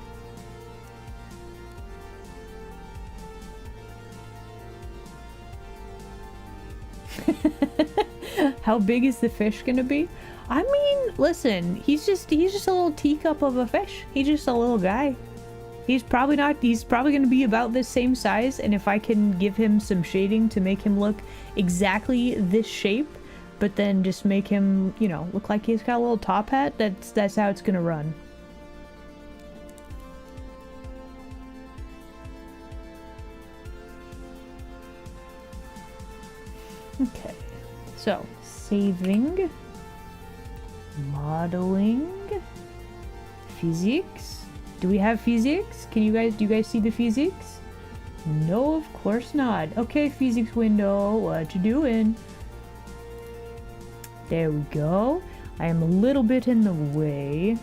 How big is the fish gonna be? I mean, listen, he's just a little teacup of a fish. He's just a little guy. He's probably gonna be about this same size, and if I can give him some shading to make him look exactly this shape, but then just make him, you know, look like he's got a little top hat, that's how it's gonna run. Okay, so saving, modeling, physics. Do we have physics? Do you guys see the physics? No, of course not. Okay, physics window, what you doing? There we go. I am a little bit in the way.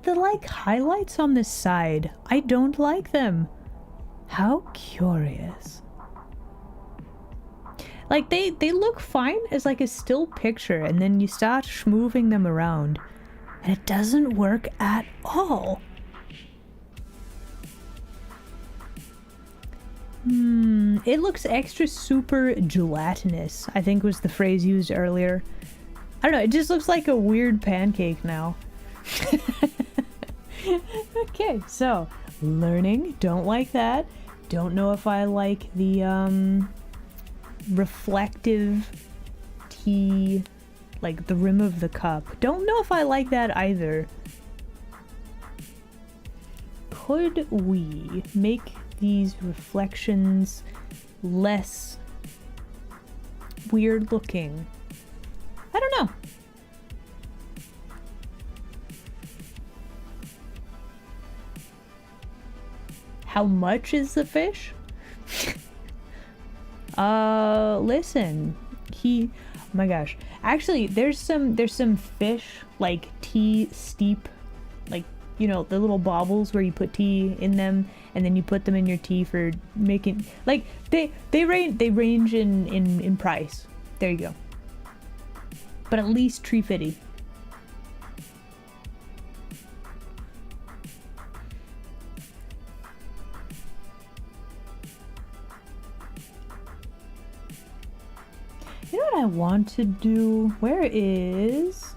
The like highlights on this side, I don't like them. How curious. Like they look fine as like a still picture, and then you start moving them around and it doesn't work at all. It looks extra super gelatinous, I think was the phrase used earlier. I don't know, it just looks like a weird pancake now. Okay, so learning, don't like that. Don't know if I like the reflective tea, like the rim of the cup. Don't know if I like that either. Could we make these reflections less weird looking? I don't know. How much is the fish? Listen, oh my gosh. Actually, there's some fish, like tea steep, like, you know, the little baubles where you put tea in them and then you put them in your tea for making, like, they range in price. There you go. But at least tree fitty. You know what I want to do? Where is...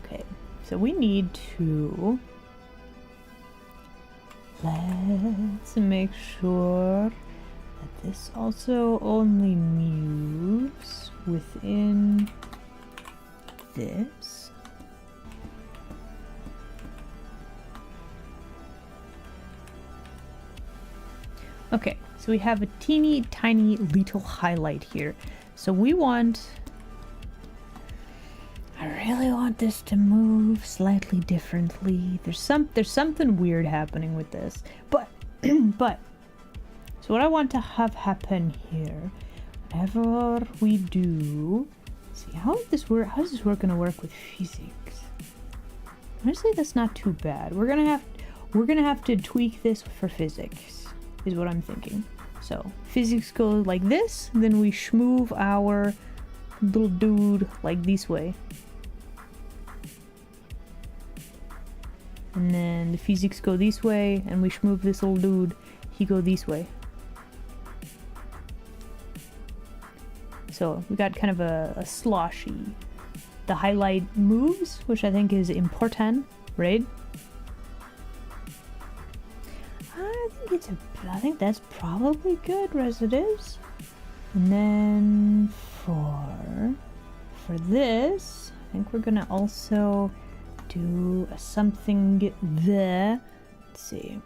Okay, so we need to... Let's make sure that this also only moves within this. Okay, so we have a teeny tiny little highlight here. So we want... I really want this to move slightly differently. There's something weird happening with this. But so what I want to have happen here, whenever we do, let's see, how does this work? How is this gonna work with physics? Honestly, that's not too bad. We're gonna have to tweak this for physics. is what I'm thinking. So physics goes like this, then we move our little dude like this way. And then the physics go this way, and we move this little dude, he go this way. So we got kind of a sloshy. The highlight moves, which I think is important, right? I think that's probably good as it is. And then for this, I think we're gonna also do something there. Let's see.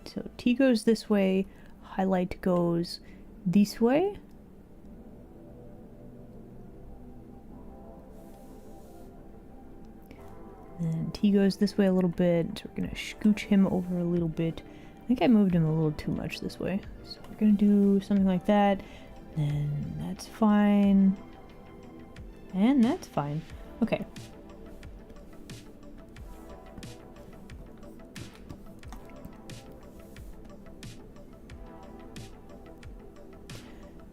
So T goes this way, highlight goes this way. And T goes this way a little bit, so we're gonna scooch him over a little bit. I think I moved him a little too much this way. So we're gonna do something like that. And that's fine. And that's fine. Okay.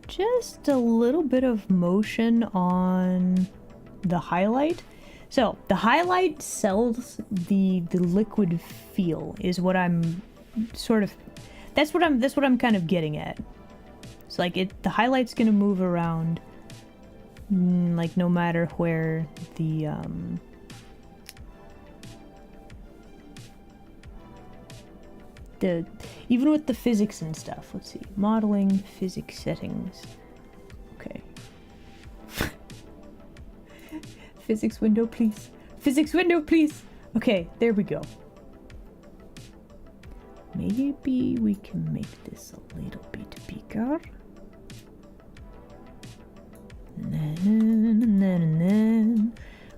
Just a little bit of motion on the highlight. So the highlight sells the liquid feel is what I'm sort of, that's what I'm kind of getting at. So like the highlight's gonna move around, like no matter where the even with the physics and stuff. Let's see, modeling, physics settings. Okay. Physics window, please. Physics window, please. Okay, there we go. Maybe we can make this a little bit bigger. And then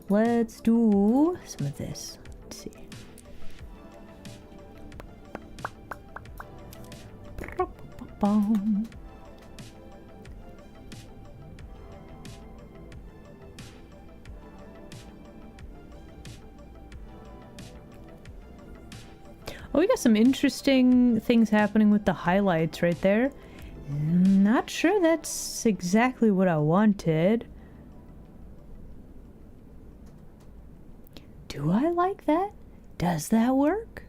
let's do some of this. Let's see. Oh, we got some interesting things happening with the highlights right there. Not sure that's exactly what I wanted. Do I like that? Does that work?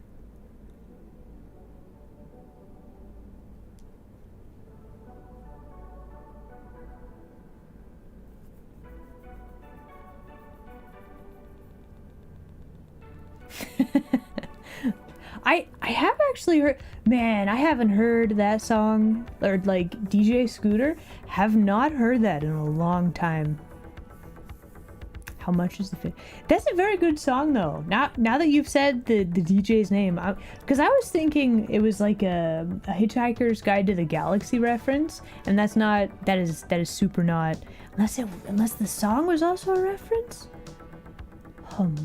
I have actually heard, man, I haven't heard that song, or like DJ Scooter, have not heard that in a long time. How much is the fit? That's a very good song though. Now that you've said the DJ's name, because I was thinking it was like a Hitchhiker's Guide to the Galaxy reference, and that's not, that is super not, unless the song was also a reference? Hum.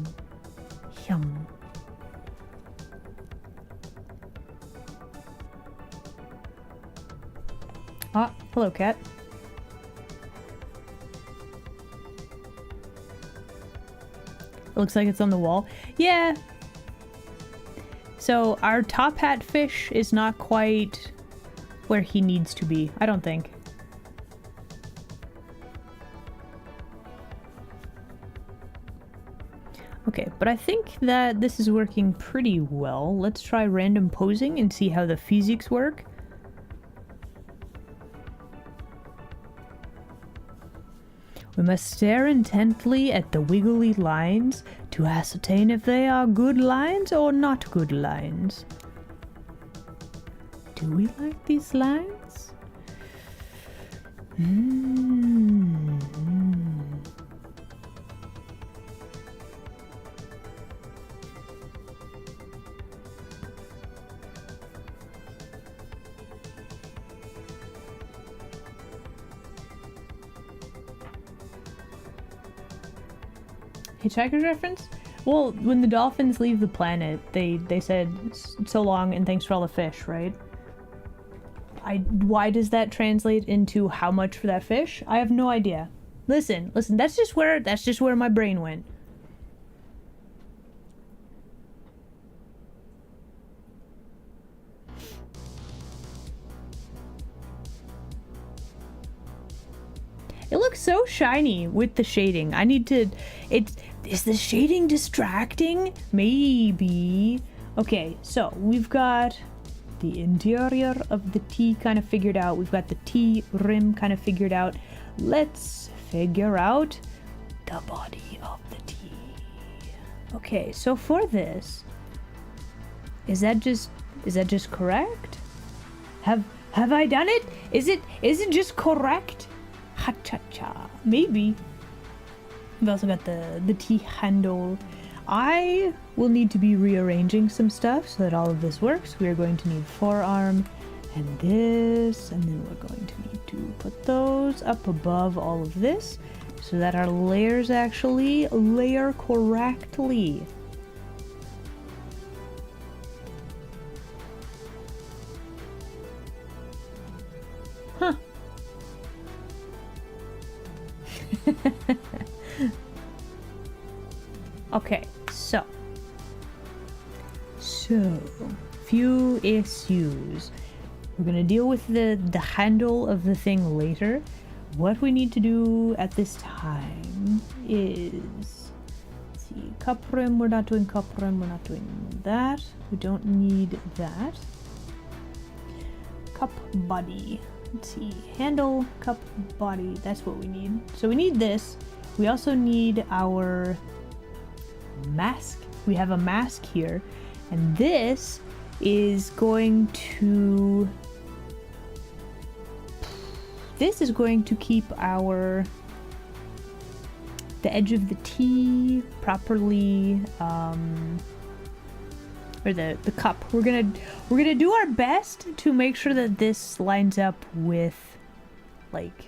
Ah, hello, cat. It looks like it's on the wall. Yeah. So our top hat fish is not quite where he needs to be, I don't think. Okay, but I think that this is working pretty well. Let's try random posing and see how the physics work. We must stare intently at the wiggly lines to ascertain if they are good lines or not good lines. Do we like these lines? Hitchhiker's reference? Well, when the dolphins leave the planet, they said, so long and thanks for all the fish, right? Why does that translate into how much for that fish? I have no idea. Listen, that's just where my brain went. so shiny with the shading. I need to... Is the shading distracting? Maybe. Okay, so we've got the interior of the T kind of figured out. We've got the T rim kind of figured out. Let's figure out the body of the T. Okay, so for this, is that just correct? Have I done it? Is it just correct? Ha cha cha. Maybe. We've also got the T handle. I will need to be rearranging some stuff so that all of this works. We are going to need forearm and this, and then we're going to need to put those up above all of this so that our layers actually layer correctly. Huh. Okay, so few issues. We're gonna deal with the handle of the thing later. What we need to do at this time is, let's see, cup rim, we're not doing cup rim, we're not doing that. We don't need that. Cup body. Let's see, handle, cup, body, that's what we need. So we need this. We also need our mask. We have a mask here, and this is going to keep the edge of the T properly, or the cup. We're gonna do our best to make sure that this lines up with like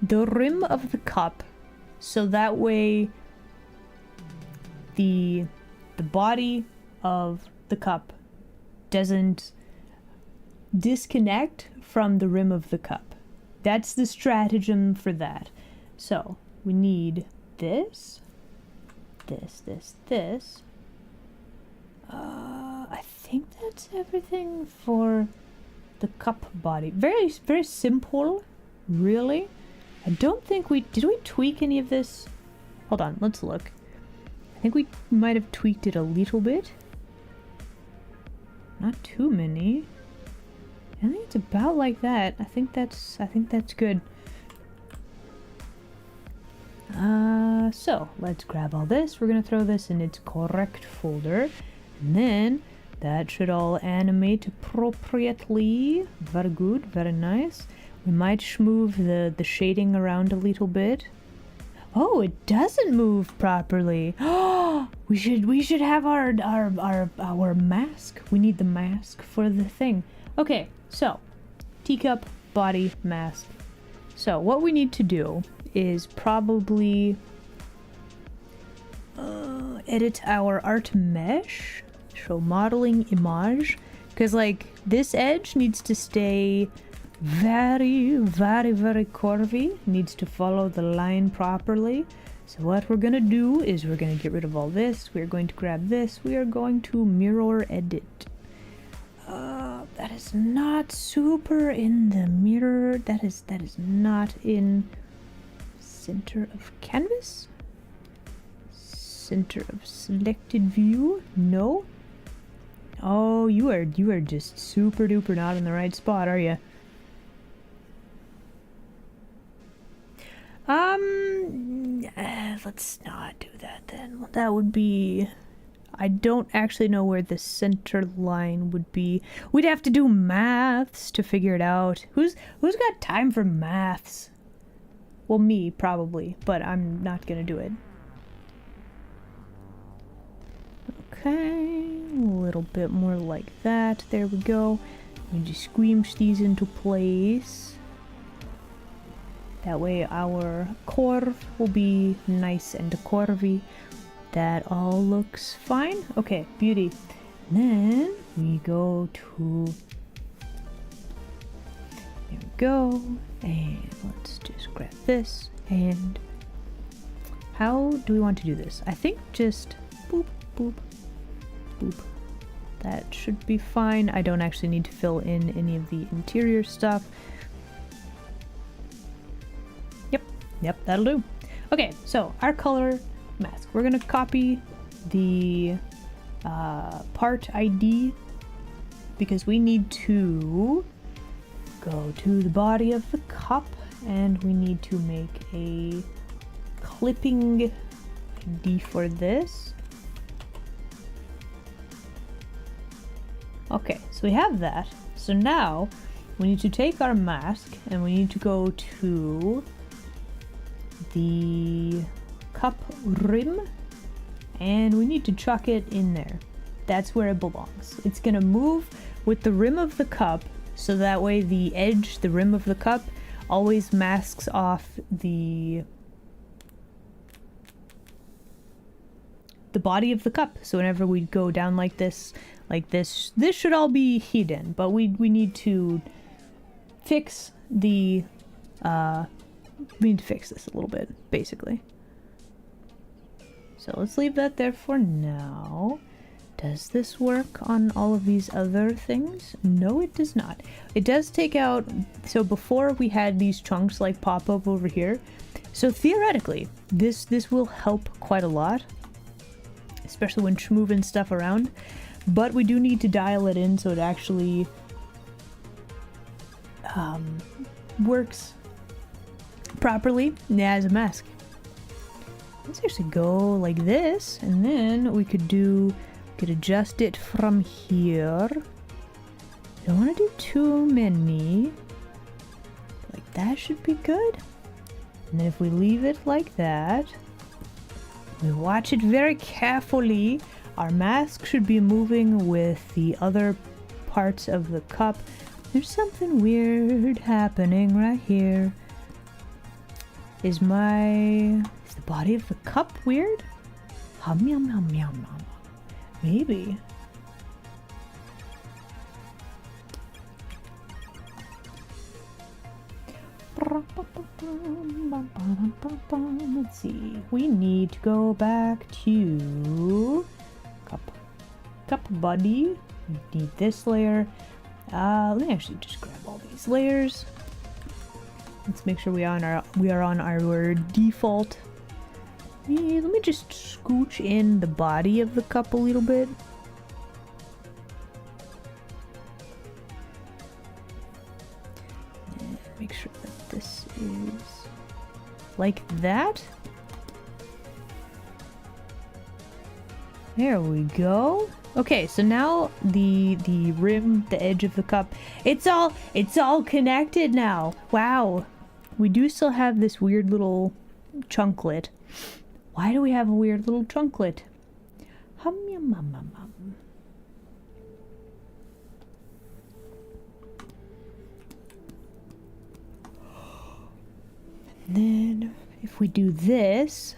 the rim of the cup, so that way the body of the cup doesn't disconnect from the rim of the cup. That's the stratagem for that. So we need this. I think that's everything for the cup body. Very, very simple, really. I don't think did we tweak any of this? Hold on, let's look. I think we might have tweaked it a little bit. Not too many. I think it's about like that. I think that's good. So let's grab all this. We're gonna throw this in its correct folder, and then that should all animate appropriately. Very good, very nice. We might move the shading around a little bit. Oh, it doesn't move properly. Oh, we should have our mask. We need the mask for the thing. Okay, so teacup, body, mask. So what we need to do is probably edit our art mesh, show modeling image, because like this edge needs to stay very, very, very curvy, needs to follow the line properly. So what we're gonna do is we're gonna get rid of all this. We're going to grab this. We are going to mirror edit. That is not super in the mirror. That is not in center of canvas. Center of selected view. No. Oh, you are just super duper not in the right spot, are you? Let's not do that then. That would be... I don't actually know where the center line would be. We'd have to do maths to figure it out. Who's got time for maths? Well, me, probably, but I'm not gonna do it. Okay, a little bit more like that. There we go. We just squeeze these into place. That way our curve will be nice and curvy. That all looks fine. Okay, beauty. Then we go to... There we go. And let's just grab this. And how do we want to do this? I think just boop, boop, boop. That should be fine. I don't actually need to fill in any of the interior stuff. Yep, that'll do. Okay, so our color mask. We're gonna copy the part ID because we need to go to the body of the cup and we need to make a clipping ID for this. Okay, so we have that. So now we need to take our mask and we need to go to the cup rim and we need to chuck it in there. That's where it belongs. It's gonna move with the rim of the cup so that way the edge, the rim of the cup, always masks off the body of the cup. So whenever we go down like this, this should all be hidden, but we need to fix the we need to fix this a little bit, basically. So let's leave that there for now. Does this work on all of these other things? No, it does not. It does take out, so before we had these chunks like pop up over here. So theoretically, this will help quite a lot, especially when moving stuff around. But we do need to dial it in so it actually works properly as a mask. Let's actually go like this, and then we could adjust it from here. Don't want to do too many. Like that should be good. And then if we leave it like that, we watch it very carefully. Our mask should be moving with the other parts of the cup. There's something weird happening right here. Is the body of the cup weird? Hum yum yum yum yum. Maybe. Let's see. We need to go back to cup body. We need this layer. Let me actually just grab all these layers. Let's make sure we are on our default. Yeah, let me just scooch in the body of the cup a little bit. And make sure that this is like that. There we go. Okay, so now the rim, the edge of the cup, it's all connected now. Wow. We do still have this weird little chunklet. Why do we have a weird little chunklet? Hum yum hum hum hum. And then if we do this,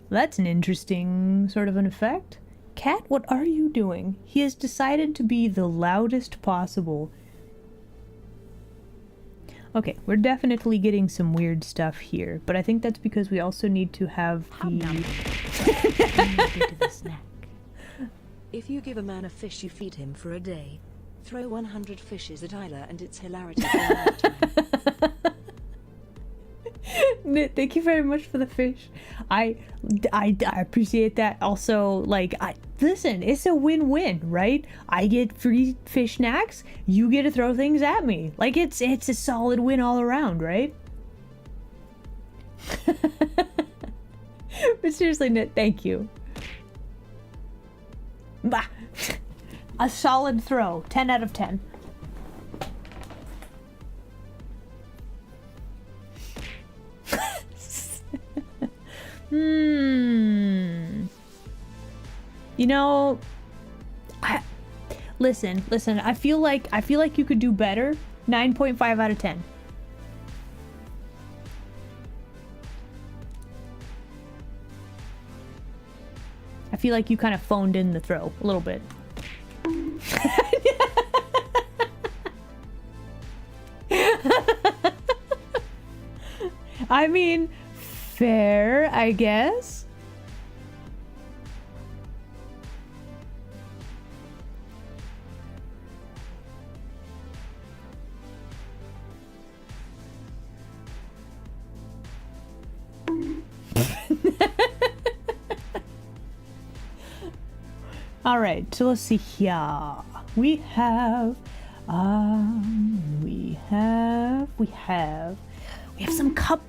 that's an interesting sort of an effect. Cat, what are you doing? He has decided to be the loudest possible. Okay, we're definitely getting some weird stuff here, but I think that's because we also need to have the snack. If you give a man a fish, you feed him for a day. Throw 100 fishes at Isla and it's hilarity. Thank you very much for the fish. I appreciate that. Also, like, listen, it's a win-win, right? I get free fish snacks, you get to throw things at me. Like, it's a solid win all around, right? But seriously, Nit, thank you. Bah. A solid throw. 10 out of 10. You know, listen, I feel like you could do better. 9.5 out of 10. I feel like you kind of phoned in the throw a little bit. I mean, fair, I guess. All right, so let's see here. We have some cup.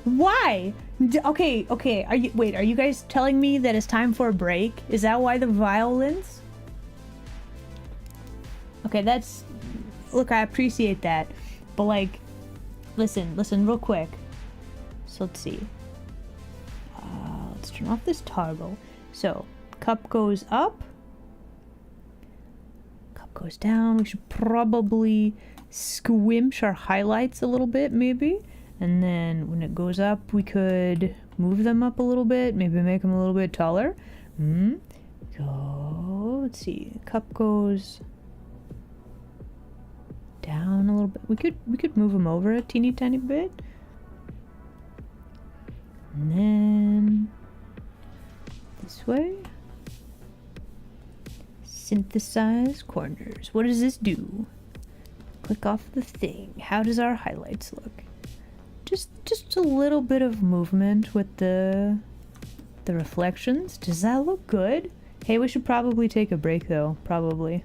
Why? Okay. Are you guys telling me that it's time for a break? Is that why the violence? Okay, look, I appreciate that, but like, listen real quick. So let's see. Let's turn off this toggle. So cup goes up, cup goes down. We should probably squinch our highlights a little bit, maybe. And then when it goes up, we could move them up a little bit, maybe make them a little bit taller. Let's see. Cup goes down a little bit. We could move them over a teeny tiny bit. And then this way. Synthesize corners. What does this do? Click off the thing. How does our highlights look? Just a little bit of movement with the reflections. Does that look good? Hey, we should probably take a break though, probably.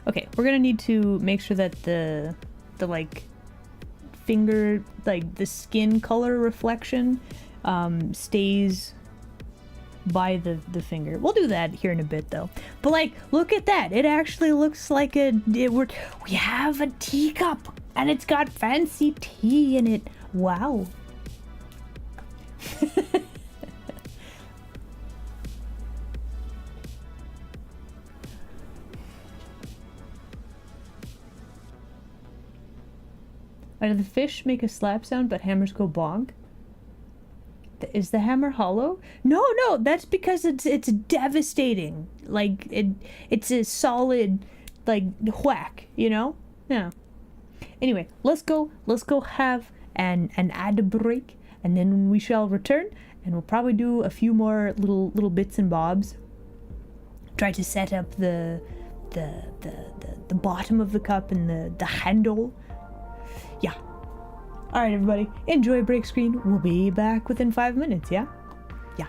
Okay, we're gonna need to make sure that the like finger, like the skin color reflection stays by the finger. We'll do that here in a bit though. But like, look at that. It actually looks like we have a teacup and it's got fancy tea in it. Wow. Do the fish make a slap sound, but hammers go bonk? Is the hammer hollow? No, that's because it's devastating. Like it's a solid, like, whack. You know? Yeah. Anyway, let's go have an ad break, and then we shall return, and we'll probably do a few more little bits and bobs. Try to set up the bottom of the cup and the handle. Yeah. Alright, everybody. Enjoy break screen. We'll be back within 5 minutes, yeah? Yeah.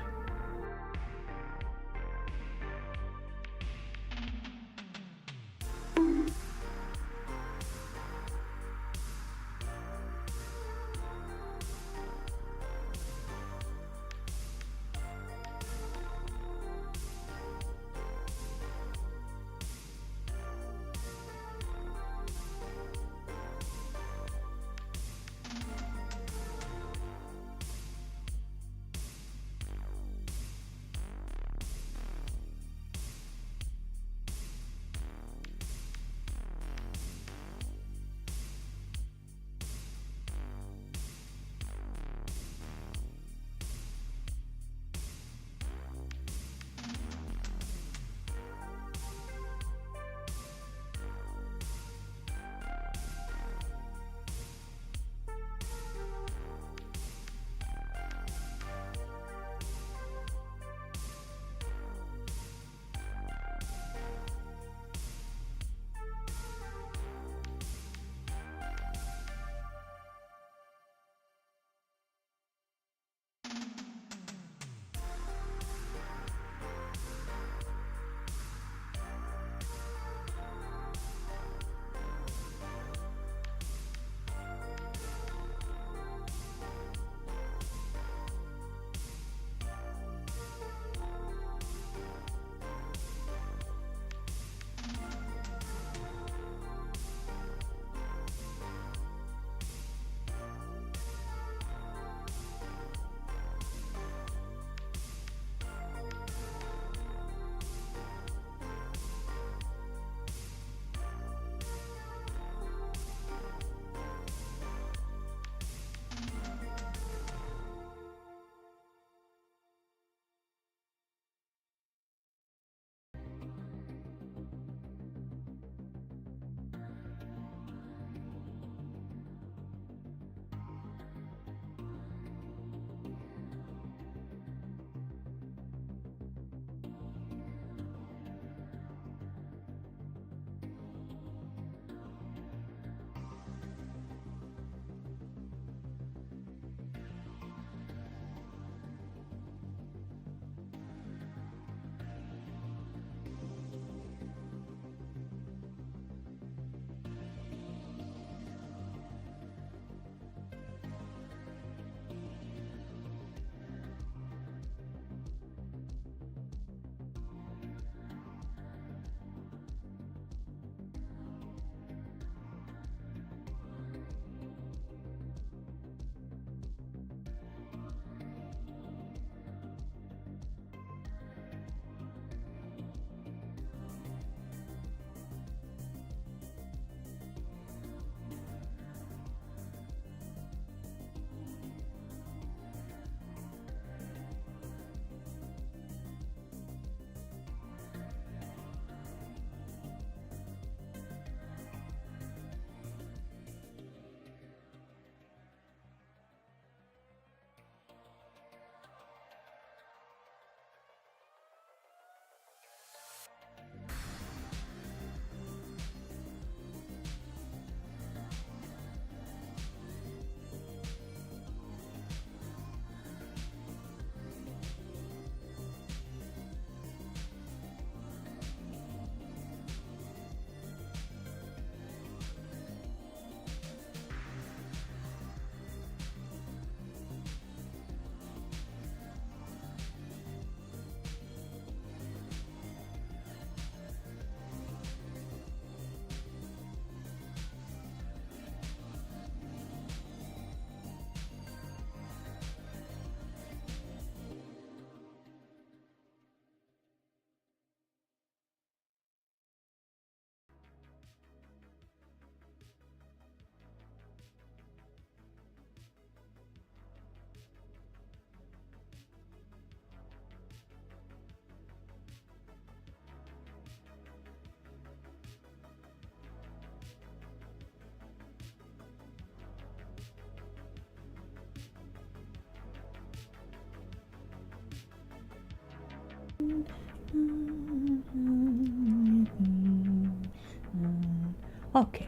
Okay.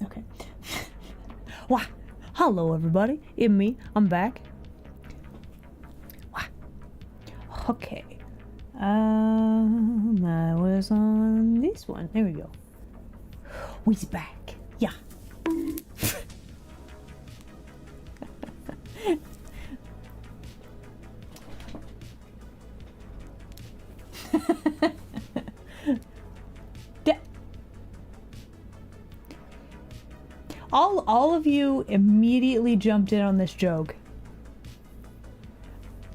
Okay. Wah! Hello, everybody. It's me. I'm back. Wah! Okay. I was on this one. There we go. We's back. Yeah. All of you immediately jumped in on this joke.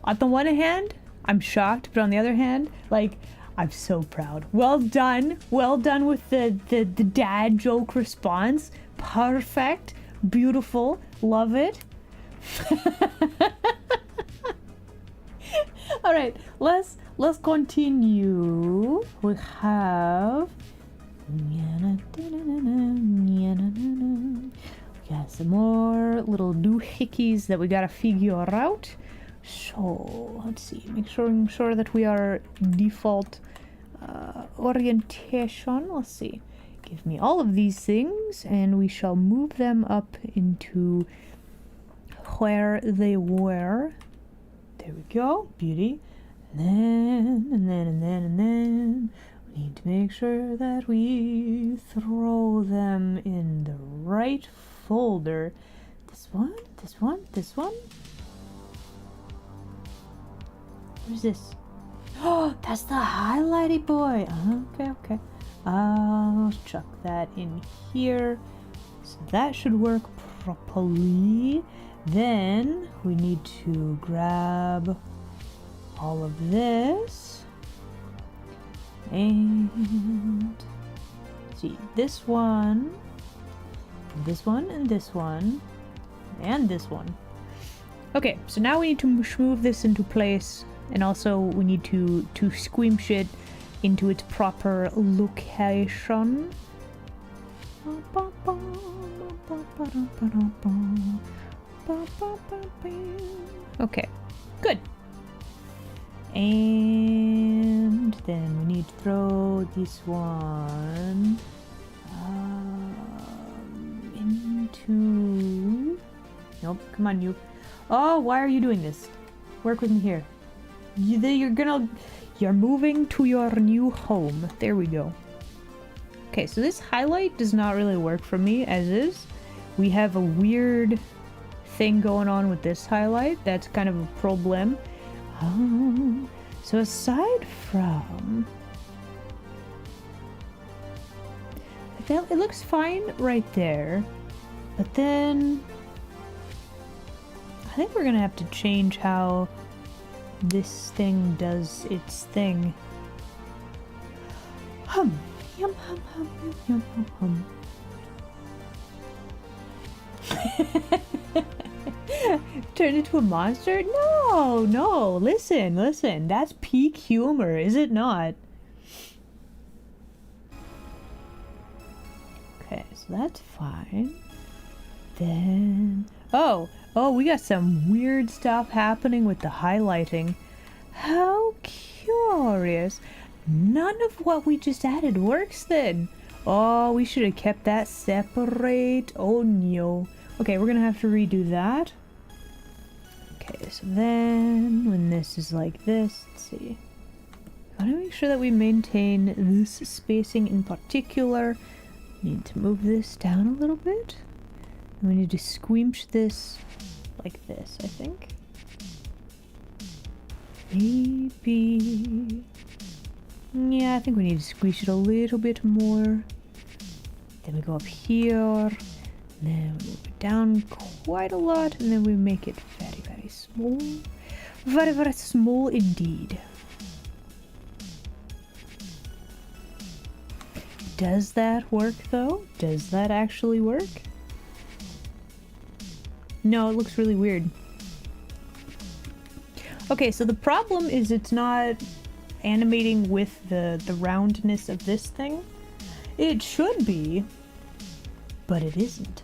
On the one hand, I'm shocked, but on the other hand, like, I'm so proud. Well done. Well done with the dad joke response. Perfect. Beautiful. Love it. All right, let's continue. We have got some more little doohickeys that we gotta figure out. So let's see, making sure that we are default orientation. Let's see, give me all of these things and we shall move them up into where they were. There we go, beauty. And then we need to make sure that we throw them in the right folder. This one. What is this? Oh, that's the highlighty boy. Okay. I'll chuck that in here. So that should work properly. Then we need to grab all of this. And see, this one, and this one, and this one, and this one. Okay, so now we need to move this into place. And also we need to squeamish it into its proper location. Okay, good. And then we need to throw this one into... Nope, come on you. Oh, why are you doing this? Work with me here. You're moving to your new home. There we go. Okay, so this highlight does not really work for me as is. We have a weird thing going on with this highlight. That's kind of a problem. So aside from that, it looks fine right there. But then I think we're gonna have to change how this thing does its thing. Hum. Yum hum hum yum hum hum. Turn into a monster? No, listen, that's peak humor, is it not? Okay, so that's fine. Then, oh, we got some weird stuff happening with the highlighting. How curious. None of what we just added works then. Oh, we should have kept that separate. Oh no. Okay, we're gonna have to redo that. Okay, so then when this is like this, let's see. I want to make sure that we maintain this spacing in particular. Need to move this down a little bit. And we need to squeamish this like this, I think. Maybe. Yeah, I think we need to squeeze it a little bit more. Then we go up here. Then we move it down quite a lot. And then we make it very, very small. Very, very small indeed. Does that work though? Does that actually work? No, it looks really weird. Okay, so the problem is it's not animating with the roundness of this thing. It should be, but it isn't.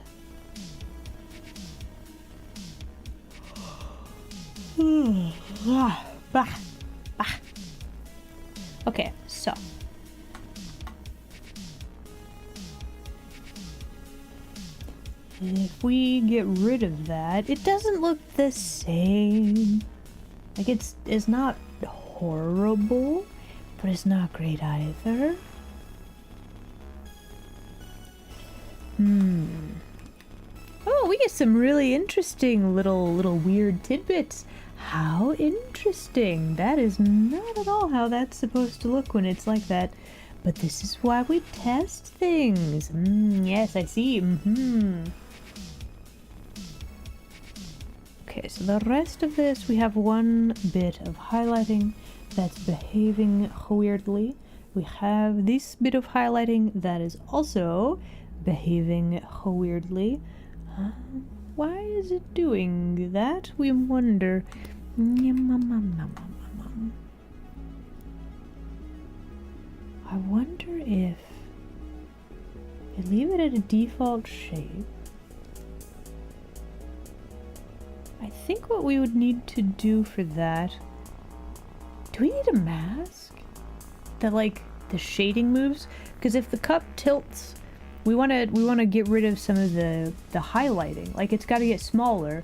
Okay, so. If we get rid of that, it doesn't look the same. Like it's not horrible, but it's not great either. Oh, we get some really interesting little weird tidbits. How interesting. That is not at all how that's supposed to look when it's like that. But this is why we test things. Yes, I see. Okay, so the rest of this, we have one bit of highlighting that's behaving weirdly. We have this bit of highlighting that is also behaving weirdly. Why is it doing that? We wonder. I wonder if I leave it at a default shape. I think what we would need to do for that. Do we need a mask that like the shading moves? Because if the cup tilts, we want to get rid of some of the highlighting. Like it's got to get smaller,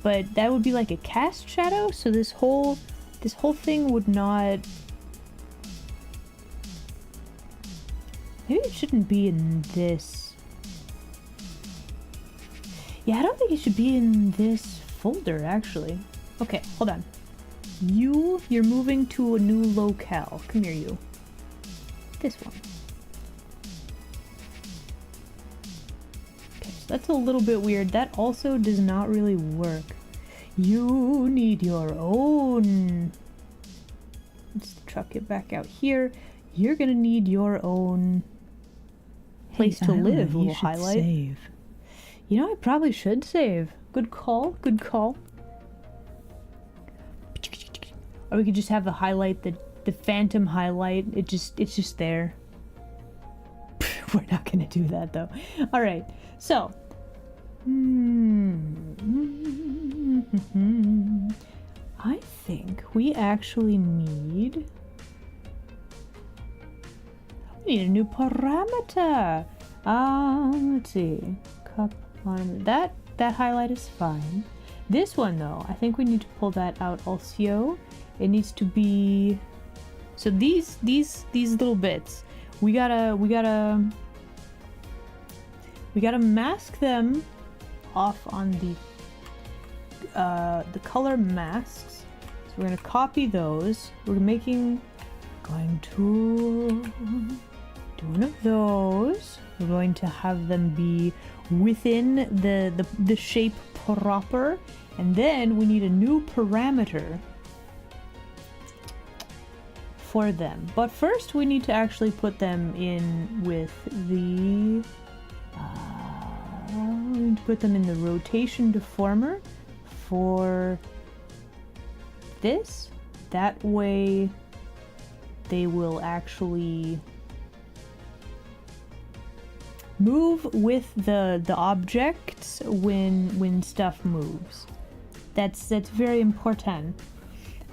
but that would be like a cast shadow. So this whole thing would not. Maybe it shouldn't be in this. Yeah, I don't think it should be in this folder actually. Okay, hold on. You're moving to a new locale. Come here, you. This one. Okay, so that's a little bit weird. That also does not really work. You need your own. Let's truck it back out here. You're gonna need your own place to live. Little highlight. Save. You know, I probably should save. Good call. Good call. Or we could just have the highlight, the phantom highlight. It's just there. We're not gonna do that though. All right. So. I think we actually need. We need a new parameter. Let's see. Cup on that highlight is fine. This one though, I think we need to pull that out also. It needs to be. So these little bits, we gotta mask them off on the color masks. So we're gonna copy those. We're going to do one of those. We're going to have them be within the shape proper, and then we need a new parameter for them. But first we need to actually put them in with the we need to put them in the rotation deformer for this. That way they will actually move with the objects when stuff moves. That's very important.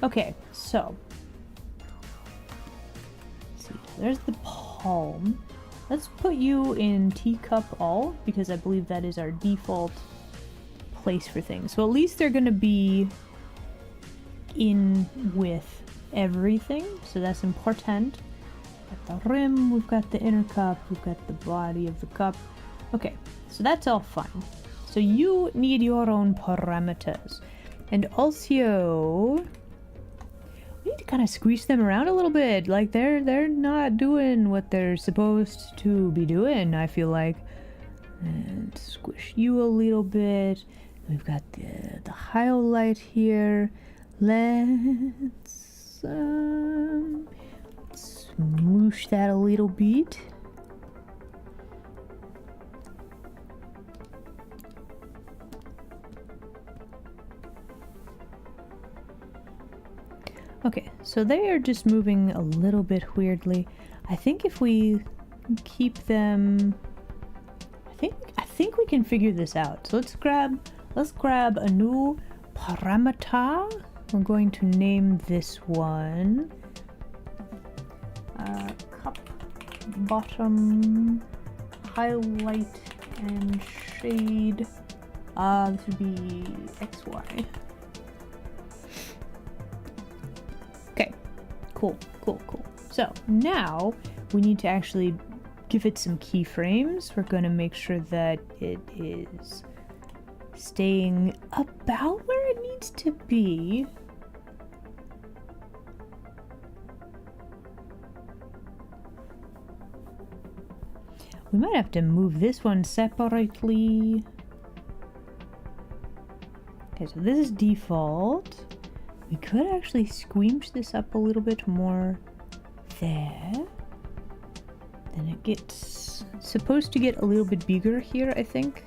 Okay, so let's see. There's the palm. Let's put you in teacup all, because I believe that is our default place for things. So at least they're gonna be in with everything, so that's important. We've got the rim, we've got the inner cup, we've got the body of the cup. Okay, so that's all fine. So you need your own parameters. And also, we need to kind of squeeze them around a little bit. Like they're not doing what they're supposed to be doing, I feel like. And squish you a little bit. We've got the highlight here. Let's smoosh that a little bit. Okay, so they are just moving a little bit weirdly. I think if we keep them, I think we can figure this out. So let's grab a new parameter. We're going to name this one bottom highlight and shade. This would be XY. Okay, cool. So now we need to actually give it some keyframes. We're going to make sure that it is staying about where it needs to be. We might have to move this one separately. Okay, so this is default. We could actually squinch this up a little bit more there. Then it gets supposed to get a little bit bigger here, I think.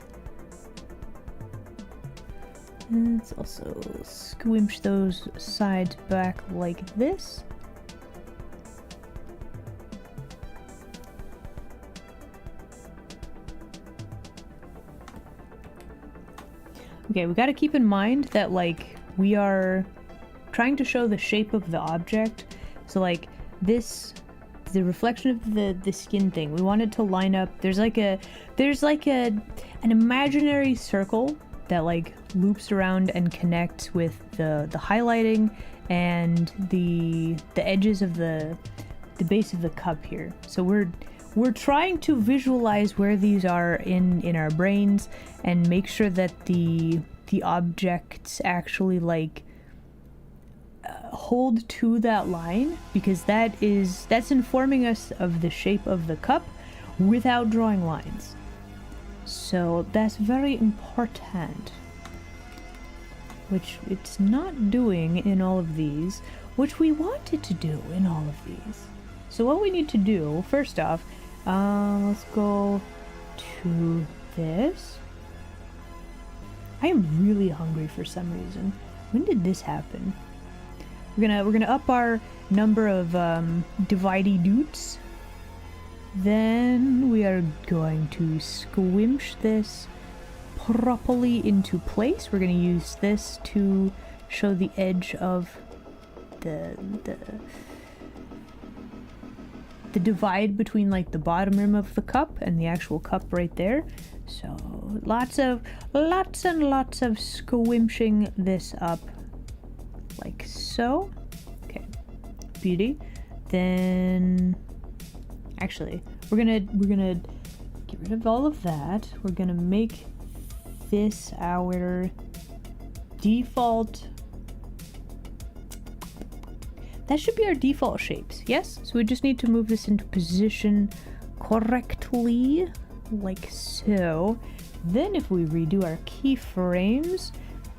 And let's also squinch those sides back like this. Okay, we got to keep in mind that, like, we are trying to show the shape of the object. So, like, this, the reflection of the skin thing, we want it to line up. There's an imaginary circle that, like, loops around and connects with the highlighting and the edges of the base of the cup here. So we're trying to visualize where these are in our brains and make sure that the objects actually, like, hold to that line, because that's informing us of the shape of the cup without drawing lines. So that's very important, which it's not doing in all of these, which we want it to do in all of these. So what we need to do, first off, let's go to this. I am really hungry for some reason. When did this happen? We're gonna up our number of dividey doots. Then we are going to squinch this properly into place. We're gonna use this to show the edge of the divide between, like, the bottom rim of the cup and the actual cup right there. So lots and lots of squinching this up like so. Okay, beauty. Then actually we're gonna get rid of all of that. We're gonna make this our default. That should be our default shapes, yes? So we just need to move this into position correctly, like so. Then if we redo our keyframes,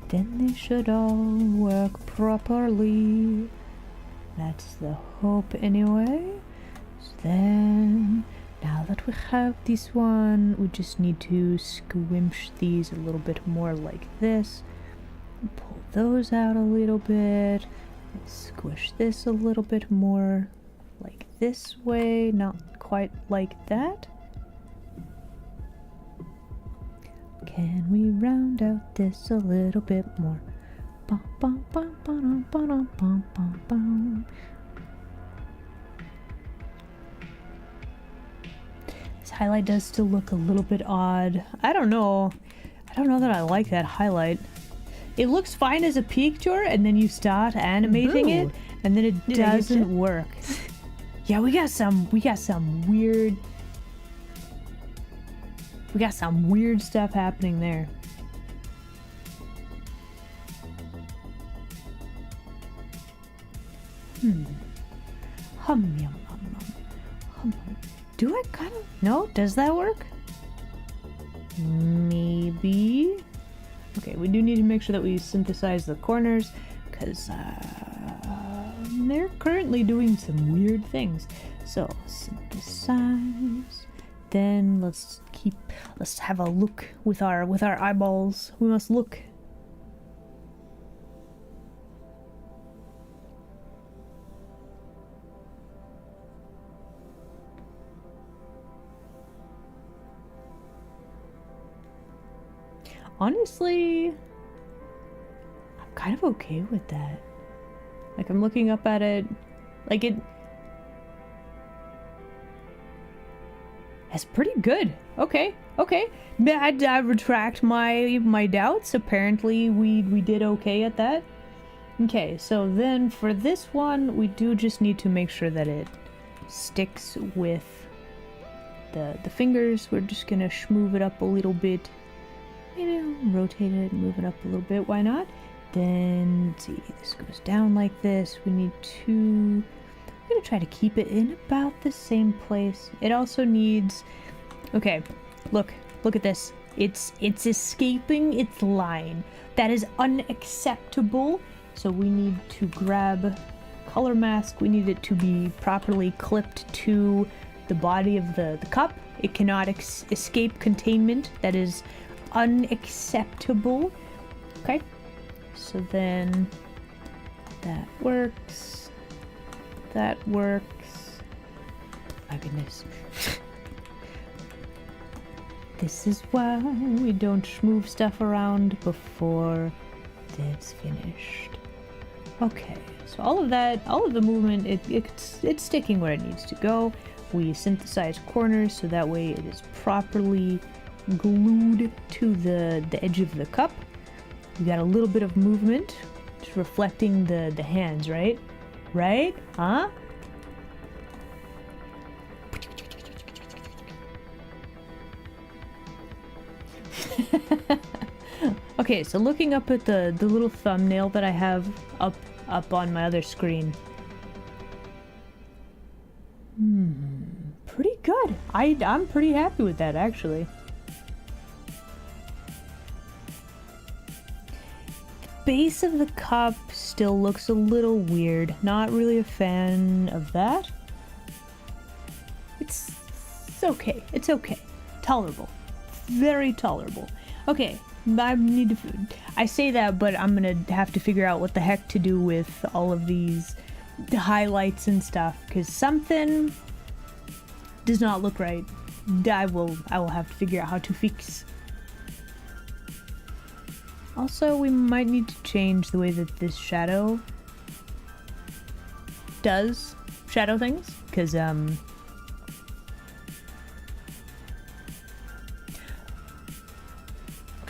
then they should all work properly. That's the hope anyway. So then, now that we have this one, we just need to squinch these a little bit more like this. Pull those out a little bit. Squish this a little bit more like this way, not quite like that. Can we round out this a little bit more? Bum, bum, bum, bum, bum, bum, bum, bum. This highlight does still look a little bit odd. I don't know that I like that highlight. It looks fine as a picture, and then you start animating it, and then it doesn't work. Yeah, we got some weird stuff happening there. Hum yum yum yum. Hum. Do I kind of no? Does that work? Maybe. Okay, we do need to make sure that we synthesize the corners, because they're currently doing some weird things. So synthesize. Then let's have a look with our eyeballs. We must look. Honestly, I'm kind of okay with that. Like, I'm looking up at it, like That's pretty good. Okay, okay. I retract my doubts. Apparently we did okay at that. Okay, so then for this one, we do just need to make sure that it sticks with the fingers. We're just gonna move it up a little bit. You know, rotate it, move it up a little bit. Why not? Then, let's see, this goes down like this. We need to... I'm gonna try to keep it in about the same place. It also needs... Okay, look at this. It's escaping its line. That is unacceptable. So we need to grab color mask. We need it to be properly clipped to the body of the cup. It cannot escape containment. That is unacceptable. Okay. So then that works. That works. My goodness. This is why we don't move stuff around before it's finished. Okay, so all of that, all of the movement, it's sticking where it needs to go. We synthesize corners so that way it is properly glued to the edge of the cup. We got a little bit of movement, just reflecting the hands, right? Right? Huh? Okay, so looking up at the little thumbnail that I have up on my other screen. Pretty good. I'm pretty happy with that, actually. The base of the cup still looks a little weird. Not really a fan of that. It's okay. It's okay. Tolerable. Very tolerable. Okay, I say that, but I'm gonna have to figure out what the heck to do with all of these highlights and stuff, because something does not look right. I will have to figure out how to fix. Also, we might need to change the way that this shadow does shadow things, because okay,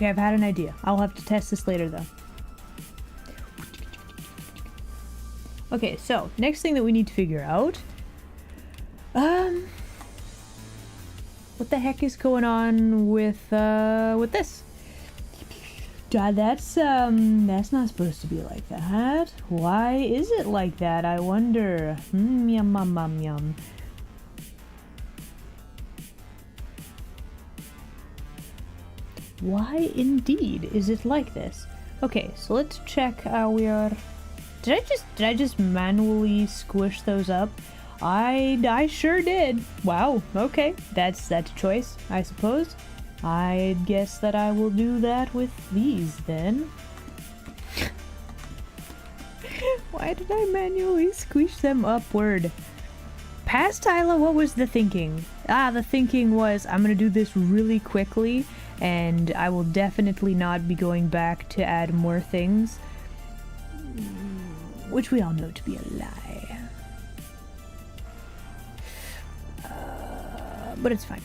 I've had an idea. I'll have to test this later, though. Okay, so next thing that we need to figure out, what the heck is going on with this? That's not supposed to be like that. Why is it like that? I wonder. Yum, yum, yum, yum. Why indeed is it like this? Okay, so let's check our... Did I just manually squish those up? I sure did. Wow, okay. That's a choice, I suppose. I guess that I will do that with these then. Why did I manually squish them upward? Past Tyla, what was the thinking? The thinking was I'm gonna do this really quickly and I will definitely not be going back to add more things, which we all know to be a lie. But it's fine.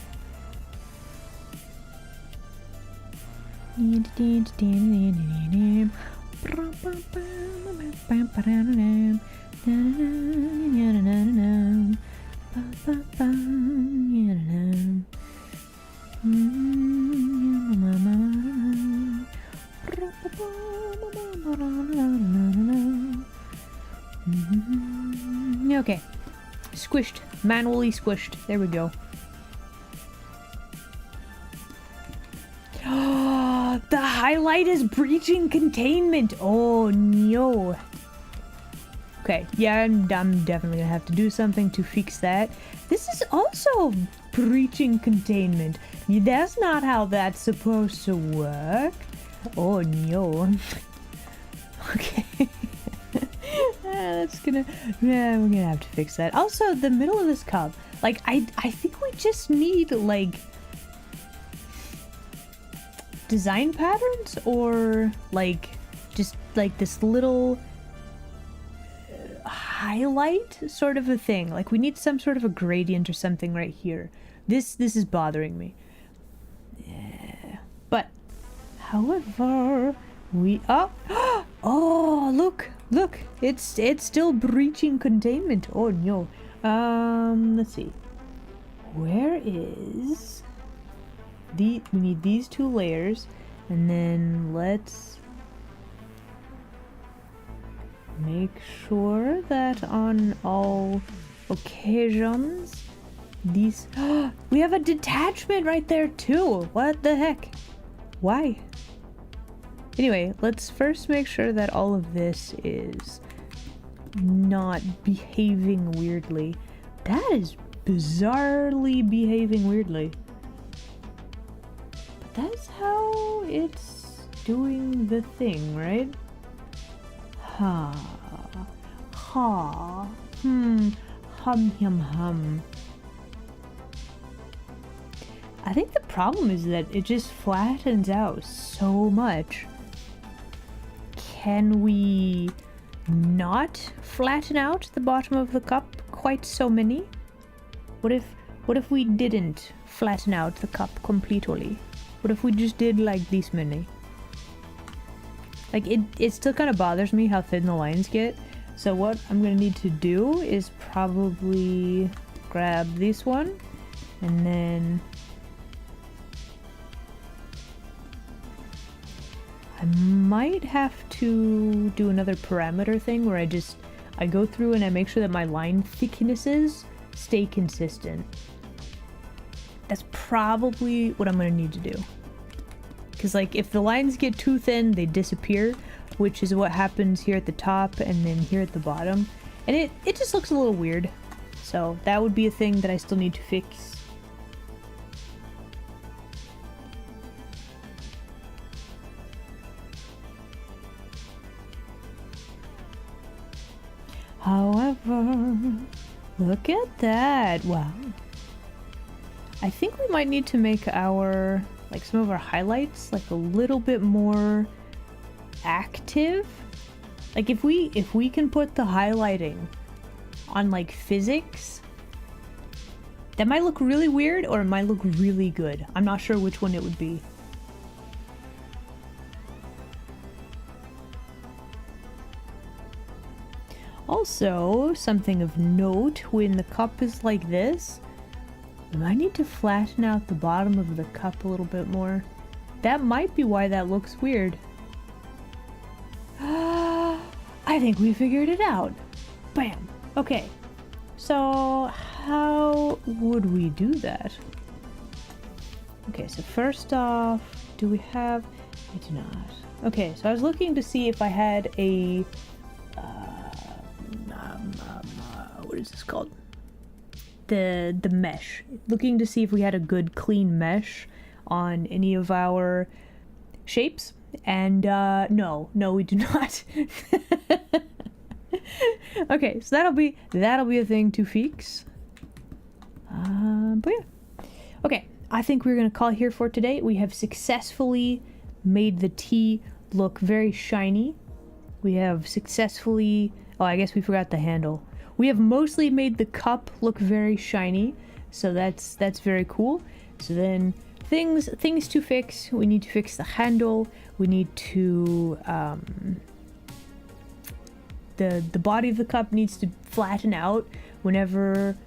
Okay. Squished. Manually squished. There we go. The highlight is breaching containment. Oh no. Okay, yeah, I'm definitely gonna have to do something to fix that. This is also breaching containment. That's not how that's supposed to work. Oh no. Okay. That's gonna... Yeah, we're gonna have to fix that. Also, the middle of this cup. Like, I think we just need, like... design patterns? Or, like, just, like, this little... highlight sort of a thing. Like we need some sort of a gradient or something right here. This is bothering me. Yeah. But however, we oh, look. It's still breaching containment. Oh no. Let's see. Where is we need these 2 layers, and then let's make sure that on all occasions these we have a detachment right there too. What the heck? Why? Anyway, let's first make sure that all of this is not behaving weirdly. That is bizarrely behaving weirdly. But that's how it's doing the thing, right? Ha. Ha. Hum hum hum. I think the problem is that it just flattens out so much. Can we not flatten out the bottom of the cup quite so many? What if we didn't flatten out the cup completely? What if we just did like this many? Like it still kind of bothers me how thin the lines get. So what I'm gonna need to do is probably grab this one and then I might have to do another parameter thing where I go through and I make sure that my line thicknesses stay consistent. That's probably what I'm gonna need to do. Because like if the lines get too thin, they disappear, which is what happens here at the top and then here at the bottom. And it just looks a little weird. So that would be a thing that I still need to fix. However, look at that. Wow. I think we might need to make our, like some of our highlights like a little bit more active. Like if we can put the highlighting on like physics, that might look really weird or it might look really good. I'm not sure which one it would be. Also, something of note, when the cup is like this, we might need to flatten out the bottom of the cup a little bit more. That might be why that looks weird. I think we figured it out. Bam. Okay. So, how would we do that? Okay, so first off, do we have... I do not. Okay, so I was looking to see if I had a... what is this called? The mesh. Looking to see if we had a good clean mesh on any of our shapes. And no, we do not. Okay, so that'll be a thing to fix. But yeah. Okay, I think we're gonna call it here for today. We have successfully made the tea look very shiny. We have successfully... Oh, I guess we forgot the handle. We have mostly made the cup look very shiny, so that's very cool. So then things to fix. We need to fix the handle. We need to the body of the cup needs to flatten out whenever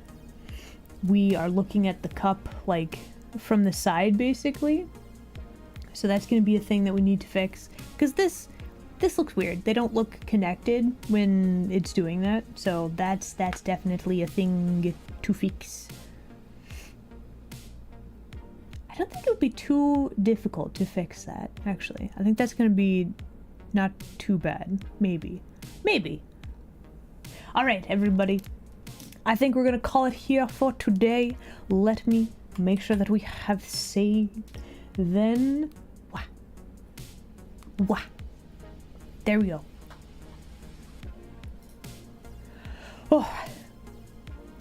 we are looking at the cup like from the side, basically. So that's going to be a thing that we need to fix, because this looks weird. They don't look connected when it's doing that. So that's definitely a thing to fix. I don't think it would be too difficult to fix that, actually. I think that's going to be not too bad. Maybe. Alright, everybody. I think we're going to call it here for today. Let me make sure that we have saved. Then... Wah. There we go. Oh.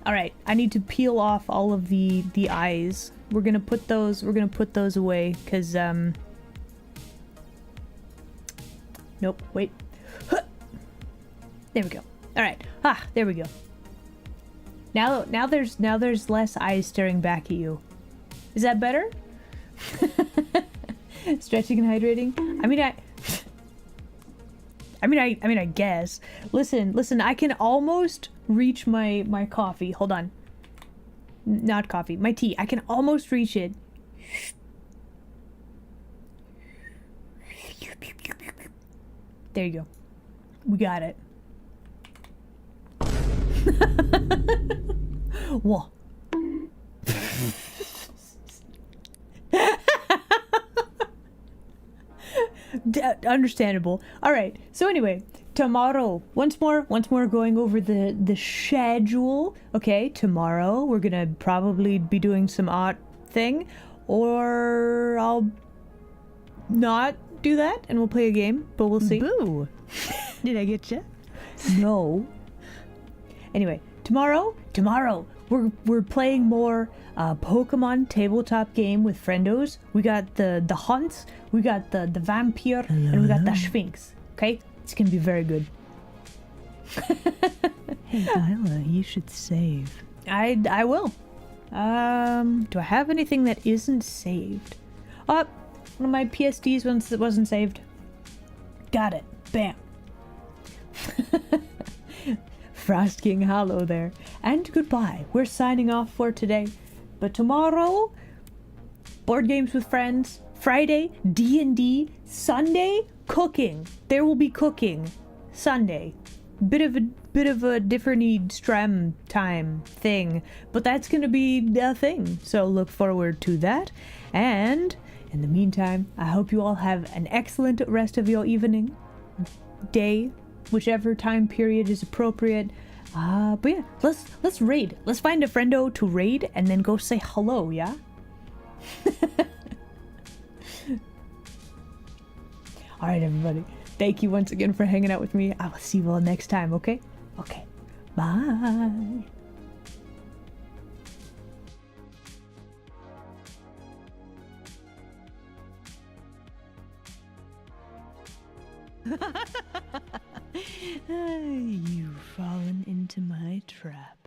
Alright, I need to peel off all of the eyes. We're gonna put those away, because nope, wait. There we go. All right. Ah, there we go. Now there's less eyes staring back at you. Is that better? Stretching and hydrating. I mean, I guess. Listen. I can almost reach my coffee. Hold on. Not coffee. My tea. I can almost reach it. There you go. We got it. Whoa. Understandable. All right. So anyway, tomorrow, once more going over the schedule. Okay, tomorrow we're gonna probably be doing some art thing, or I'll not do that and we'll play a game, but we'll see. Boo! Did I get you? No. Anyway, tomorrow we're playing more Pokemon tabletop game with friendos. We got the hunts, we got the vampire, and we got the Sphinx. Okay, it's gonna be very good. Hey, Isla, you should save. I will. Do I have anything that isn't saved? Oh, one of my PSDs once that wasn't saved. Got it. Bam. Frost King Hollow there. And goodbye. We're signing off for today. But tomorrow, board games with friends. Friday, D&D. Sunday, cooking. There will be cooking. Sunday. Bit of a different stram time thing. But that's gonna be a thing. So look forward to that. And in the meantime, I hope you all have an excellent rest of your evening, day, whichever time period is appropriate. But yeah, let's raid. Let's find a friendo to raid and then go say hello, yeah? Alright, everybody. Thank you once again for hanging out with me. I will see you all next time, okay? Okay. Bye. You've fallen into my trap.